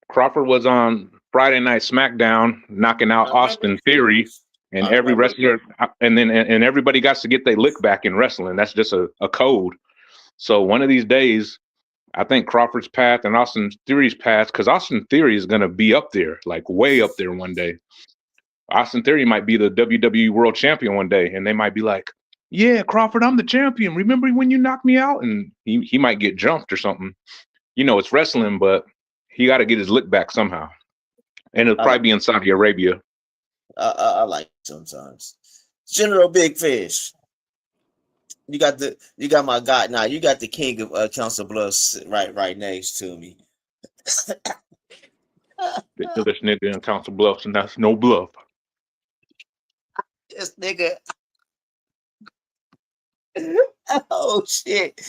Crawford was on Friday Night SmackDown knocking out Austin Theory, and every wrestler, and everybody got to get their lick back in wrestling. That's just a code. So one of these days, I think Crawford's path and Austin Theory's path, because Austin Theory is going to be up there, like way up there one day. Austin Theory might be the WWE World Champion one day, and they might be like, "Yeah, Crawford, I'm the champion. Remember when you knocked me out?" And he might get jumped or something. You know, it's wrestling, but he got to get his lick back somehow. And it'll probably be in Saudi Arabia. I like it sometimes. General Big Fish. You got my guy now. You got the king of Council Bluffs right next to me. The illest nigga in Council Bluffs, and that's no bluff. This nigga. Oh shit.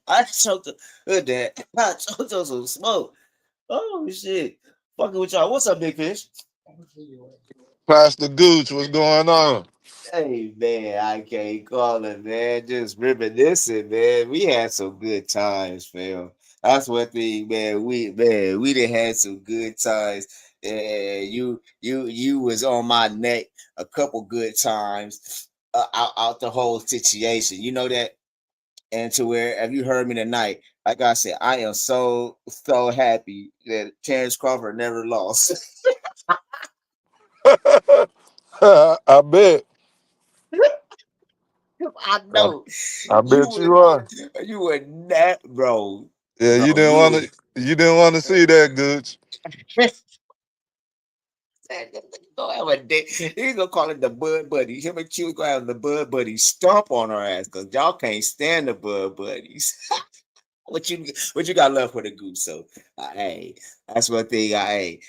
I choked that. I choked on some smoke. Oh shit. Fucking with y'all. What's up, Big Fish? Pastor Gooch, what's going on? Hey man, I can't call it, man. Just reminiscing, man. We had some good times, fam. That's one thing, man. We done had some good times. You was on my neck a couple good times out the whole situation. You know that? And to where, have you heard me tonight? Like I said, I am so happy that Terrence Crawford never lost. I bet. I know. I bet you are. You were not, bro. Yeah, No, you didn't want to see that, Gooch. Go have a day. He's gonna call it the Bud Buddy. Him and Q gonna have the Bud Buddy stomp on our ass because y'all can't stand the Bud Buddies. What you got love for the Goose? So hey, that's one thing.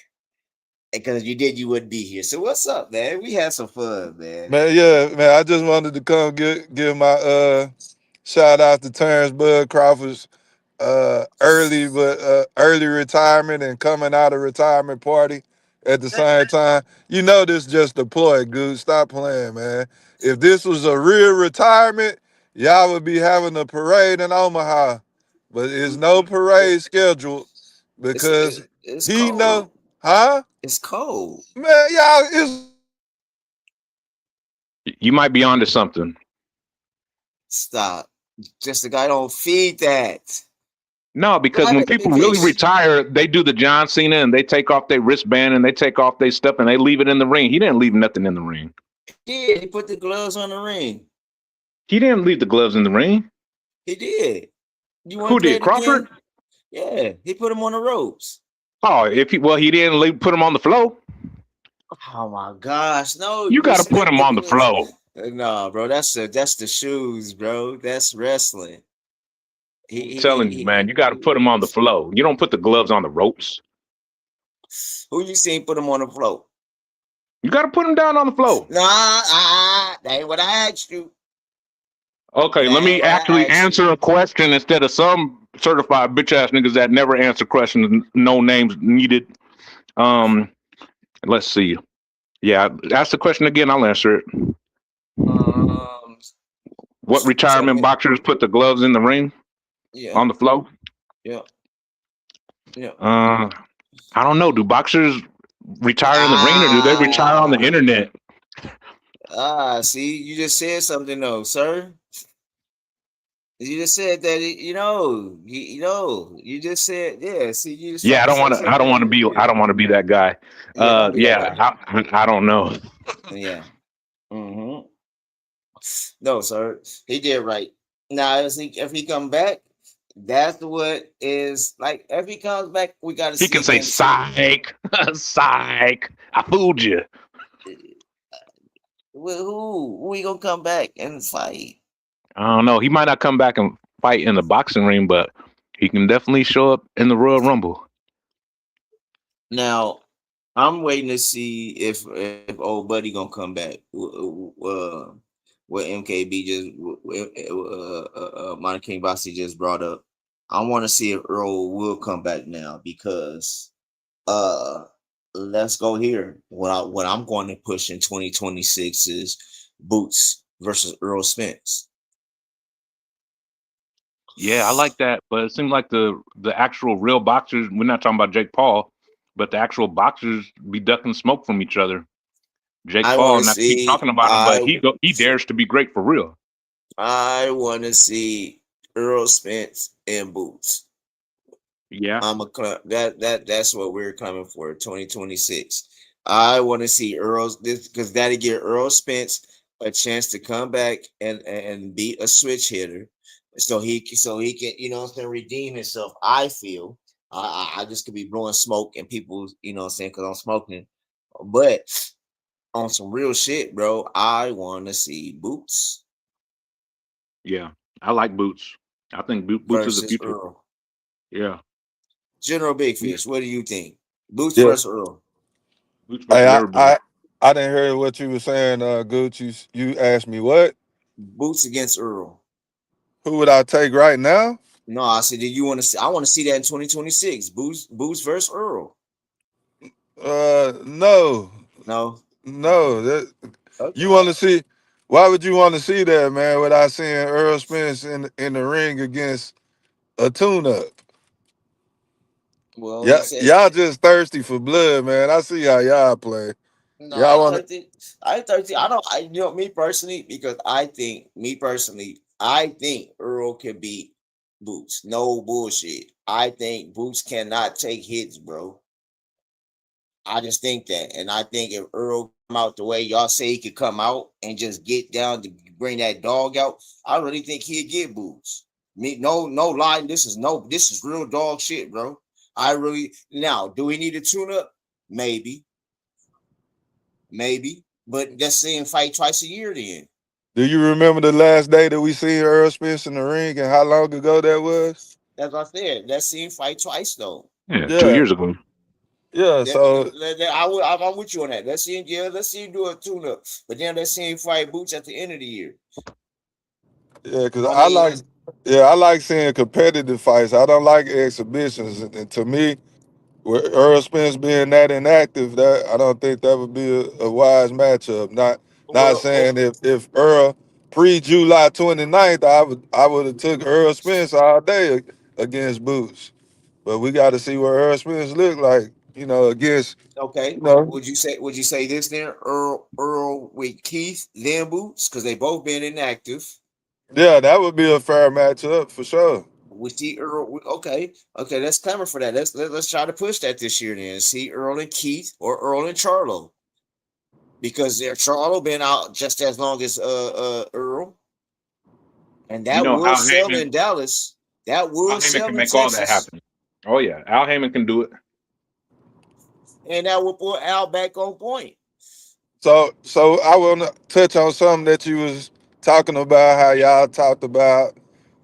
Because you wouldn't be here. So what's up, man? We had some fun, man. Man, yeah, man. I just wanted to come give my shout out to Terrence Bud Crawford's early retirement and coming out of retirement party at the same time. You know this just a ploy, Goose. Stop playing, man. If this was a real retirement, y'all would be having a parade in Omaha. But it's no parade scheduled because it's he cold. know, huh? It's cold. Man, y'all, You might be onto something. Stop. Just the guy don't feed that. No, because when people really retire, they do the John Cena and they take off their wristband and they take off their stuff and they leave it in the ring. He didn't leave nothing in the ring. Yeah, he put the gloves on the ring. He didn't leave the gloves in the ring. He did. Who did? Crawford? Yeah, he put them on the ropes. Oh, he didn't put him on the floor. Oh my gosh, no! You got to put him on the floor. No, bro, that's the shoes, bro. That's wrestling. I'm telling you, man, you got to put them on the flow. You don't put the gloves on the ropes. Who you seen put them on the floor? You got to put them down on the floor. Nah, that ain't what I asked you. Okay, let me actually answer a question instead of some certified bitch ass niggas that never answer questions, no names needed. Let's see. Yeah, ask the question again. I'll answer it. What retirement boxers put the gloves in the ring? Yeah. On the floor? Yeah. Yeah. I don't know. Do boxers retire in the ring or do they retire on the internet? See, you just said something though, sir. You just said that you just said, yeah. See, you just Yeah, I don't want to be that guy. I don't know. Yeah. Mm-hmm. No, sir. He did right. Now, if he come back, that's what is like. If he comes back, we got to see. He can say, "Psych, psych, I fooled you." Who we gonna come back and fight? I don't know. He might not come back and fight in the boxing ring, but he can definitely show up in the Royal Rumble. Now, I'm waiting to see if old buddy gonna come back. What MKB just Monte King Bossy just brought up. I want to see if Earl will come back now because let's go here. What I'm going to push in 2026 is Boots versus Earl Spence. Yeah, I like that, but it seems like the actual real boxers, we're not talking about Jake Paul, but the actual boxers be ducking smoke from each other. Jake Paul, not keep talking about him, but he dares to be great for real. I want to see Earl Spence and Boots. Yeah, that's what we're coming for 2026. I want to see because that'll give Earl Spence a chance to come back and be a switch hitter. So he can, redeem himself. I feel I just could be blowing smoke and people, because I'm smoking. But on some real shit, bro, I want to see Boots. Yeah, I like Boots. I think Boots is the future. Earl. Yeah. General Big Fish, what do you think? Boots versus Earl. Boots versus everybody. I didn't hear what you were saying, Gooch. You asked me what? Boots against Earl. Who would I take right now? No, I said, I want to see that in 2026. Boots versus Earl. No. You want to see? Why would you want to see that, man? Without seeing Earl Spence in the ring against a tune-up? Well, y'all just thirsty for blood, man. I see how y'all play. No, y'all want to. I don't. Me personally, because I think Earl can beat Boots. No bullshit. I think Boots cannot take hits, bro. I just think that, and I think if Earl come out the way y'all say he could come out and just get down to bring that dog out, I really think he'd get Boots. No lie. This is real dog shit, bro. Now, do we need a tune-up? Maybe, but let's see him fight twice a year then. Do you remember the last day that we seen Earl Spence in the ring and how long ago that was? That's what I said. Let's see him fight twice though. Yeah. 2 years ago. Yeah, so I'm with you on that. Let's see him do a tune-up, but then let's see him fight Boots at the end of the year. Yeah, because I like seeing competitive fights. I don't like exhibitions, and to me, with Earl Spence being that inactive, that I don't think that would be a wise matchup. Not saying if Earl pre-July 29th, I would have took Earl Spence all day against Boots, but we got to see what Earl Spence look like, against. Okay. Would you say this then? Earl with Keith, then Boots, because they both been inactive. Yeah, that would be a fair matchup for sure. We see Earl. Okay. Let's clamor for that. Let's try to push that this year then. See Earl and Keith or Earl and Charlo, because Charlo been out just as long as Earl, and that will sell in Dallas. That will sell in Texas. All that happen. Oh yeah, Al Heyman can do it, and that will put Al back on point. So I want to touch on something that you was talking about. How y'all talked about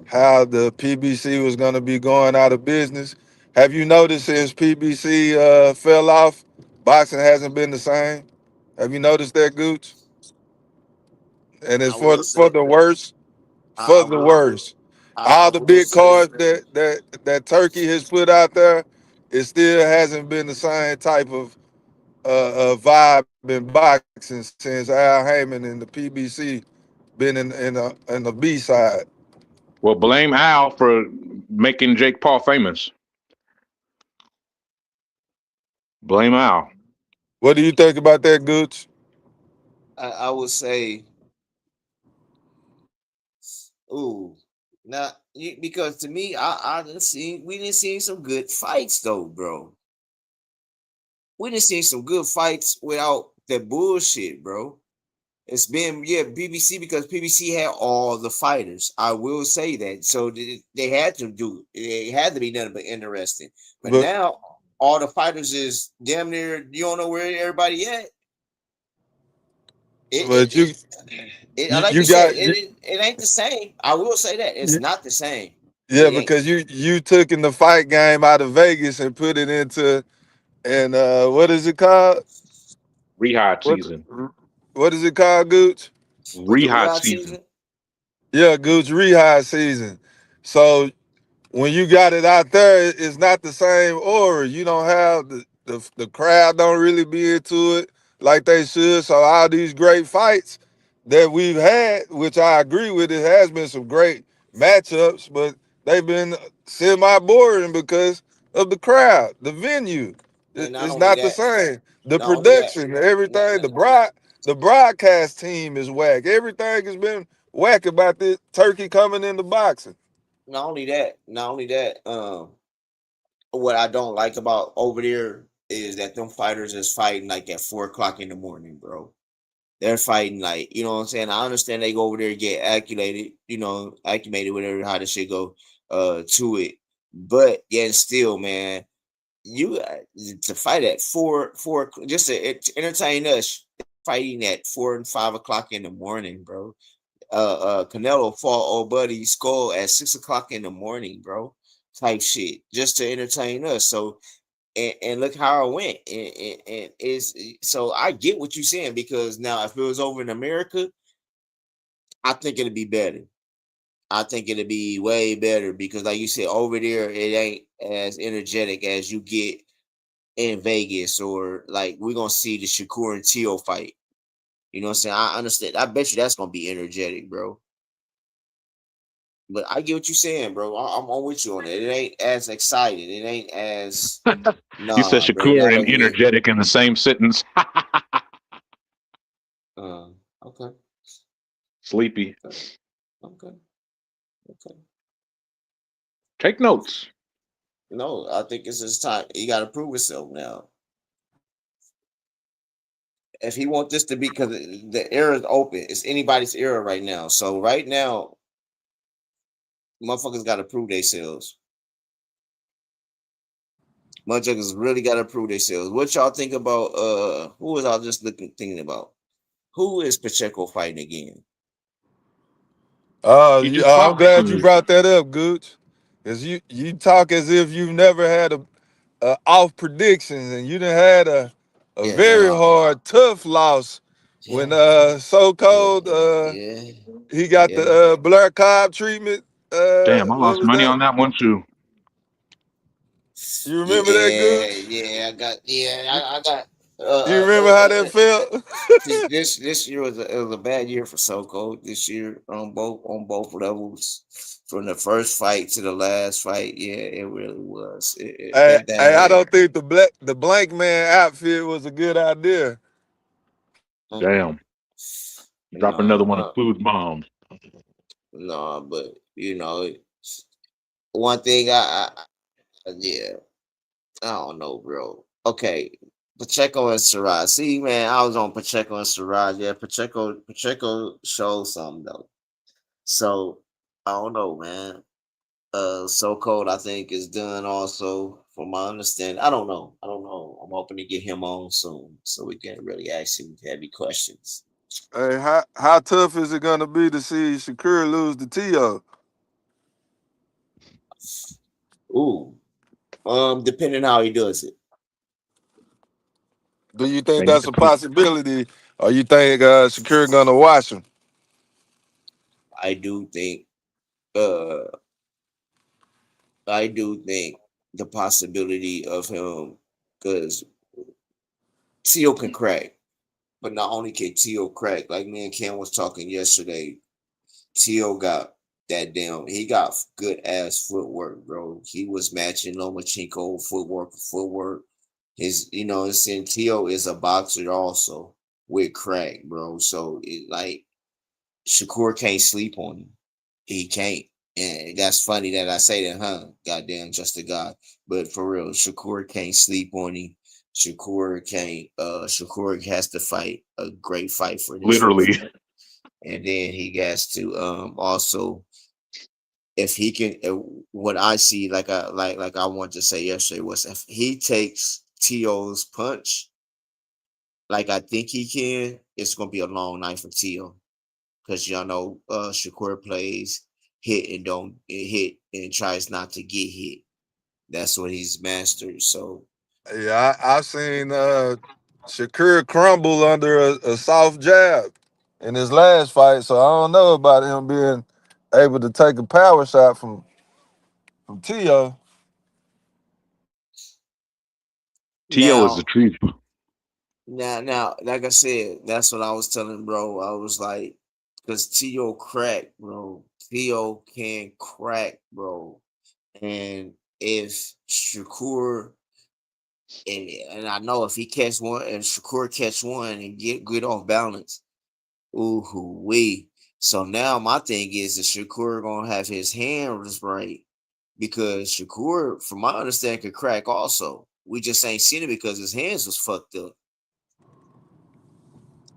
how the PBC was going to be going out of business. Have you noticed since PBC fell off, boxing hasn't been the same? Have you noticed that, Gooch? And it's I will for say, the worst. I For the will, worst. I All the will big say, cards that Turkey has put out there, it still hasn't been the same type of vibe in boxing since Al Heyman and the PBC been in the B side. Well, blame Al for making Jake Paul famous. Blame Al. What do you think about that, Gooch? I would say, ooh, now because to me, we didn't see some good fights though, bro. We didn't see some good fights without that bullshit, bro. It's been BBC because PBC had all the fighters. I will say that. So they had to do it had to be nothing but interesting. But But now all the fighters is damn near you don't know where everybody at. but Like you you said, got it ain't the same. I will say that it's not the same. yeah, It ain't. because you took in the fight game out of Vegas and put it into and what is it called? Rehab What season. what is it called, Gooch? With the Rehab rehab season. season, Yeah, Gooch rehab season. So when you got it out there, it's not the same aura. You don't have the crowd don't really be into it like they should. So all these great fights that we've had, which I agree with, it has been some great matchups, but they've been semi-boring because of the crowd, the venue. and not It's only not the that, same. The not only that, production, not, everything, not, the broadcast team is whack. Everything has been whack about this Turkey coming into boxing. not only that, what I don't like about over there is that them fighters is fighting like at 4 o'clock in the morning, bro. They're fighting like, you know what I'm saying? I understand they go over there and get acclimated, whatever how the shit go to it. But yet still, man, you to fight at four just to entertain us fighting at 4 and 5 o'clock in the morning, bro. Canelo fought old buddy Skull at 6 o'clock in the morning, bro. Type shit, just to entertain us. So and look how it went. And is so I get what you're saying because now if it was over in America, I think it'd be better. I think it'd be way better because, like you said, over there it ain't as energetic as you get in Vegas or like we're gonna see the Shakur and Teo fight. You know what I'm saying? I understand. I bet you that's gonna be energetic, bro. But I get what you're saying, bro. I'm with you on it. It ain't as exciting. It ain't as You said nah, bro. Shakur Not and over there. energetic in the same sentence. Okay. Sleepy. Okay. Okay. Take notes. No, I think it's his time. He got to prove himself now. If he want this to be, because the era is open, it's anybody's era right now. So right now, motherfuckers got to prove themselves. Motherfuckers really got to prove themselves. What y'all think about? Who was I just thinking about? Who is Pacheco fighting again? He just I'm fought. glad you brought that up, Gooch. Cause you talk as if you've never had a off predictions and you done had a Yeah, man. very hard, tough loss when So Cold Yeah, he got yeah. the Blair Cobb treatment. Damn, I What lost was money that? on that one too. You remember that, Yeah, Gooch? yeah, I got You remember how that felt? this year was a bad year for Soko this year on both levels. From the first fight to the last fight, yeah, it really was. That I hurt. don't think the blank man outfit was a good idea. Damn. Drop another one of Clue's bombs. No, but one thing yeah, I don't know, bro. Okay, Pacheco and Siraj. See, man, I was on Pacheco and Siraj. Yeah, Pacheco showed something though. So I don't know, man. So Cold, I think, is done also, from my understanding. I don't know. I'm hoping to get him on soon so we can really ask him heavy questions. Hey, how tough is it gonna be to see Shakur lose to T.O.? Ooh, depending how he does it. Do you think that's a possibility, or you think Shakur gonna watch him? I do think the possibility of him, because T.O. can crack, but not only can T.O. crack, like me and Ken was talking yesterday, T.O. got he got good ass footwork, bro. He was matching Lomachenko footwork. His, it's saying T.O. is a boxer also with crack, bro. So it like Shakur can't sleep on him. He can't. And that's funny that I say that, huh? Goddamn, just a God. But for real, Shakur can't sleep on him. Shakur has to fight a great fight for this. Literally. And then he has to also, if he can, what I see, like I wanted to say yesterday, was if he takes T.O.'s punch, like I think he can, it's gonna be a long night for T.O. Because y'all know Shakur plays hit and don't hit and tries not to get hit. That's what he's mastered. So Yeah, I've seen Shakur crumble under a soft jab in his last fight, so I don't know about him being able to take a power shot from T.O. T.O. is the truth. Now, like I said, that's what I was telling bro. I was like, because T.O. crack, bro. T.O. can crack, bro. And if Shakur, and I know if he catch one, and Shakur catch one and get off balance, ooh wee. So now my thing is that Shakur gonna have his hands right, because Shakur, from my understanding, could crack also. We just ain't seen it because his hands was fucked up.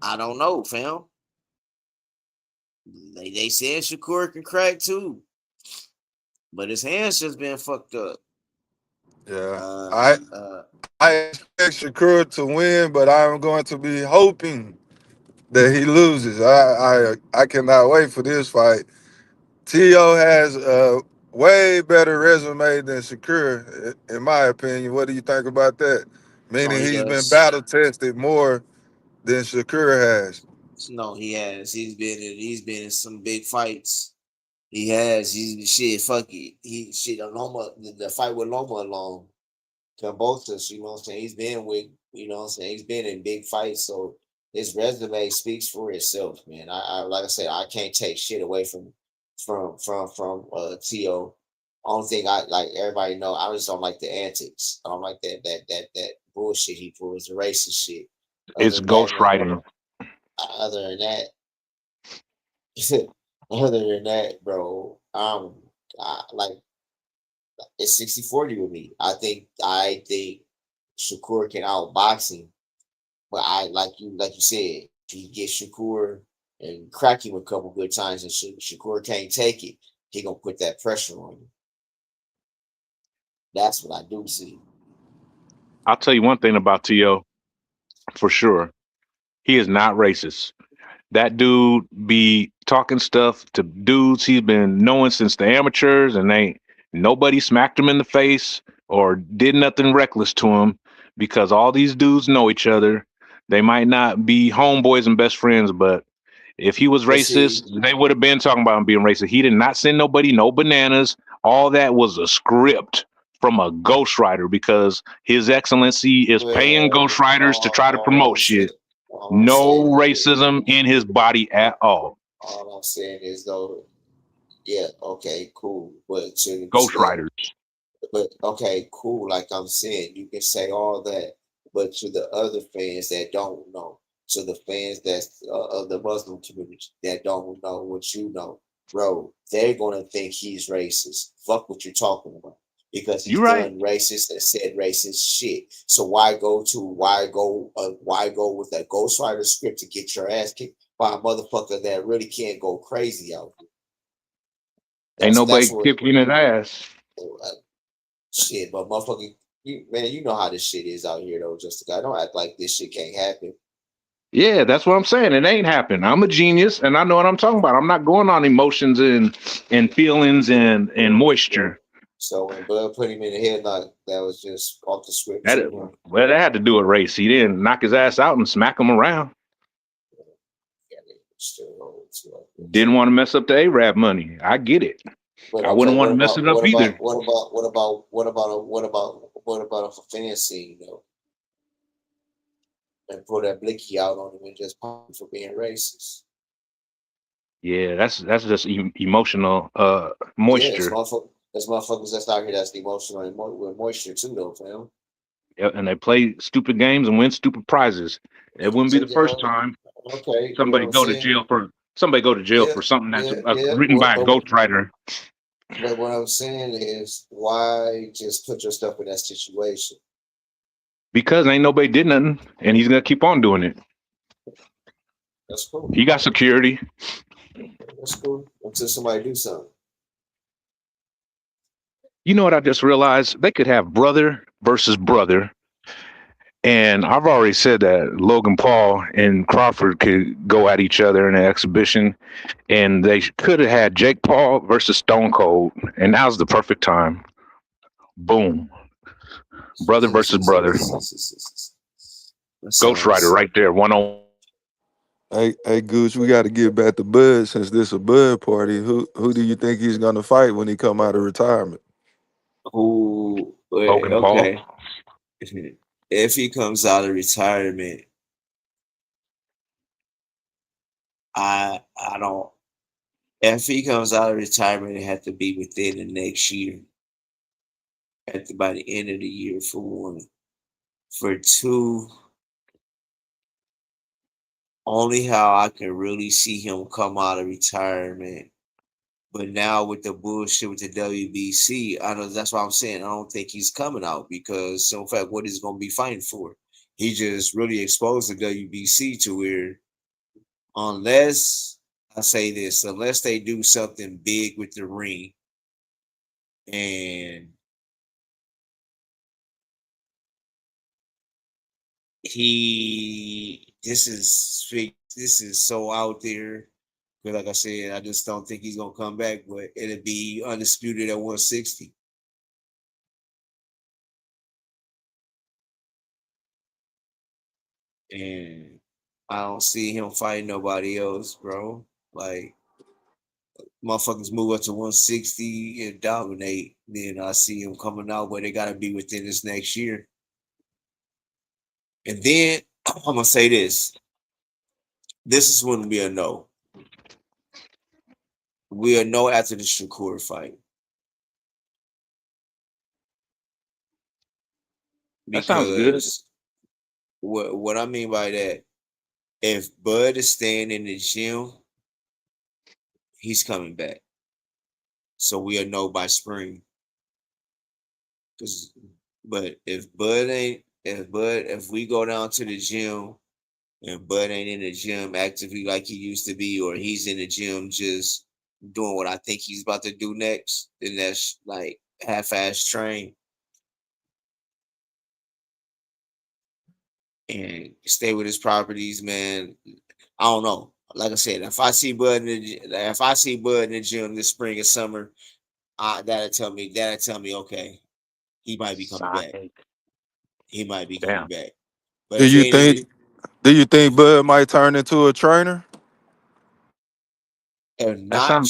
I don't know, fam. They said Shakur can crack too, but his hands just been fucked up. Yeah, I expect Shakur to win, but I'm going to be hoping that he loses. I cannot wait for this fight. T.O. has a way better resume than Shakur, in my opinion. What do you think about that? Meaning he he's been does. battle tested more than Shakur has. No, he has. He's been in some big fights. He has. He's shit. Fuck it. He shit. Loma, the fight with Loma alone, Kambosos. You know what I'm saying? He's been with. You know what I'm saying? He's been in big fights. So his resume speaks for itself, man. I like I said, I can't take shit away from T.O. Only thing I like, everybody know, I just don't like the antics. I don't like that bullshit he pulls, the racist shit. It's ghostwriting. Other than that, bro, like it's 60-40 with me. I think Shakur can outbox him, but I like you said, if you get Shakur and crack him a couple good times and Shakur can't take it, he gonna put that pressure on you. That's what I do see. I'll tell you one thing about T.O. for sure. He is not racist. That dude be talking stuff to dudes he's been knowing since the amateurs, and nobody smacked him in the face or did nothing reckless to him, because all these dudes know each other. They might not be homeboys and best friends, but if he was racist, they would have been talking about him being racist. He did not send nobody no bananas. All that was a script from a ghostwriter, because His Excellency is paying ghostwriters to try to promote shit. No racism in his body at all. All I'm saying is, though, yeah, okay, cool, but ghostwriters. But okay, cool. Like I'm saying, you can say all that, but to the other fans that don't know, to the fans that's of the Muslim community that don't know what you know, bro, they're gonna think he's racist. Fuck what you're talking about. Because he's done racist and said racist shit. So why go with that ghostwriter script to get your ass kicked by a motherfucker that really can't go crazy out here? Ain't nobody kicking his ass. Shit, but motherfucker you know how this shit is out here though. Just a guy, don't act like this shit can't happen. Yeah, that's what I'm saying. It ain't happened. I'm a genius, and I know what I'm talking about. I'm not going on emotions and feelings and moisture. So when Bud put him in the headlock, that was just off the script. That well, that had to do with race. He didn't knock his ass out and smack him around. Didn't want to mess up the Arab money. I get it. But I wouldn't want to mess it up either. What about a fan scene though? And pull that blicky out on him and just pump him for being racist. Yeah, that's just emotional moisture. Yeah, there's motherfuckers that's out here that's emotional and with moisture too, though, fam. Yeah, and they play stupid games and win stupid prizes. It wouldn't be the first time somebody go to jail for something that's written by a ghostwriter. But what I'm saying is, why just put yourself in that situation? Because ain't nobody did nothing, and he's gonna keep on doing it. That's cool. He got security. That's cool until somebody do something. You know what I just realized? They could have brother versus brother. And I've already said that Logan Paul and Crawford could go at each other in an exhibition. And they could have had Jake Paul versus Stone Cold. And now's the perfect time. Boom. Brother versus brother. Ghost Rider right there, 1-on. Hey, Gooch, we got to get back to Bud since this a Bud party. Who do you think he's gonna fight when he come out of retirement? Logan okay. Paul. If he comes out of retirement, I don't. If he comes out of retirement, it had to be within the next year. By the end of the year, for one. For two, only how I can really see him come out of retirement. But now with the bullshit with the WBC, I know that's what I'm saying. I don't think he's coming out because, in fact, what he's going to be fighting for? He just really exposed the WBC to where, unless they do something big with the ring, and this is so out there. But like I said, I just don't think he's gonna come back. But it'll be undisputed at 160. And I don't see him fighting nobody else, bro. Like, motherfuckers move up to 160 and dominate. Then I see him coming out, but they gotta be within this next year. And then I'm gonna say this. This is when we'll know. We'll know after the Shakur fight. That sounds good. Because what I mean by that, if Bud is staying in the gym, he's coming back. So we'll know by spring. But if we go down to the gym and Bud ain't in the gym actively like he used to be, or he's in the gym just doing what I think he's about to do next, then that's like half-ass train. And stay with his properties, man. I don't know. Like I said, if I see Bud in the gym this spring and summer, that'll tell me, okay, he might be coming back. He might be coming back. But Do you think Bud might turn into a trainer? That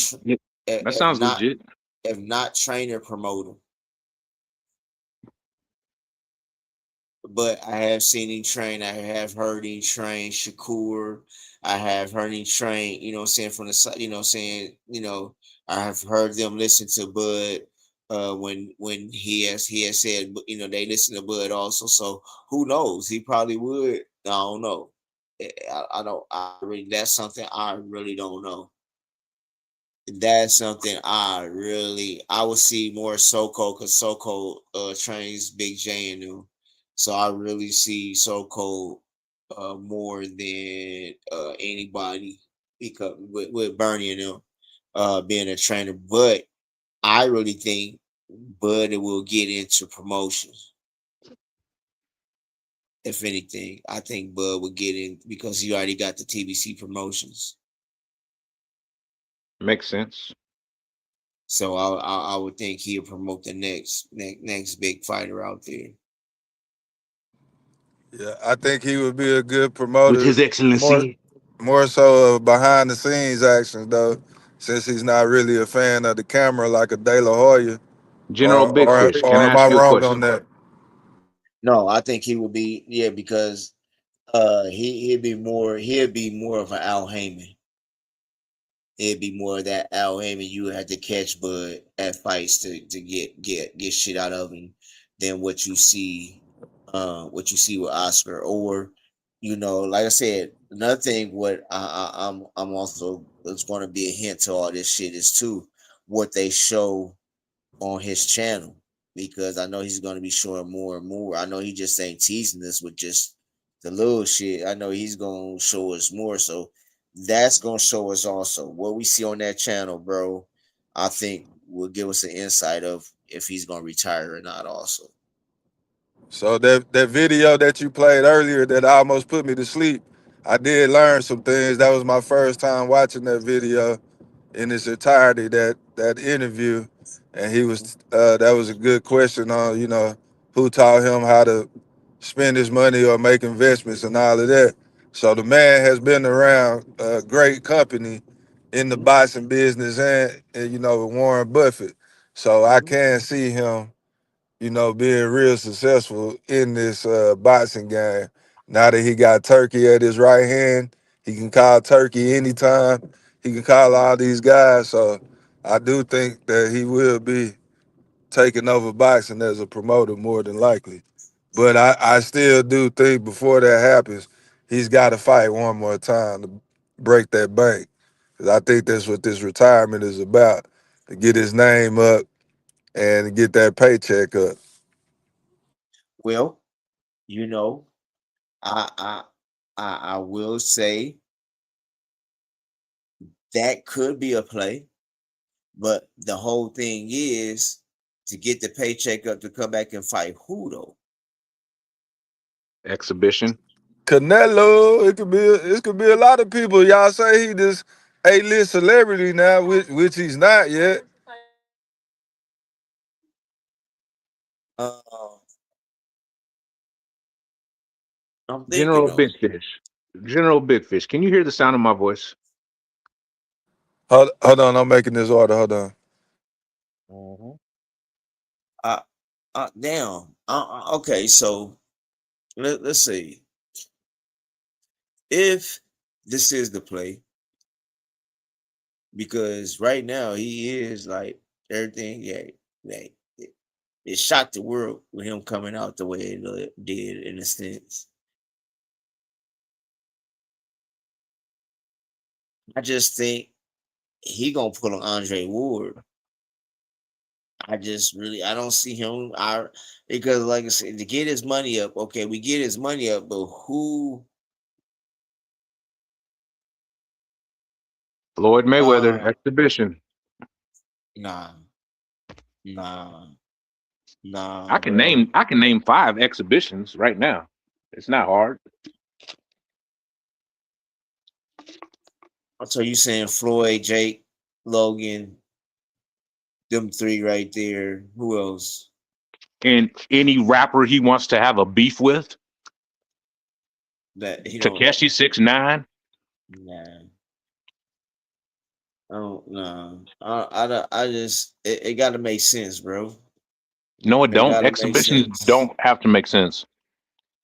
sounds legit. If not trainer, promoter. But I have seen him train. I have heard him train Shakur. I have heard him train, you know what I'm saying, from the side, you know what I'm saying, I have heard them listen to Bud when he has said, they listen to Bud also. So who knows? He probably would. I don't know. That's something I really don't know. That's something I would see more Soko, because Soko trains Big J and them. So I really see Soko more than anybody, because with Bernie and them being a trainer. But I really think Bud will get into promotions. If anything, I think Bud would get in because he already got the TBC promotions. Makes sense. So I would think he'll promote the next big fighter out there. Yeah, I think he would be a good With promoter. His Excellency. More so behind the scenes actions though, since he's not really a fan of the camera like a De La Hoya. General Big Fish, can I Or am I ask you a wrong on question? that? No, I think he would be because he'd be more of an Al Heyman. It'd be more of that Al Heyman. You would have to catch Bud at fights to get shit out of him than what you see with Oscar. Or like I said, another thing what I'm also, it's going to be a hint to all this shit is too what they show on his channel, because I know he's going to be showing more and more. I know he just ain't teasing us with just the little shit. I know he's going to show us more. So that's going to show us also what we see on that channel, bro. I think will give us an insight of if he's going to retire or not also. So that video that you played earlier that almost put me to sleep, I did learn some things. That was my first time watching that video in its entirety, that interview. And he was that was a good question on, who taught him how to spend his money or make investments and all of that. So the man has been around a great company in the boxing business and with Warren Buffett. So I can see him being real successful in this boxing game. Now that he got Turkey at his right hand, he can call Turkey anytime. He can call all these guys. So I do think that he will be taking over boxing as a promoter more than likely. But I still do think before that happens, he's got to fight one more time to break that bank. 'Cause I think that's what this retirement is about, to get his name up and get that paycheck up. Well, I I I will say that could be a play, but the whole thing is to get the paycheck up to come back and fight who though? Exhibition. Canelo, it could be a lot of people. Y'all say he this A-list celebrity now, which he's not yet. Uh, I'm thinking General though. Big Fish. General Big Fish. Can you hear the sound of my voice? Hold on, I'm making this order. Hold on. Damn. Okay, so let's see. If this is the play, because right now he is like everything, it shocked the world with him coming out the way it did in a sense. I just think he gonna put on Andre Ward. I don't see him. Because like I said, to get his money up, okay, we get his money up, but who? Floyd Mayweather. Exhibition. Nah, I can bro. name 5 exhibitions right now. It's not hard. So you saying Floyd, Jake, Logan, them 3 right there. Who else? And any rapper he wants to have a beef with. That Takeshi 6ix9ine. Nah. I don't know. I just it got to make sense, bro. No, it don't. gotta make Exhibitions sense. don't have to make sense.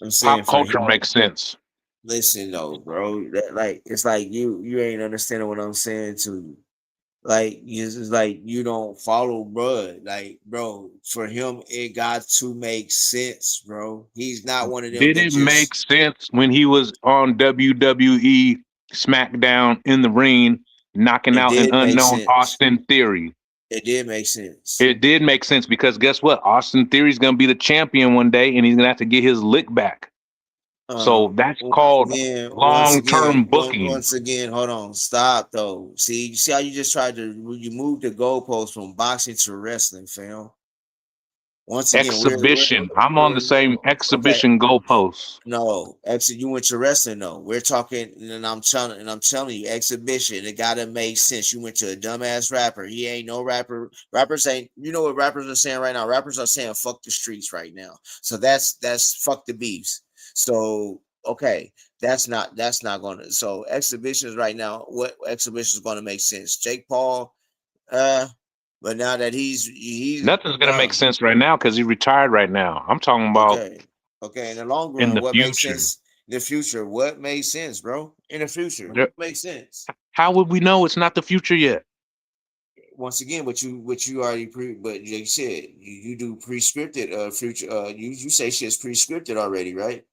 I'm saying Pop for culture him. makes sense. Listen, though, bro. It's like you ain't understanding what I'm saying to you. Like it's like you don't follow Bud. Like, bro, for him, it got to make sense, bro. He's not one of them Did that it just make sense when he was on WWE SmackDown in the ring, knocking it out an did make unknown sense. Austin Theory? It did make sense. It did make sense because guess what? Austin Theory's going to be the champion one day, and he's going to have to get his lick back. So that's called long-term booking. Once again, hold on, stop though. See, you see how you just tried to you move the goalpost from boxing to wrestling, fam. Once again, Exhibition. I'm on the same okay. exhibition goalposts. No, actually, you went to wrestling though. We're talking, and I'm telling you, exhibition. It gotta make sense. You went to a dumbass rapper. He ain't no rapper. Rappers ain't. You know what rappers are saying right now? Rappers are saying "fuck the streets" right now. So that's fuck the beefs. So okay, that's not gonna. So exhibitions right now. What exhibition is gonna make sense? Jake Paul. But now that he's Nothing's gonna make sense right now because he retired right now. I'm talking about okay. In the long in run, the what makes future. sense? In the future, what makes sense, bro? In the future, There- what makes sense? How would we know it's not the future yet? Once again, what you already but like you said, you do pre-scripted future. You say shit's pre-scripted already, right?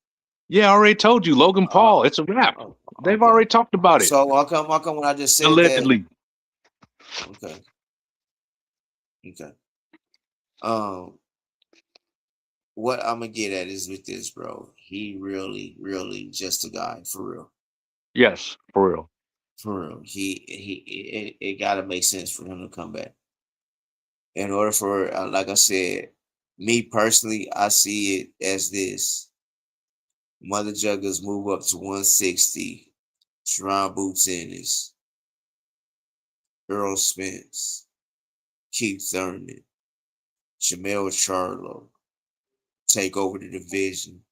Yeah, I already told you, Logan Paul. It's a wrap. They've already talked about it. So how come when I just said Allegedly. that? Okay. What I'm gonna get at is with this, bro. He really just a guy for real. Yes, for real. For real. It gotta make sense for him to come back. In order for, like I said, me personally, I see it as this. Mother Juggers move up to 160. Sharon Boots Ennis, Earl Spence, Keith Thurman, Jamel Charlo take over the division.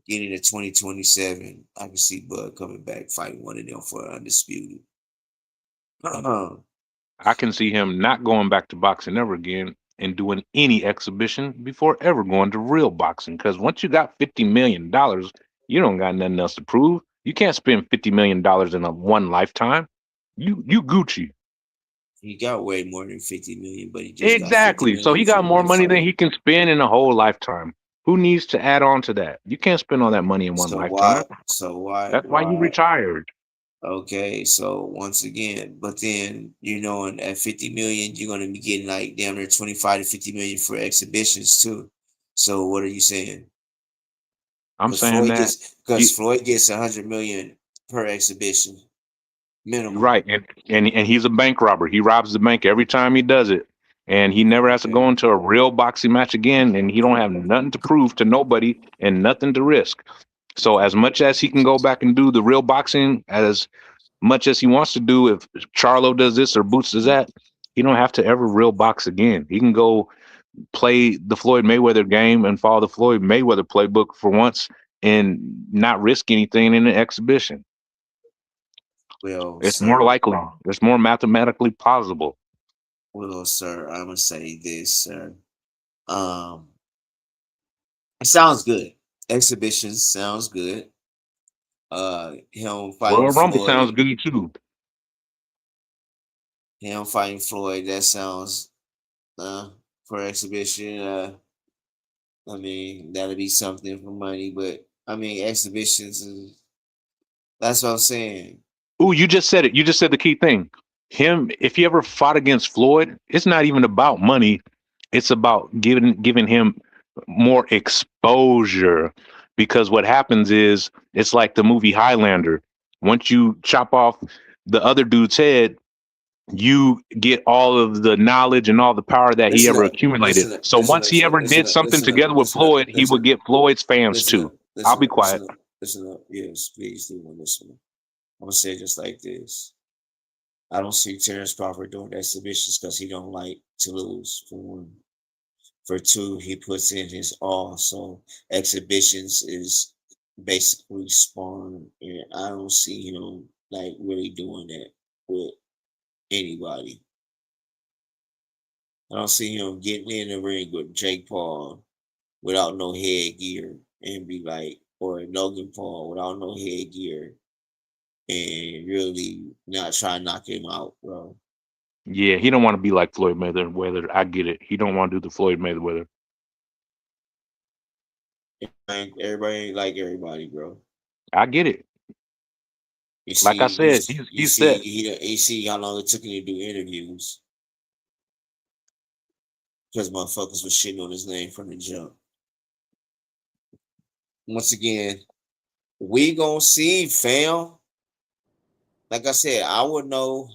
Getting to 2027, I can see Bud coming back, fighting one of them for undisputed. I can see him not going back to boxing ever again and doing any exhibition before ever going to real boxing. Because once you got $50 million, you don't got nothing else to prove. You can't spend $50 million in one lifetime. You Gucci. He got way more than 50 million, but he just Exactly. got 50 So he million for got more one money than fight. he can spend in a whole lifetime. Who needs to add on to that? You can't spend all that money in one lifetime. That's why you retired. Okay, so once again, but then and at 50 million, you're gonna be getting like damn near 25 to 50 million for exhibitions too. So what are you saying? I'm saying that Floyd gets 100 million per exhibition minimum. right, and he's a bank robber. He robs the bank every time he does it, and he never has to go into a real boxing match again. And he don't have nothing to prove to nobody and nothing to risk. So as much as he can go back and do the real boxing, as much as he wants to do, if Charlo does this or Boots does that, he don't have to ever real box again. He can go play the Floyd Mayweather game and follow the Floyd Mayweather playbook for once and not risk anything in an exhibition. Well, it's more likely. It's more mathematically plausible. Well, sir, I'm gonna say this, sir. It sounds good. Exhibitions sounds good. Him fighting Royal Rumble Floyd. sounds good too. Him fighting Floyd, that sounds for exhibition. I mean, that'll be something for money, but I mean exhibitions and that's what I'm saying. Ooh, you just said it. You just said the key thing. Him, if he ever fought against Floyd, it's not even about money. It's about giving him more exposure. Because what happens is it's like the movie Highlander. Once you chop off the other dude's head, you get all of the knowledge and all the power that he ever accumulated. So once he ever did something together with Floyd, he would get Floyd's fans too. I'll be quiet. Listen up. Yes, please do listen. I'm gonna say it just like this. I don't see Terrence Crawford doing exhibitions because he don't like to lose, for one. For two, he puts in his all. So exhibitions is basically sparring, and I don't see him like really doing that with anybody. I don't see him getting in the ring with Jake Paul without no headgear and be like, or Logan Paul without no headgear and really not try to knock him out, bro. Yeah, he don't want to be like Floyd Mayweather. I get it. He don't want to do the Floyd Mayweather. Everybody ain't like everybody, bro. I get it. Like I said, he's set. You see how long it took him to do interviews because motherfuckers was shitting on his name from the jump. Once again, we gonna see, fam. Like I said, I would know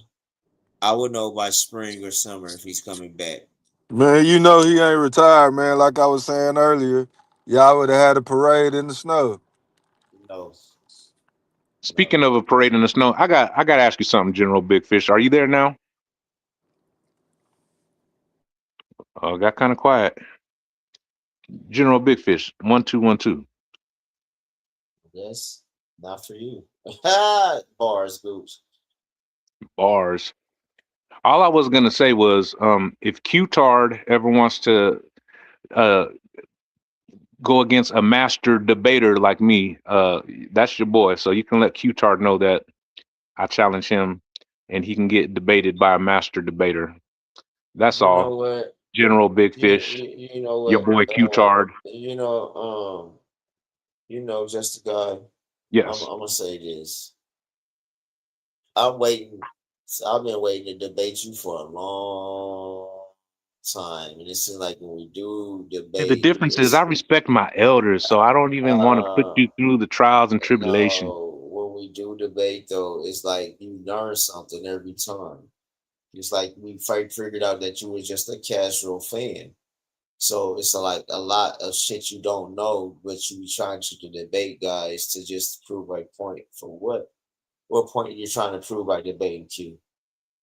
I will know by spring or summer if he's coming back. Man, you know he ain't retired, man. Like I was saying earlier, y'all would have had a parade in the snow. No. Speaking of a parade in the snow, I got to ask you something, General Big Fish. Are you there now? Oh, got kind of quiet. General Big Fish, 1-2-1-2. Yes. Not for you. Bars, Goops. Bars. All I was gonna say was, if Q-Tard ever wants to go against a master debater like me, that's your boy. So you can let Q-Tard know that I challenge him, and he can get debated by a master debater. That's You know all. what? General Big Fish, You know your what? boy Q-Tard. Just a guy. Yes. I'm gonna say this. I'm waiting. I've been waiting to debate you for a long time, and it seems like when we do Yeah, debate, the difference is I respect my elders, so I don't even want to put you through the trials and tribulation. when we do debate though, it's like you learn something every time. It's like we figured out that you were just a casual fan. So it's like a lot of shit you don't know, but you be trying to debate guys to just prove a point for what? What point are you trying to prove by debating Q?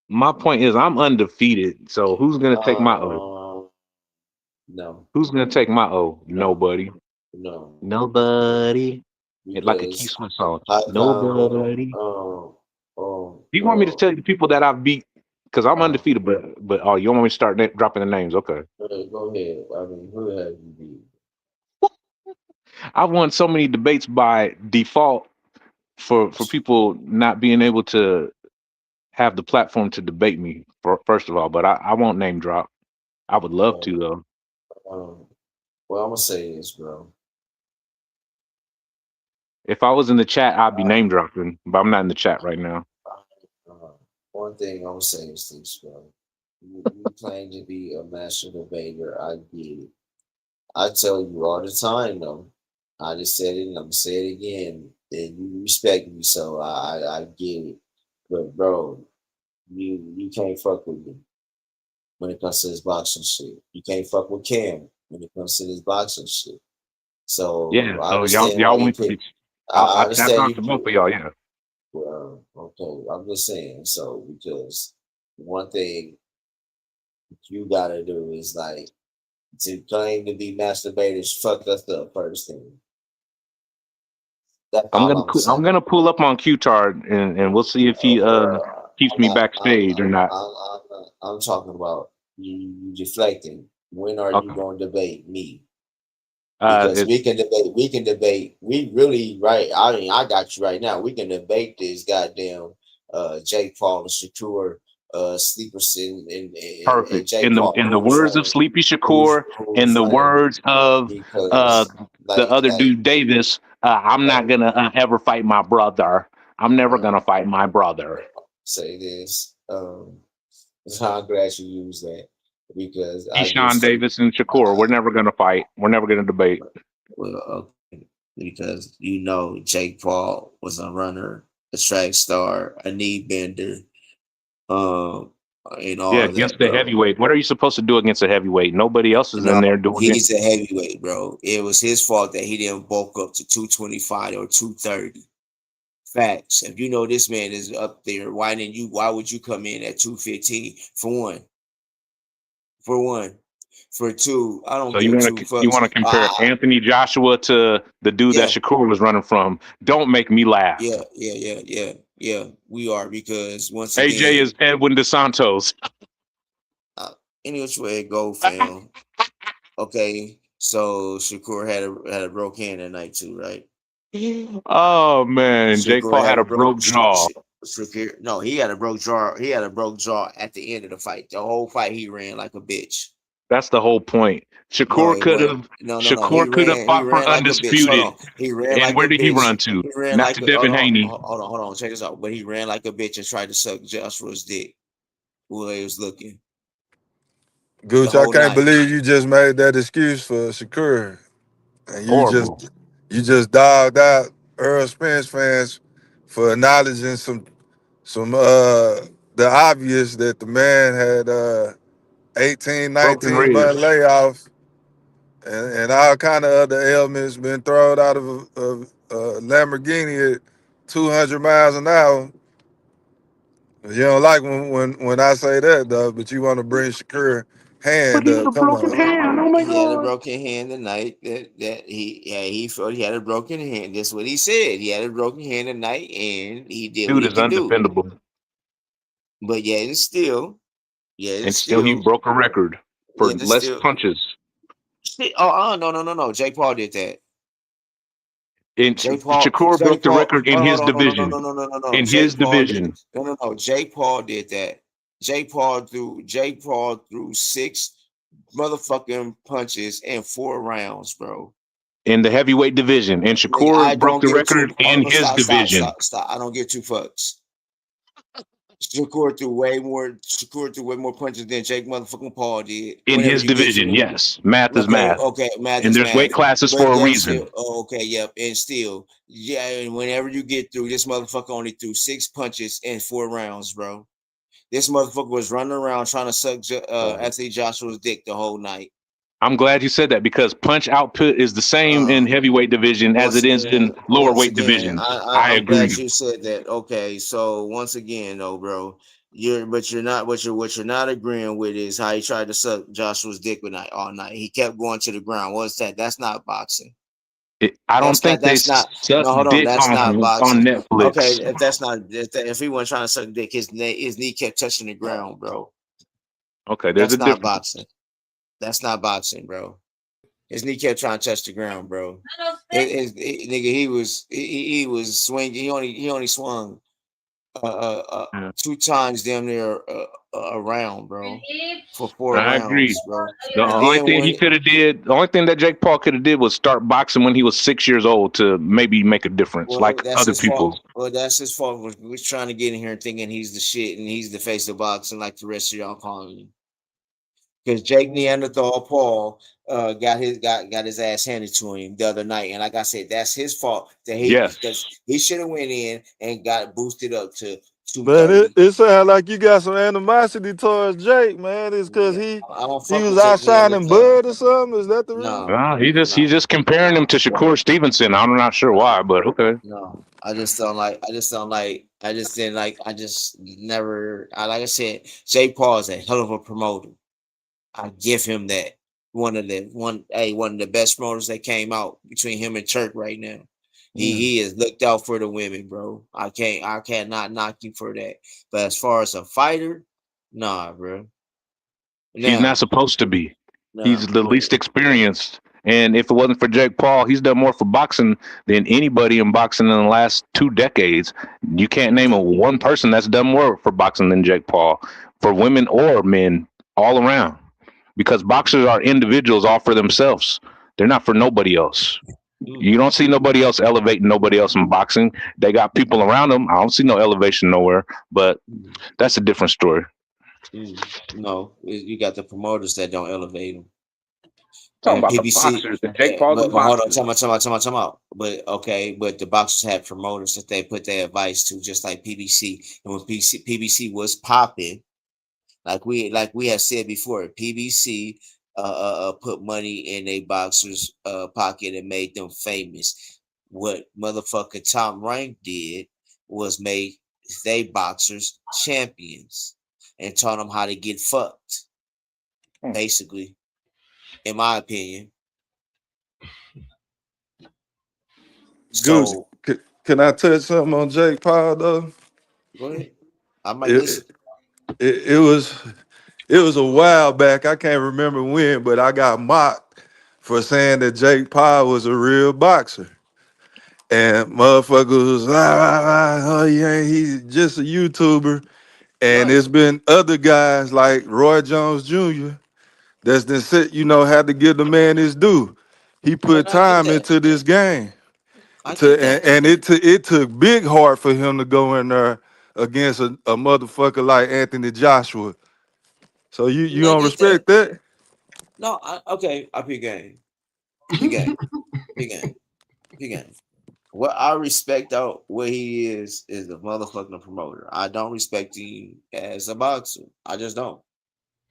My point is I'm undefeated, so who's gonna take my O? No. Who's gonna take my O? Nobody. No. Nobody. It's like a Key Because Sweat song. Nobody. Do you want me to tell you the people that I've beat? Because I'm undefeated, but oh, you want me to start dropping the names? Okay. Go ahead. I mean, who have you beat? I won so many debates by default for people not being able to have the platform to debate me, first of all, but I won't name drop. I would love to, though. Well, I'm gonna say this, bro. If I was in the chat, I'd be name dropping, but I'm not in the chat right now. One thing I'm gonna say is this, bro. You claim to be a master debater. I get it. I tell you all the time, though. I just said it, and I'm gonna say it again. And you respect me, so I get it. But bro, you can't fuck with me when it comes to this boxing shit. You can't fuck with Cam when it comes to this boxing shit. So Yeah, I so understand y'all why you went to pick. the. I I understand talked you. to both of y'all, yeah. Well, okay. I'm just saying. So because one thing you gotta do is like to claim to be masturbators, fuck us up first thing. That's all I'm saying. I'm gonna pull up on Q-Tard and we'll see if he keeps me backstage or not. I'm talking about you deflecting. When are you going to debate me? Because we can debate. We really right. I mean, I got you right now. We can debate this goddamn Jake Paul and Shakur Sleeperson and Perfect. Jake In Paul. the words of Sleepy Shakur, in the words of the other dude Davis, I'm not gonna ever fight my brother. I'm never gonna fight my brother. Say this. I'm glad you use that because Deshaun Davis and Shakur, we're never gonna fight. We're never gonna debate. Well, okay. Because Jake Paul was a runner, a track star, a knee bender, and all against that, the bro. heavyweight. What are you supposed to do against a heavyweight? Nobody else is in there doing it. He's a heavyweight, bro. It was his fault that he didn't bulk up to 225 or 230. Facts. If you know this man is up there, why would you come in at 215 for one? For one. For two, I don't So give two fucks. you want to compare Anthony Joshua to the dude that Shakur was running from? Don't make me laugh. Yeah. We are because once AJ again, is Edwin DeSantos. Any which way it go, fam. Okay, so Shakur had a broke hand that night too, right? Oh man, Jake Paul had a broke jaw. No, he had a broke jaw. He had a broke jaw at the end of the fight. The whole fight, he ran like a bitch. That's the whole point. Shakur could have. Shakur could have fought for undisputed. He ran and where did he run to? Not to Devin Haney. Hold on. Check this out. But he ran like a bitch and tried to suck Joshua's dick while he was looking. Gooch, I can't believe you just made that excuse for Shakur. And you just dogged out Earl Spence fans for acknowledging some the the obvious that the man had 18, Broken 19 month ribs. layoff and all kind of other ailments, been thrown out of a Lamborghini at 200 miles an hour. You don't like when I say that, though, but you want to bring Shakur hand up. Come on. He had a broken hand tonight. He felt he had a broken hand. That's what he said. He had a broken hand tonight, and he did what Dude he is could do. undefendable. But yet and still, And still he broke a record for yet and less still. punches. No. Jake Paul did that. And Jake Paul broke the record in his division. No. In his division. No. Jake Paul did that. Jake Paul threw 6 motherfucking punches in 4 rounds, bro. In the heavyweight division. And Shakur broke the record in his division. Stop. I don't give 2 fucks. Shakur threw way more punches than Jake motherfucking Paul did. In his division, yes. Math is math. Okay, math and is there's math. weight classes for a reason. Yep. And still, yeah, and whenever you get through, this motherfucker only threw 6 punches in 4 rounds, bro. This motherfucker was running around trying to suck Anthony Joshua's dick the whole night. I'm glad you said that because punch output is the same in heavyweight division as it is in lower weight division. I I'm agree. glad you said that. Okay, so once again, though, bro, you're not what you're not agreeing with is how he tried to suck Joshua's dick all night. He kept going to the ground. What's that? That's not boxing. I don't think they suck dick on Netflix. Okay, if he wasn't trying to suck dick, his knee kept touching the ground, bro. Okay, there's That's a not difference. boxing. That's not boxing, bro. His knee kept trying to touch the ground, bro. Nigga, he was swinging. He only swung 2 times damn near around, bro, for 4 I rounds, agree. bro. The only thing he could have did, the only thing that Jake Paul could have did was start boxing when he was 6 years old to maybe make a difference, like other people. Well, that's his fault. We're trying to get in here and thinking he's the shit and he's the face of boxing, like the rest of y'all calling him. Because Jake Neanderthal Paul got his ass handed to him the other night, and like I said, that's his fault. That he should have went in and got boosted up to 230. But it sounds like you got some animosity towards Jake, man. It's because he was outshining Bud or something. Is that the reason? No, he's just comparing him to Shakur Stevenson. I'm not sure why, but okay. No, I just never. Like I said, Jake Paul is a hell of a promoter. I give him that. One of the best promoters that came out between him and Turk right now. He has looked out for the women, bro. I cannot knock you for that. But as far as a fighter, nah, bro. He's not supposed to be. No. He's the least experienced. And if it wasn't for Jake Paul, he's done more for boxing than anybody in boxing in the last 2 decades. You can't name one person that's done more for boxing than Jake Paul, for women or men, all around. Because boxers are individuals all for themselves. They're not for nobody else. You don't see nobody else elevating nobody else in boxing. They got people around them. I don't see no elevation nowhere, but that's a different story. No, you got the promoters that don't elevate them. Talking about the boxers, the Jake Paul. Hold on, time out. But the boxers had promoters that they put their advice to, just like PBC. And when PBC was popping, like we have said before, PBC put money in a boxer's pocket and made them famous. What motherfucker Tom Rank did was make they boxers champions and taught them how to get fucked, basically, in my opinion. So, can I touch something on Jake Paul though? Go ahead. I might listen. It was a while back. I can't remember when, but I got mocked for saying that Jake Paul was a real boxer. And motherfuckers was oh yeah, he's just a YouTuber. And it's been other guys like Roy Jones Jr. that's been had to give the man his due. He put time into this game. And it took big heart for him to go in there against a motherfucker like Anthony Joshua. So you don't respect that? No, I peep game. What I respect out what he is a motherfucking promoter. I don't respect him as a boxer. I just don't.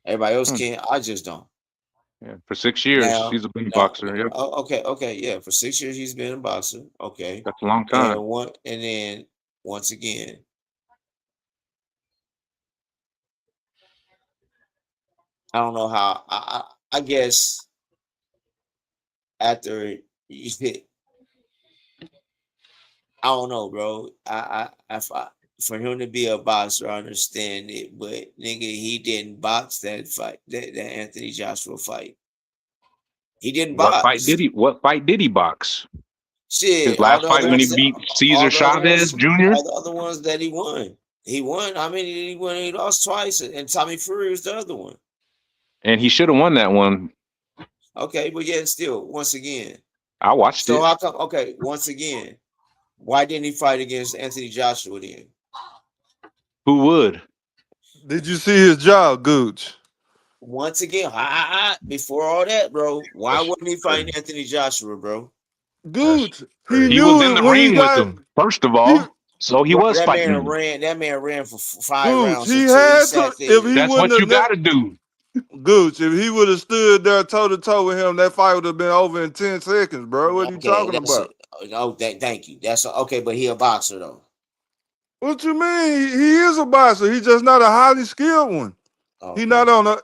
Everybody else can. I just don't. Yeah, for 6 years, he's been a boxer. Yep, Okay, yeah. For 6 years, he's been a boxer. Okay, that's a long and then time. once again, I don't know how. I guess after you hit, I don't know, bro. For him to be a boxer, I understand it, but nigga, he didn't box that fight, that Anthony Joshua fight. He didn't What fight box. did he? What fight did he box? Shit, His last fight when he beat Cesar Chavez Jr. all the other ones that he won. He won. How many did he win? He lost twice, and Tommy Fury was the other one. And he should have won that one. Okay, but yet still, once again. I watched So it. how come? Okay, once again, why didn't he fight against Anthony Joshua then? Who would? Did you see his jaw, Gooch? Once again, before all that, bro, why wouldn't he fight Anthony Joshua, bro? Gooch, He was in the ring with him, first of all. So he was fighting him. That man ran for 5 Gooch, rounds. he until had sat to. there. If he That's what you got to do. Gooch, if he would have stood there toe to toe with him, that fight would have been over in 10 seconds, bro. What are you talking about? Thank you. That's okay, but he a boxer though. What you mean? He is a boxer. He's just not a highly skilled one. Okay. He not on a.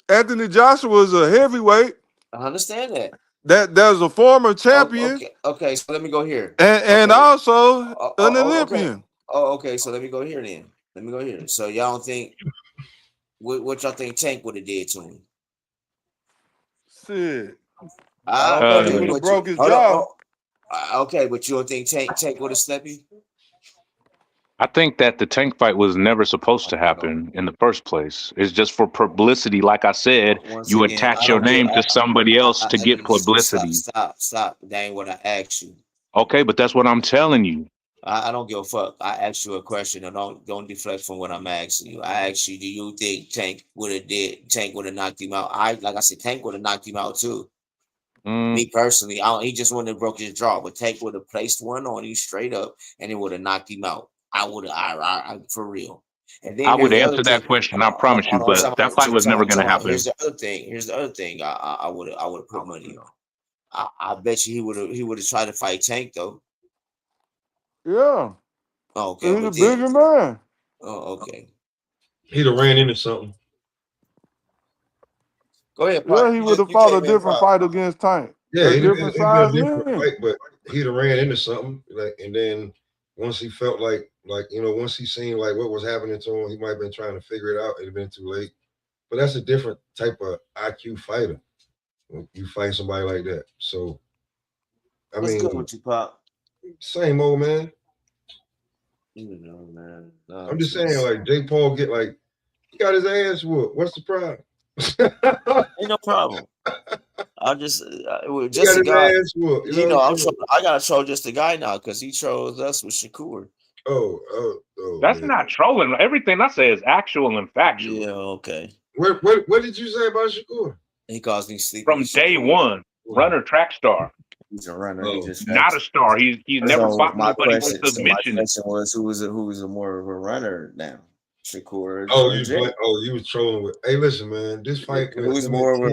Anthony Joshua is a heavyweight. I understand that. There's a former champion. Okay, so let me go here. And also an Olympian. Okay, so let me go here then. Let me go here. So y'all don't think what y'all think Tank would have did to him? Shit. He would have broke his jaw. Okay, but you don't think Tank would have slept him? I think that the Tank fight was never supposed to happen in the first place. It's just for publicity. Like I said, you attach your name to somebody else to get publicity. Stop. That ain't what I asked you. Okay, but that's what I'm telling you. I don't give a fuck. I asked you a question, and don't deflect from what I'm asking you. I asked you, do you think Tank would have knocked him out? Like I said, Tank would have knocked him out too. Me personally, he just wouldn't have broke his jaw, but Tank would have placed one on you straight up, and it would have knocked him out. I would have, for real. And then I would answer that question. I promise you, but that fight was never going to happen. Here's the other thing. I would have put money on. I bet you he would have tried to fight Tank though. Yeah. Okay. He's a bigger man. Oh, okay. He'd have ran into something. Go ahead. Yeah, he would have fought a different fight against Tank. Yeah, a different size man. Fight, but he'd have ran into something. And then once he felt like once he seen like what was happening to him, he might have been trying to figure it out. It'd have been too late. But that's a different type of IQ fighter when you fight somebody like that. So, What's good with you, Pop? Same old man. Man. I'm just saying, like Jake Paul he got his ass whooped. What's the problem? Ain't no problem. I just a guy. I gotta troll just a guy now because he trolls us with Shakur. Oh, that's man. Not trolling. Everything I say is actual and factual. Yeah, okay. What did you say about Shakur? He caused me sleep from day one. Runner, track star. He's a runner. Not a star. He's never fought nobody with submission. My question was who was a more of a runner now? Shakur. You was trolling with. Hey, listen, man. This fight. Who was more of a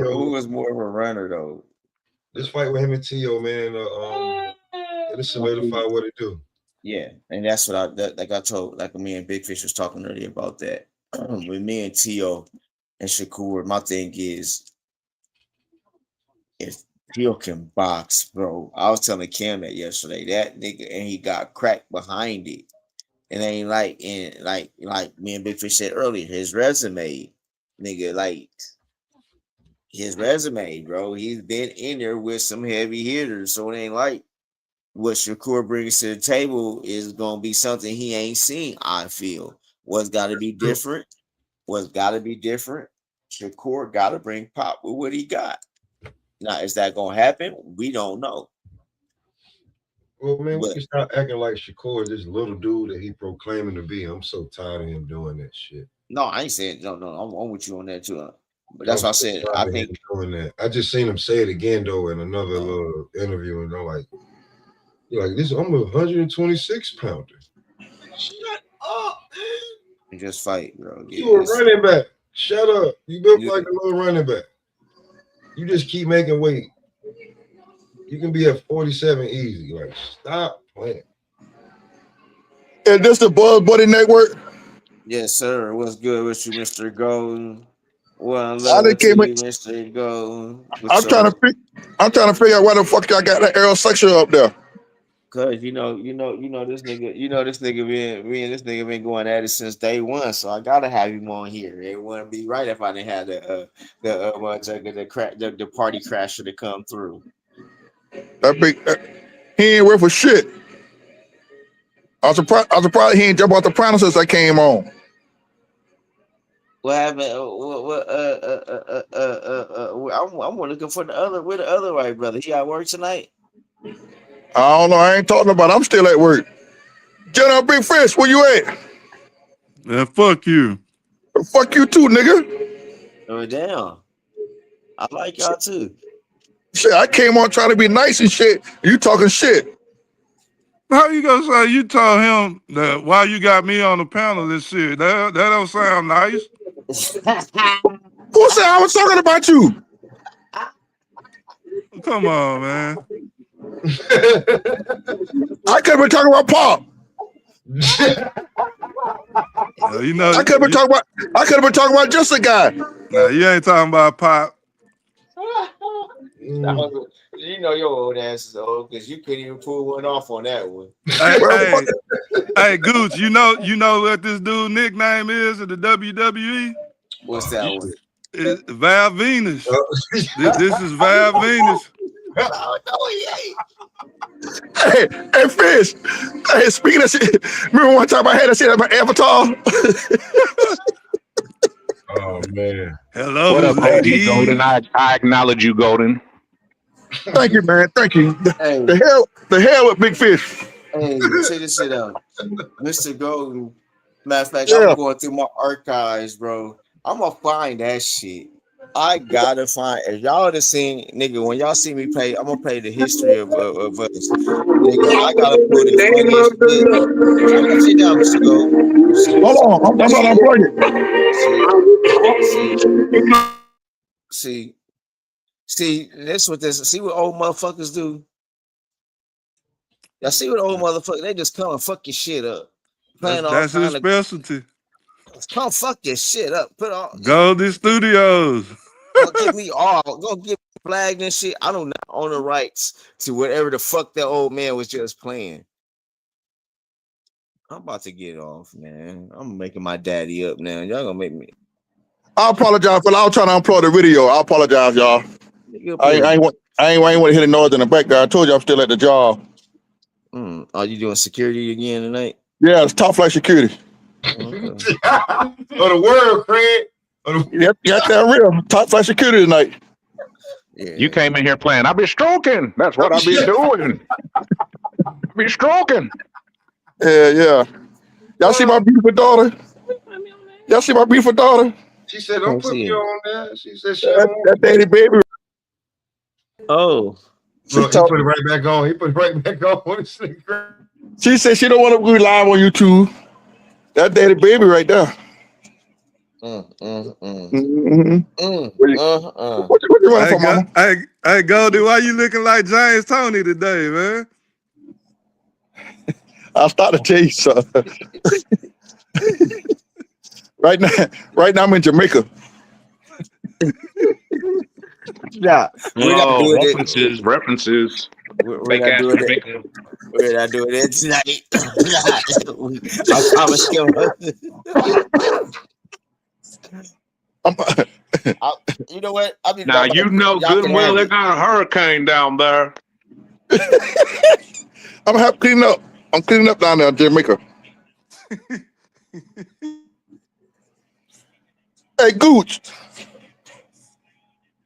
runner though? This fight with him and Tio, man. It solidified what it do. Yeah, and that's what I told. Like me and Big Fish was talking earlier about that. With me and Tio and Shakur, my thing is if Tio can box, bro. I was telling Cam that yesterday. That nigga, and he got cracked behind it. And ain't like me and Big Fish said earlier, his resume, nigga, his resume, bro. He's been in there with some heavy hitters, so it ain't like what Shakur brings to the table is gonna be something he ain't seen. I feel what's got to be different. Shakur got to bring Pop with what he got. Now, is that gonna happen? We don't know. Well, man, we can stop acting like Shakur is this little dude that he proclaiming to be. I'm so tired of him doing that shit. No, I ain't saying no. I'm with you on that too. But that's what I said. I think doing that. I just seen him say it again though in another little interview, and I'm like, You're like, this I'm a 126 pounder. Shut up, man. You just fight, bro. You a running back. Shut up. You built like a little running back. You just keep making weight. You can be at 47 easy. Like, stop playing. Is this the Buzz Buddy Network? Yes, sir. What's good with you, Mr. Golden? Well, I love done to came you, in- Mr. Golden. I'm trying to figure out why the fuck y'all got that aerosexual up there. Cause this nigga been going at it since day one. So I gotta have him on here. It wouldn't be right if I didn't have the party crasher to come through. He ain't worth a shit. I'm surprised he ain't jump off the premises I came on. What happened? I'm looking for the other white brother. He at work tonight? I don't know. I ain't talking about it. I'm still at work. General Big Fish, where you at? Yeah, fuck you. Fuck you too, nigga. Oh, damn. I like y'all too. Shit, I came on trying to be nice and shit. You talking shit. How you gonna say you told him that why you got me on the panel this shit? That don't sound nice. Who said I was talking about you? Come on, man. I could have been talking about Pop. You know, I could have been talking about just a guy. Nah, you ain't talking about Pop. You know your old ass is old because you couldn't even pull one off on that one. Hey, Gooch, you know what this dude nickname is in the WWE? What's that one? It's Val Venus. This is Val Venus. Oh, no, he ain't. Hey, Fish. Hey, speaking of shit, remember one time I had to say that about Avatar? Oh man. Hello, What up, OG Golden? I acknowledge you, Golden. Thank you, man. Thank you. Hey. The hell with Big Fish. Hey, check this shit out. Mr. Golden. Matter of fact, Yeah. I'm going through my archives, bro. I'm gonna find that shit. I gotta find. If y'all would have seen, nigga, when y'all see me play, I'm gonna play the history of us. Nigga, I gotta put the funniest clip. Sit down, Mr. Golden. Hold on. I'm about to unplug it. See, that's what this. See what old motherfuckers do. Y'all see what old motherfuckers? They just come and fuck your shit up. That's his specialty. Come fuck your shit up. Put on. Golden Studios. Gonna get me flagged and shit. I do not own the rights to whatever the fuck that old man was just playing. I'm about to get off, man. I'm making my daddy up now. Y'all gonna make me. I apologize for I was trying to unplug the video. I apologize, y'all. I ain't want to hear the noise in the background. I told you I'm still at the job. Are you doing security again tonight? Yeah, it's Top Flight Security. Okay. Of the world, Craig. Yep, that real. Top Flight Security tonight. Yeah. You came in here playing. I be stroking. That's what I be doing. I be stroking. Yeah. Y'all see my beautiful daughter? She said, "Don't put me on there." She said, that daddy baby. Oh. Look, he put it right back on. She said she don't want to be live on YouTube. That daddy baby right there. What you running for, mama? Hey, Goldie, why you looking like James Toney today, man? I'll start to tell you something. Right now I'm in Jamaica. Yeah. References. We're not doing it tonight. I promise you. You know what? Now you know good and well they got a hurricane down there. I'm help clean up. I'm cleaning up down there in Jamaica. Hey, Gooch.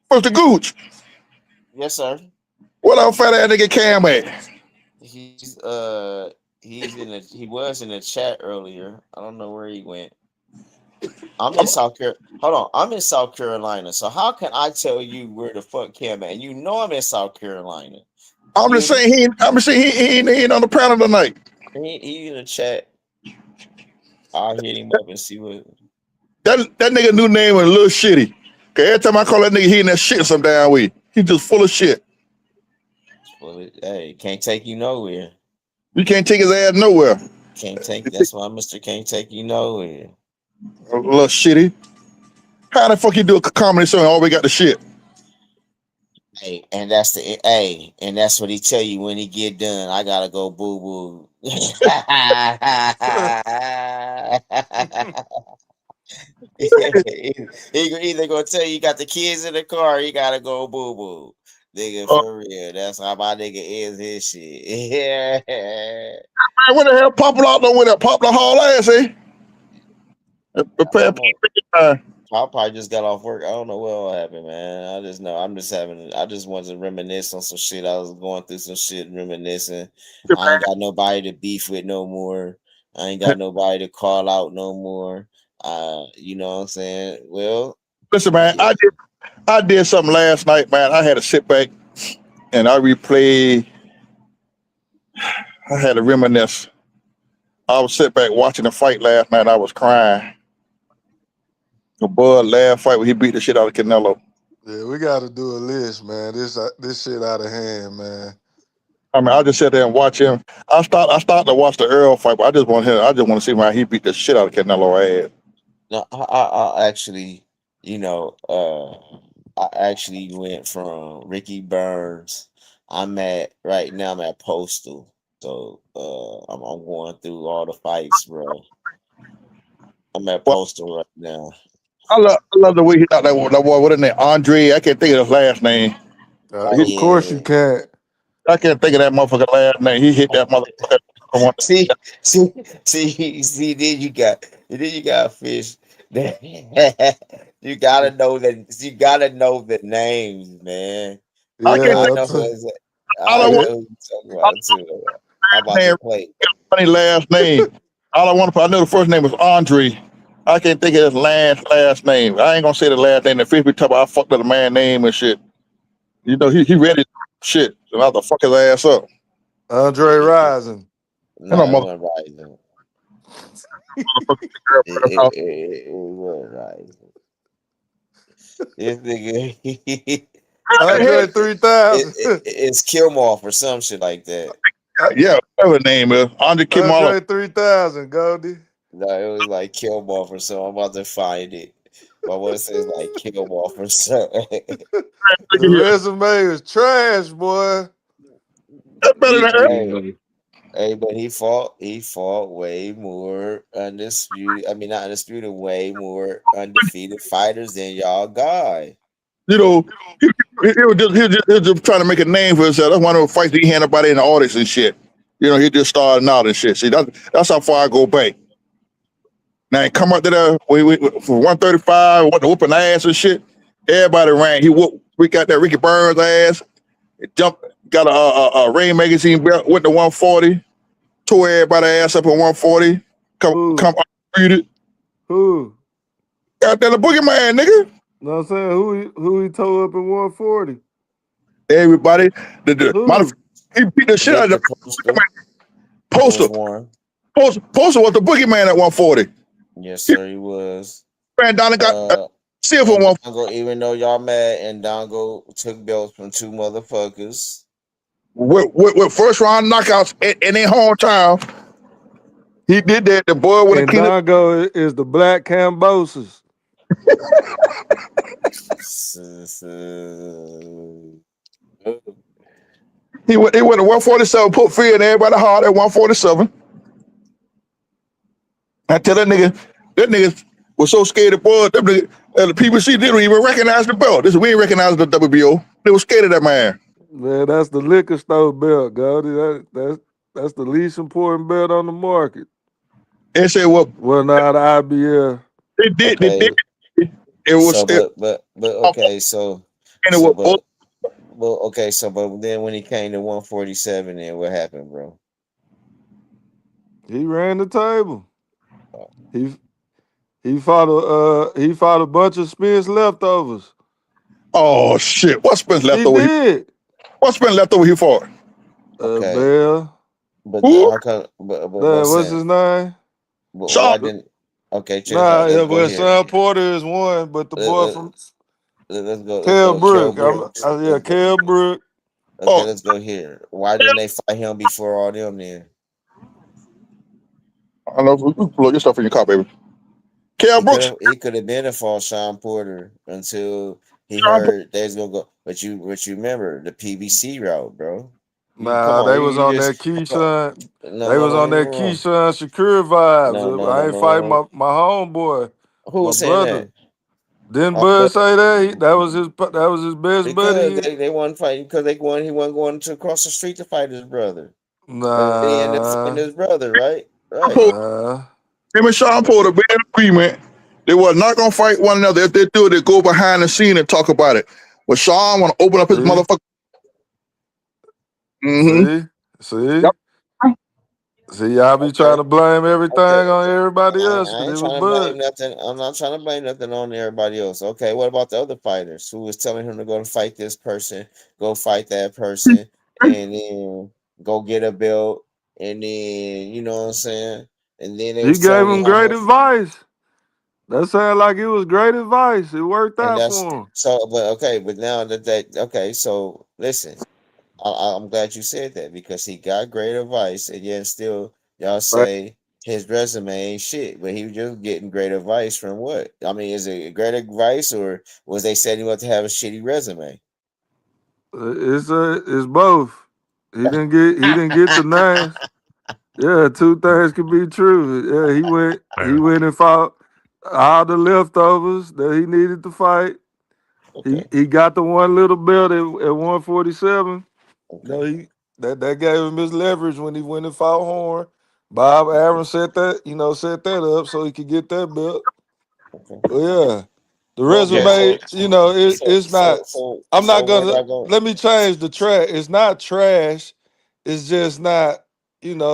Where's the Gooch? Yes, sir. What up, fat ass nigga Cam at? He was in the chat earlier. I don't know where he went. I'm in South Carolina. Hold on, I'm in South Carolina. So how can I tell you where the fuck Cam at? You know I'm in South Carolina. I'm just saying he ain't on the panel tonight. He in the chat. I'll hit him up and see what. That nigga new name was Lil Shitty. Cause every time I call that nigga, he in that shit some damn way. He just full of shit. Well, hey, can't take you nowhere. You can't take his ass nowhere. Can't take. That's why Mr. Can't take you nowhere. Little Shitty. How the fuck you do a comedy show and always got the shit? Hey, and that's what he tell you when he get done. I gotta go boo boo. he either gonna tell you got the kids in the car, or you gotta go boo boo. Nigga, for real. That's how my nigga is his shit. Yeah. Man, what the hell Poplar out there with that Poplar haul ass, eh? Pop probably just got off work. I don't know what all happened, man. I just know I just wanted to reminisce on some shit. I was going through some shit, reminiscing. I ain't got nobody to beef with no more. I ain't got nobody to call out no more. You know what I'm saying? Well, listen, man, I did something last night, man. I had to sit back and I replayed. I had to reminisce. I was sitting back watching the fight last night. I was crying. The Bud last fight when he beat the shit out of Canelo. Yeah, we got to do a list, man. This shit out of hand, man. I mean, I just sat there and watch him. I started to watch the Earl fight, but I just want to see how he beat the shit out of Canelo ass. no, I actually, I actually went from Ricky Burns. Right now I'm at Postal. So I'm going through all the fights, bro. I'm at Postal right now. I love the way he thought that boy. What is name? Andre. I can't think of his last name. Of course you can't. I can't think of that motherfucker last name. He hit that motherfucker. See. Then you got fish. You gotta know that. You gotta know the names, man. Yeah, I can't think of funny last name. All I know the first name was Andre. I can't think of his last name. I ain't gonna say the last name. The fish be talking about I fucked up the man's name and shit. You know, he ready shit. So I have to fuck his ass up. Andre Rising. No, it wasn't Rising. It was Rising. This nigga. Andre 3000. It's Kilmoff or some shit like that. Yeah, whatever the name is. Andre Kilmoff. Andre 3000, Goldie. No, it was like Kilmoff or something. I'm about to find it. But I want to say it's like Kilmoff or something. The resume is trash, boy. That's better than Hey, but he fought way more undisputed. I mean, not undisputed, way more undefeated fighters than y'all guy. You know, he was just trying to make a name for himself. That's one of the fights he had nobody in the audience and shit. You know, he just starting out and shit. See, that's how far I go back. Now he come up to there for 135, went to whooping ass and shit. Everybody ran. We got that Ricky Burns ass. It jumped, got a Rain magazine belt, went to 140, tore everybody ass up at 140. Come undisputed. Who? Got that the boogeyman, nigga. No, I'm saying who he tore up at 140. Everybody. He beat the shit out of the Postal. Postal was the boogeyman at 140. Yes, sir, he was. Ran down and got silver one. Even though y'all mad, and Dongo took belts from two motherfuckers. With first round knockouts in their hometown. He did that. The boy with and Dongo is the Black Cambosis. He went to 147, put fear in everybody hard at 147. I tell that nigga was so scared of boy. The PBC didn't even recognize the belt. We ain't recognize the WBO. They was scared of that man. Man, that's the liquor store belt, Goldie. That's the least important belt on the market. And say what? Well, not the IBL. They did. It was. But okay, so. And it was. Well, okay, but then when he came to 147, then what happened, bro? He ran the table. He fought a bunch of Spence leftovers. Oh shit! What Spence leftover? He did. What Spence leftover he fought? Okay, Bell. but Who? how come? But What's what's his that? name? Why Sean. didn't? Okay, check this Nah, out. yeah, Let's go well, here. Sean Porter is one, but the Let, boy let, from let's go. Let's Kel go. Kell Brook. Brooks. Yeah, Let's go. Kel Brook. Okay, Oh, let's go here. Why didn't they fight him before all them then? I don't know. You plug your stuff in your car, baby. Kell Brooks. He could have been a false Sean Porter until he Sean Porter. heard they was gonna go. But you remember the PBC route, bro. You come Nah, on, they was you on just that Keyshawn. no They no was no no on that no Keyshawn Shakur vibes. no no no I no ain't no fighting no. my homeboy, Who my was saying brother. that? Didn't Bud say that? That was his best Because buddy. they wasn't fighting because he wasn't going to across the street to fight his brother. But he ended up fighting Nah, his brother, right? Right. nah. Him and Sean Porter been in agreement. They were not gonna fight one another. If they do, they go behind the scene and talk about it. But Sean want to open up his See, motherfucker. Mm-hmm. see. Yep. See, y'all be trying to blame everything on everybody else I because ain't it was trying to blame Bud. nothing. I'm not trying to blame nothing on everybody else. Okay, what about the other fighters who was telling him to go to fight this person, go fight that person, and then go get a belt, and then you know what I'm saying? And then they He was gave telling me him how great much, advice. That sounded like it was great advice. It worked and out that's for him. so. But okay, but now that okay, so listen. I'm glad you said that because he got great advice, and yet still y'all Right. say his resume ain't shit, but he was just getting great advice from what? I mean, is it great advice or was they setting him up to have a shitty resume? It's both. He didn't get the names. Yeah, two things could be true. Yeah, he went and fought all the leftovers that he needed to fight. Okay, He got the one little belt at 147. No, okay, that gave him his leverage when he went and fought Horn. Bob Aaron set that up so he could get that belt. okay. But yeah, the Okay, resume, it's not. I'm not where gonna I go? let me change the track. It's not trash. It's just not,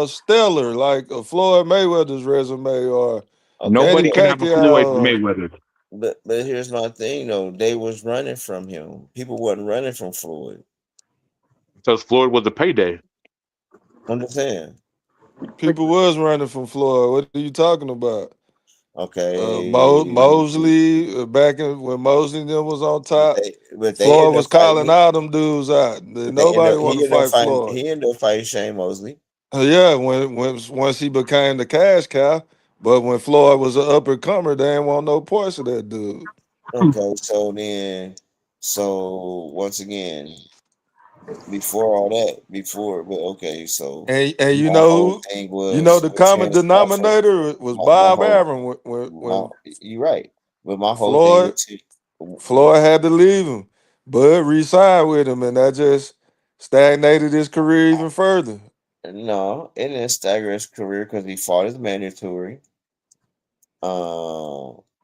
stellar like a Floyd Mayweather's resume or Okay, Manny Nobody can have a Floyd Pacquiao. Mayweather. but here's my thing though. They was running from him. People wasn't running from Floyd. Because Floyd was a payday. I'm just saying. People was running from Floyd. What are you talking about? Okay, Mosley, back when Mosley and them was on top, but they Floyd ended was up fighting calling him. all them dudes out. But Nobody want he to ended up fight fighting. Floyd. He ended up fighting Shane Mosley. Yeah, once he became the cash cow, but when Floyd was an upper comer, they didn't want no parts of that dude. Okay, so once again, before all that, so And my whole thing was the with common Terrence Crawford. denominator was My Bob whole, Aaron when you're right, but my whole thing Floyd with Floyd had to leave him. Bud re-signed with him, and that just stagnated his career even further. no, it didn't stagger his career because he fought his mandatory.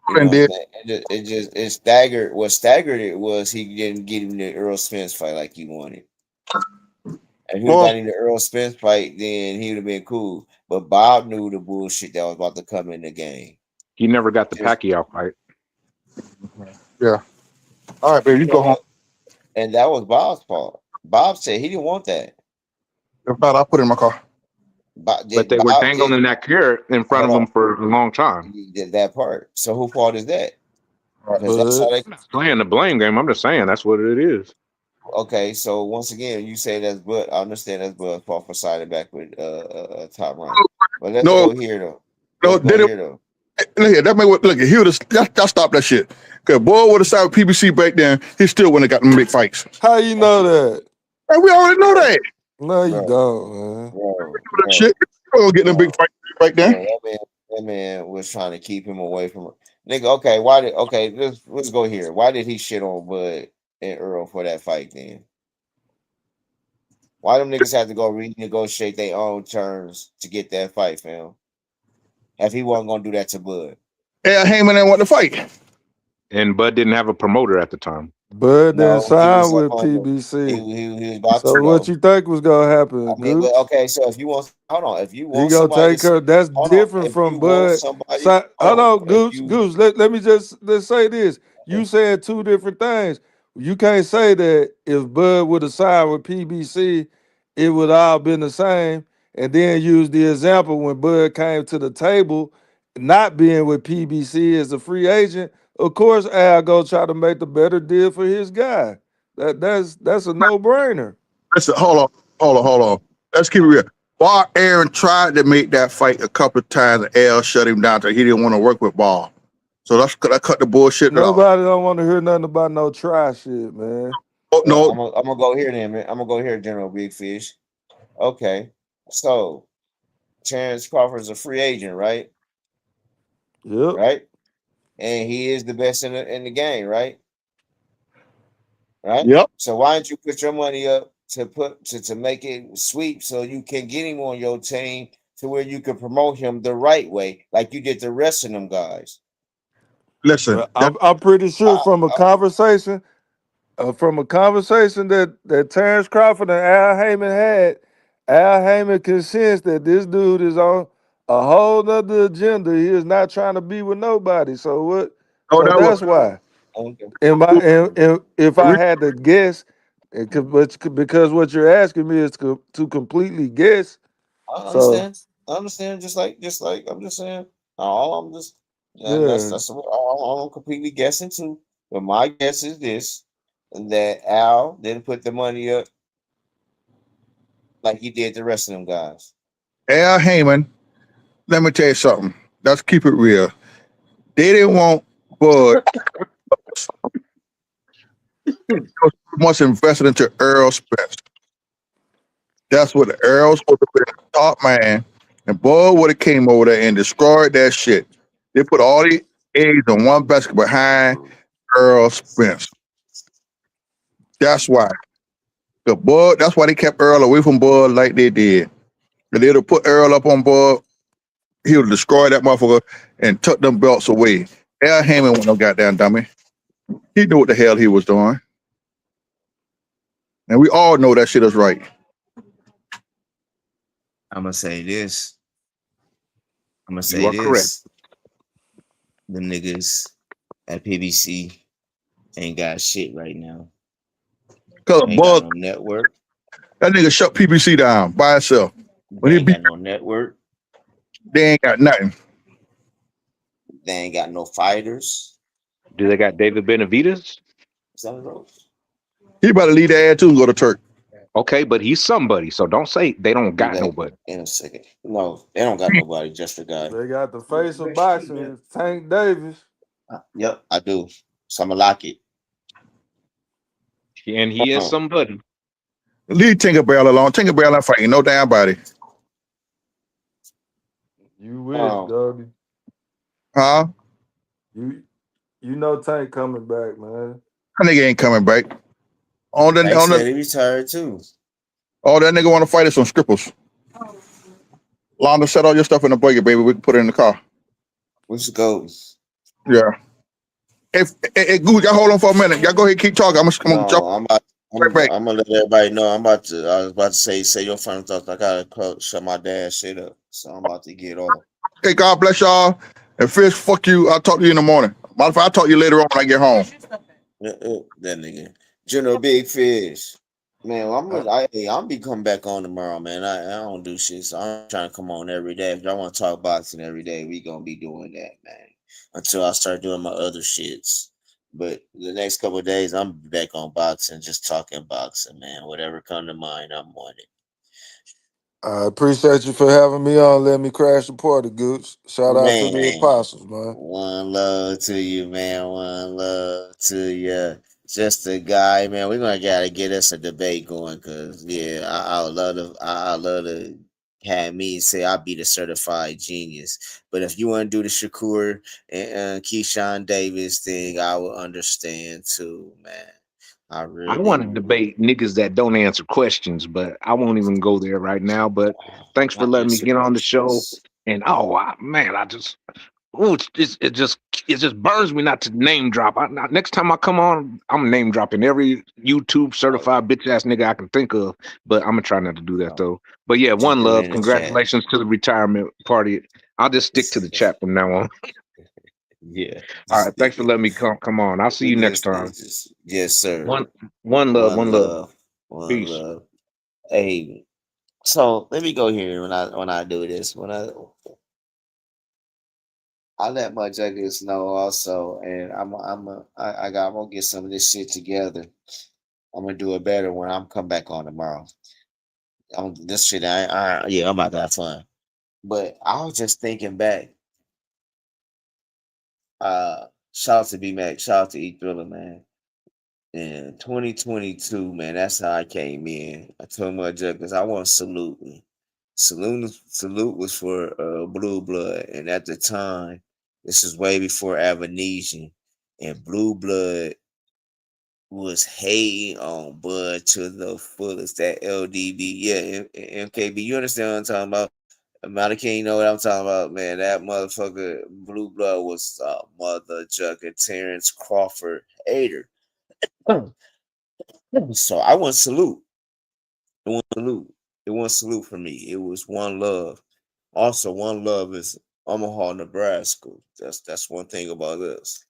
You know And what I'm did. saying? It staggered. What staggered it was he didn't get him the Earl Spence fight like he wanted. If he would Well, got in the Earl Spence fight, then he would have been cool. But Bob knew the bullshit that was about to come in the game. He never got the Just, Pacquiao fight. yeah. All right, baby, you you go know home. what? And that was Bob's fault. Bob said he didn't want that. If not, I'll put it in my car. Bob But they were dangling that carrot in front of him for a long time. He did that part. So whose fault is that? Because But that's how they. I'm not playing the blame game. I'm just saying that's what it is. Okay, so once again, you say that's Bud. I understand that's Bud's fault for siding back with Top Rank. But let's No, go here though. no, Let's go did it? here though. Look here, that may look. He would have. Y'all stop that shit. Cause boy would have started PBC back then. He still wouldn't have got them big fights. how you know that? And we already know that. No, you Bro, don't, man. That shit. You don't get them big fights right there. That man was trying to keep him away from nigga. Okay, let's go here. Why did he shit on Bud and Earl for that fight then? Why them niggas had to go renegotiate their own terms to get that fight, fam? If he wasn't gonna do that to Bud. Yeah, Heyman didn't want to fight. And Bud didn't have a promoter at the time. Bud didn't No, he sign was with up on the, PBC. he was about So to what though. you think was gonna happen, I mean, but Goose? okay, so if you want, hold on, if you He want gonna somebody take her. That's hold on, different if from you want Bud. somebody, Hold hold on, on, Goose. Let me just let's say this. You said two different things. You can't say that if Bud would have signed with PBC it would all been the same. And then use the example when Bud came to the table, not being with PBC as a free agent. Of course, Al go try to make the better deal for his guy. That's a no-brainer. Listen, hold on. Let's keep it real. Ball Aaron tried to make that fight a couple of times, and L shut him down. So he didn't want to work with Ball. So I cut the bullshit off. Nobody don't want to hear nothing about no try shit, man. Oh, no. I'm gonna go here then, man. I'm gonna go here, General Big Fish. Okay, so Terrence Crawford's a free agent, right? Yep. Right, and he is the best in the game, right? Right. Yep. So why don't you put your money up to make it sweep so you can get him on your team to where you can promote him the right way, like you did the rest of them guys. Listen, I'm pretty sure from a conversation that Terrence Crawford and Al Heyman had, Al Heyman consents that this dude is on a whole nother agenda. He is not trying to be with nobody. So what? Oh, So that's why. Okay. If I had to guess, because what you're asking me is to completely guess. I So understand. I understand. Just like I'm just saying. All I'm just yeah, that's all I'm completely guessing too. But my guess is this: that Al didn't put the money up like he did the rest of them guys. Al Heyman, let me tell you something. Let's keep it real. They didn't want Bud much invested into Earl Spence. That's what the Earl's would have been the top man, and Bud would have came over there and destroyed that shit. They put all the eggs in one basket behind Earl Spence. That's why. That's why they kept Earl away from Bud like they did. And they'd have put Earl up on Bud, he would destroy that motherfucker and took them belts away. Al Heyman wasn't no goddamn dummy. He knew what the hell he was doing. And we all know that shit is right. I'm gonna say this. You are correct. The niggas at PBC ain't got shit right now. Cause Ain't Bud, got no network. that nigga shut PBC down by itself. When They he ain't beat, got no network. they ain't got nothing. They ain't got no fighters. Do they got David Benavidez? Some of those. He about to leave the ad too and go to Turk. Okay, but he's somebody, so don't say they don't got They- nobody. In a second. No, they don't got nobody. Just a guy. they got the face of boxing, Tank Davis. Yep, I do. So I'm gonna lock it. And he is somebody. Leave Tinkerbell alone. Tinkerbell ain't fighting no damn body. You wish, Doggy. Huh? You know Tank coming back, man. That nigga ain't coming back. They said he retired too. All that nigga want to fight is some scripples. Londa, set all your stuff in the buggy, baby. We can put it in the car. We should go. Yeah. If Goose, y'all hold on for a minute. Y'all go ahead and keep talking. I'm gonna jump. I'm gonna let everybody know. I was about to say your final thoughts. I gotta shut my dad's shit up. So I'm about to get off. Okay, God bless y'all. And Fish, fuck you. I'll talk to you in the morning. Matter of fact, I'll talk to you later on when I get home. That nigga. General Big Fish. Man, I'm be coming back on tomorrow, man. I don't do shit, so I'm trying to come on every day. If y'all want to talk boxing every day, we gonna be doing that, man. Until I start doing my other shits. But the next couple of days, I'm back on boxing, just talking boxing, man. Whatever come to mind, I'm on it. I appreciate you for having me on. Let me crash the party, Gooch. Shout out to the apostles, man. One love to you, man. One love to you. Just a guy, man. We're gonna gotta get us a debate going, cause I love to have me say I'll be the certified genius. But if you want to do the Shakur and Keyshawn Davis thing, I will understand too, man. I want to debate niggas that don't answer questions, but I won't even go there right now. But thanks for letting me get on the show. And it just burns me not to name drop. Next time I come on, I'm name dropping every YouTube certified bitch ass nigga I can think of. But I'm gonna try not to do that though. But yeah, one love. Congratulations to the returement party. I'll just stick to the chat from now on. Yeah. All right. Thanks for letting me come on. I'll see you next time. Yes, sir. One love. One Peace. love. Hey, So let me go here when I do this. I let my judges know also, and I'm gonna get some of this shit together. I'm gonna do it better when I'm come back on tomorrow. This shit, yeah, I'm about to have fun. But I was just thinking back. Shout out to B Mac, shout out to E Thriller, man. In 2022, man, that's how I came in. I told my judges I want salute me. Salute was for Blue Blood, and at the time, this is way before Amnesia, and Blue Blood was hating on Bud to the fullest. That LDB, yeah, MKB, you understand what I'm talking about? Amount of King, you know what I'm talking about, man. That motherfucker Blue Blood was mother jucker Terrence Crawford hater. So I want salute. It was salute. It was salute for me. It was one love. Also, one love is Omaha, Nebraska. That's one thing about us.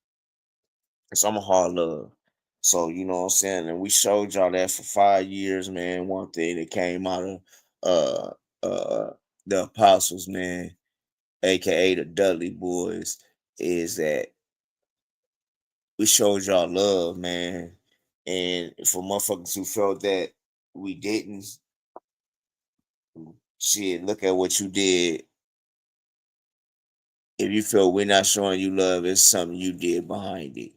It's Omaha love. So you know what I'm saying, and we showed y'all that for 5 years, man. One thing that came out of uh the apostles, man, aka the Dudley boys, is that we showed y'all love, man. And for motherfuckers who felt that we didn't, shit, look at what you did. If you feel we're not showing you love, it's something you did behind it.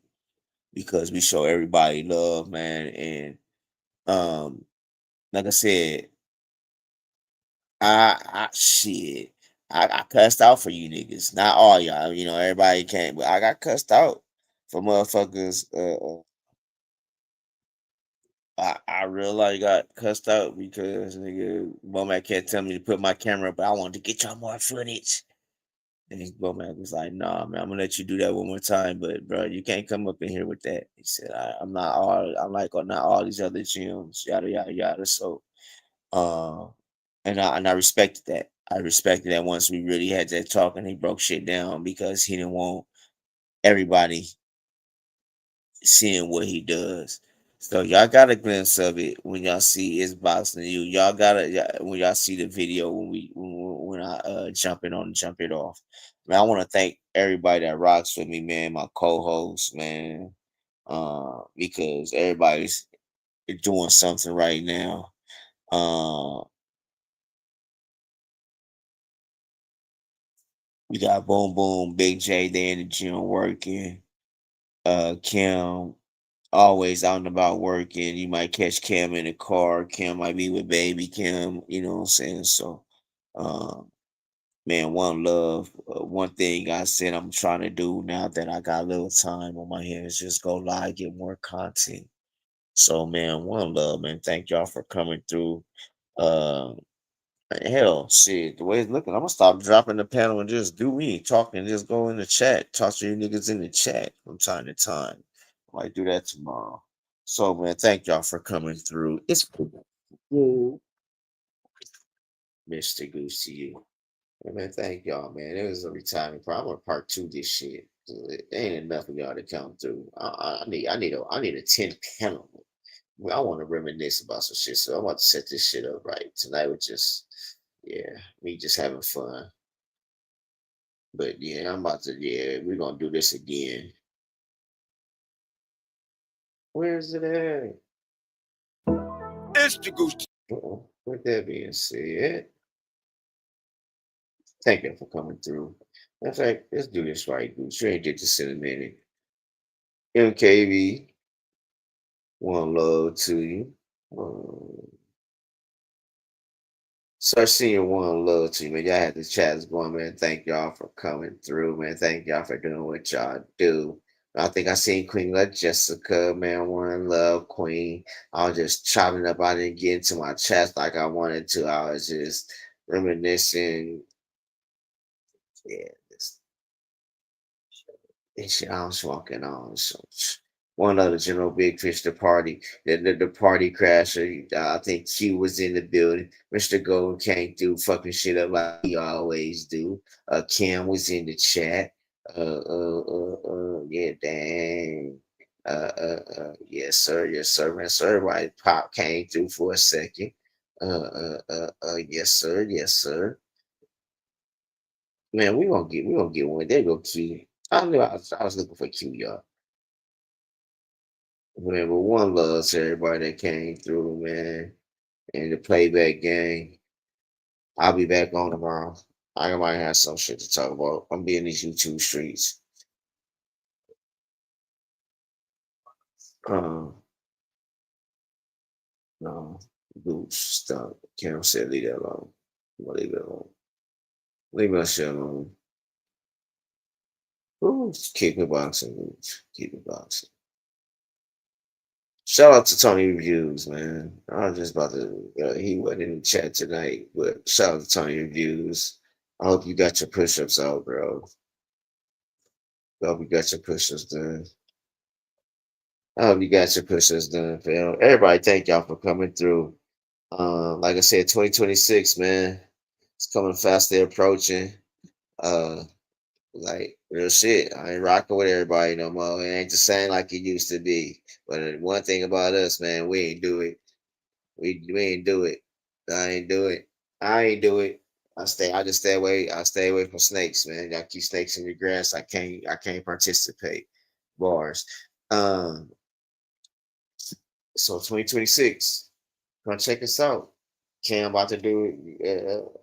Because we show everybody love, man. And um, like I said, I shit. I cussed out for you niggas. Not all y'all, you know, everybody can't, but I got cussed out for motherfuckers. I really got cussed out because nigga Bomac kept telling me to put my camera up, but I wanted to get y'all more footage. And Bomac was like, "Nah, man, I'm gonna let you do that one more time, but bro, you can't come up in here with that." He said, "I'm not all. I'm like not all these other gyms, yada yada yada." So, uh, and I respected that. I respected that once we really had that talk, and he broke shit down because he didn't want everybody seeing what he does. So y'all got a glimpse of it when y'all see his boxing you. Y'all when y'all see the video when I jump it off. Man, I want to thank everybody that rocks with me, man. My co-hosts, man. Because everybody's doing something right now. We got Boom Boom, Big J, they in the gym working. Kim always out and about working. You might catch Kim in the car. Kim might be with baby Kim, you know what I'm saying? So, man, one love. One thing I said I'm trying to do now that I got a little time on my hands, just go live, get more content. So, man, one love, man. Thank y'all for coming through. Uh, Hell, shit, the way it's looking, I'm gonna stop dropping the panel and just do me talking, just go in the chat, talk to you niggas in the chat from time to time. Might do that tomorrow. So, man, thank y'all for coming through. It's cool, Mr. Goosey. Yeah, man, thank y'all, man. It was a retirement part. I'm gonna part two this shit. It ain't enough of y'all to come through. I need a 10 panel. I want to reminisce about some shit, so I'm about to set this shit up right tonight. With just, yeah, me just having fun. But yeah, I'm about to, yeah, we're gonna do this again. Where's it at? It's the goose. With that being said, thank you for coming through. In fact, let's do this right, Goose. You ain't get this in a minute. MKV, one love to you. Start seeing one love to you, man. Y'all had the chats going, man. Thank y'all for coming through, man. Thank y'all for doing what y'all do. I think I seen Queen Let Jessica, man. One love, Queen. I was just chopping up. I didn't get into my chats like I wanted to. I was just reminiscing. Yeah, this shit I was walking on. So one other General Big Fish, the party, the party crasher. I think Q was in the building. Mr. Golden came through fucking shit up like he always do. Cam was in the chat. Yeah, dang. Yes, sir, man. Sir, everybody pop came through for a second. Yes, sir. Yes, sir. Man, we gonna get one. There go Q. I knew I was looking for Q, y'all. Man, but one love to everybody that came through, man. And the playback game. I'll be back on tomorrow. I might have some shit to talk about. I'm being these YouTube streets. No, Gooch stuff. Cam said leave that alone. I'm gonna leave it alone. Leave my shit alone. Ooh, keep it boxing, Gooch. Keep it boxing. Shout out to Tony Reviews, man. I was just about to. He wasn't in the chat tonight, but shout out to Tony Reviews. I hope you got your push-ups out, bro. I hope you got your push-ups done. I hope you got your push-ups done, fam. Everybody, thank y'all for coming through. Like I said, 2026, man. It's coming fast. They're approaching. Like real shit. I ain't rocking with everybody no more. It ain't the same like it used to be. But one thing about us, man, we ain't do it. We ain't do it. I ain't do it. I just stay away. I stay away from snakes, man. Y'all keep snakes in your grass. I can't participate. Bars. So 2026. Come check us out. Cam about to do it.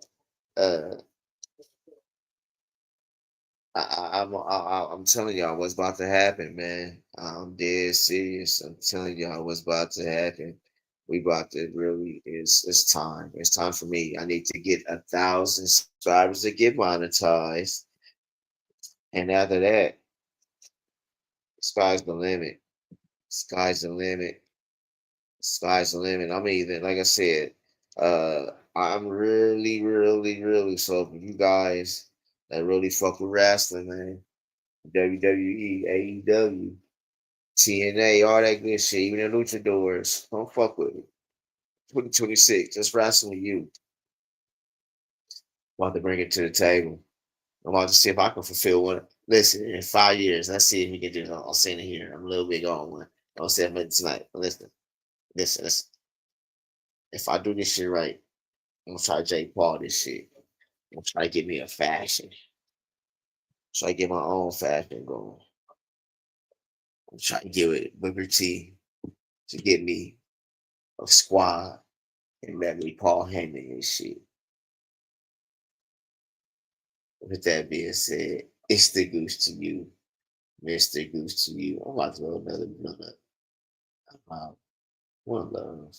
I'm telling y'all what's about to happen, man. I'm dead serious. I'm telling y'all what's about to happen. We about to really it's time. It's time for me. I need to get 1,000 subscribers to get monetized. And after that, sky's the limit. Sky's the limit. Sky's the limit. I'm even, like I said, I'm really so for you guys that really fuck with wrestling, man. WWE, AEW, TNA, all that good shit, even the luchadors. Don't fuck with it. 2026, just wrestling with you. I'm about to bring it to the table. I'm about to see if I can fulfill one. Listen, in 5 years, let's see if we can do it. I'll say it here. I'm a little big on one. I'll say it tonight. Listen. If I do this shit right, I'm gonna try to Jake Paul this shit. I'm gonna try to get me a fashion. Try to get my own fashion going. I'm trying to give it Booker T to get me a squad and let me Paul Heyman and shit. With that being said, it's the Goose to you. Mr. Goose to you. I'm about to roll another nut. One love.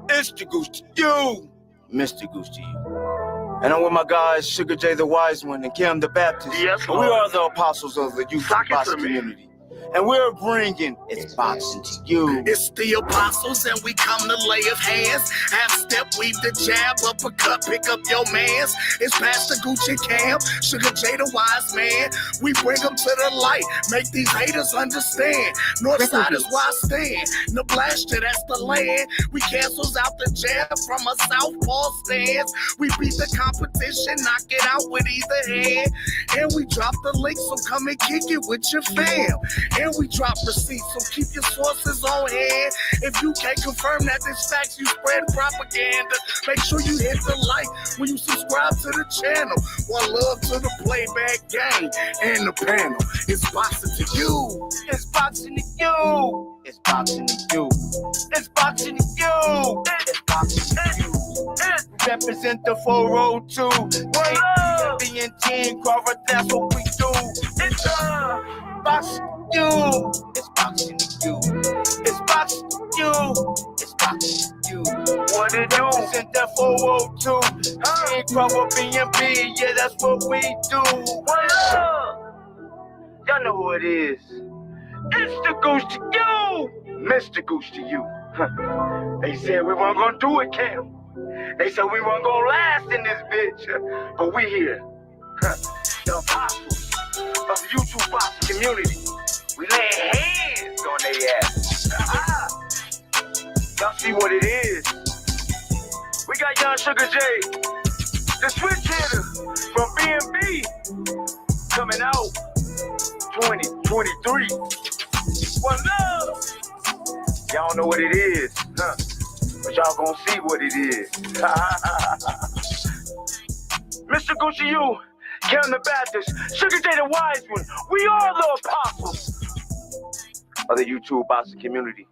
It's the Goose to you, Mr. Goose to you. And I'm with my guys, Sugar J the Wise One and Kim the Baptist. Yes, and we are the apostles of the youth boxing community. And we're bringing It's Boxing to You. It's the apostles and we come to lay of hands. Half step, weave the jab, uppercut, pick up your mans. It's Pastor Gucci Cam, Sugar J the Wise Man. We bring them to the light, make these haters understand. Northside is where I stand. Nebraska, that's the land. We cancels out the jab from a southpaw stance. We beat the competition, knock it out with either hand. And we drop the link, so come and kick it with your fam. And we drop receipts, so keep your sources on hand. If you can't confirm that this facts, you spread propaganda. Make sure you hit the like when you subscribe to the channel. One love to the playback game and the panel. It's boxing to you. It's boxing to you. It's boxing to you. It's boxing to you. It's boxing to you. Represent the 402. Being Team Crawford, that's what we do. It's boxing to you. It's boxing to you. It's boxing to you. It's boxing to you. What it do? Represent that 402. Team Crawford, BNB, yeah, that's what we do. Y'all know who it is. It's the Goose to you, Mr. Goose to you. They said we weren't gonna do it, Cam. They said we weren't gonna last in this bitch, but we here. The apostles of the YouTube boxing community. We lay hands on their ass. Y'all see what it is. We got Young Sugar J, the switch hitter from B&B, coming out 2023. One love. Y'all know what it is, huh? But y'all gonna see what it is. Mr. Gucci U, Kevin the Baptist, Sugar J the Wise One, we are the apostles of the YouTube boxing community.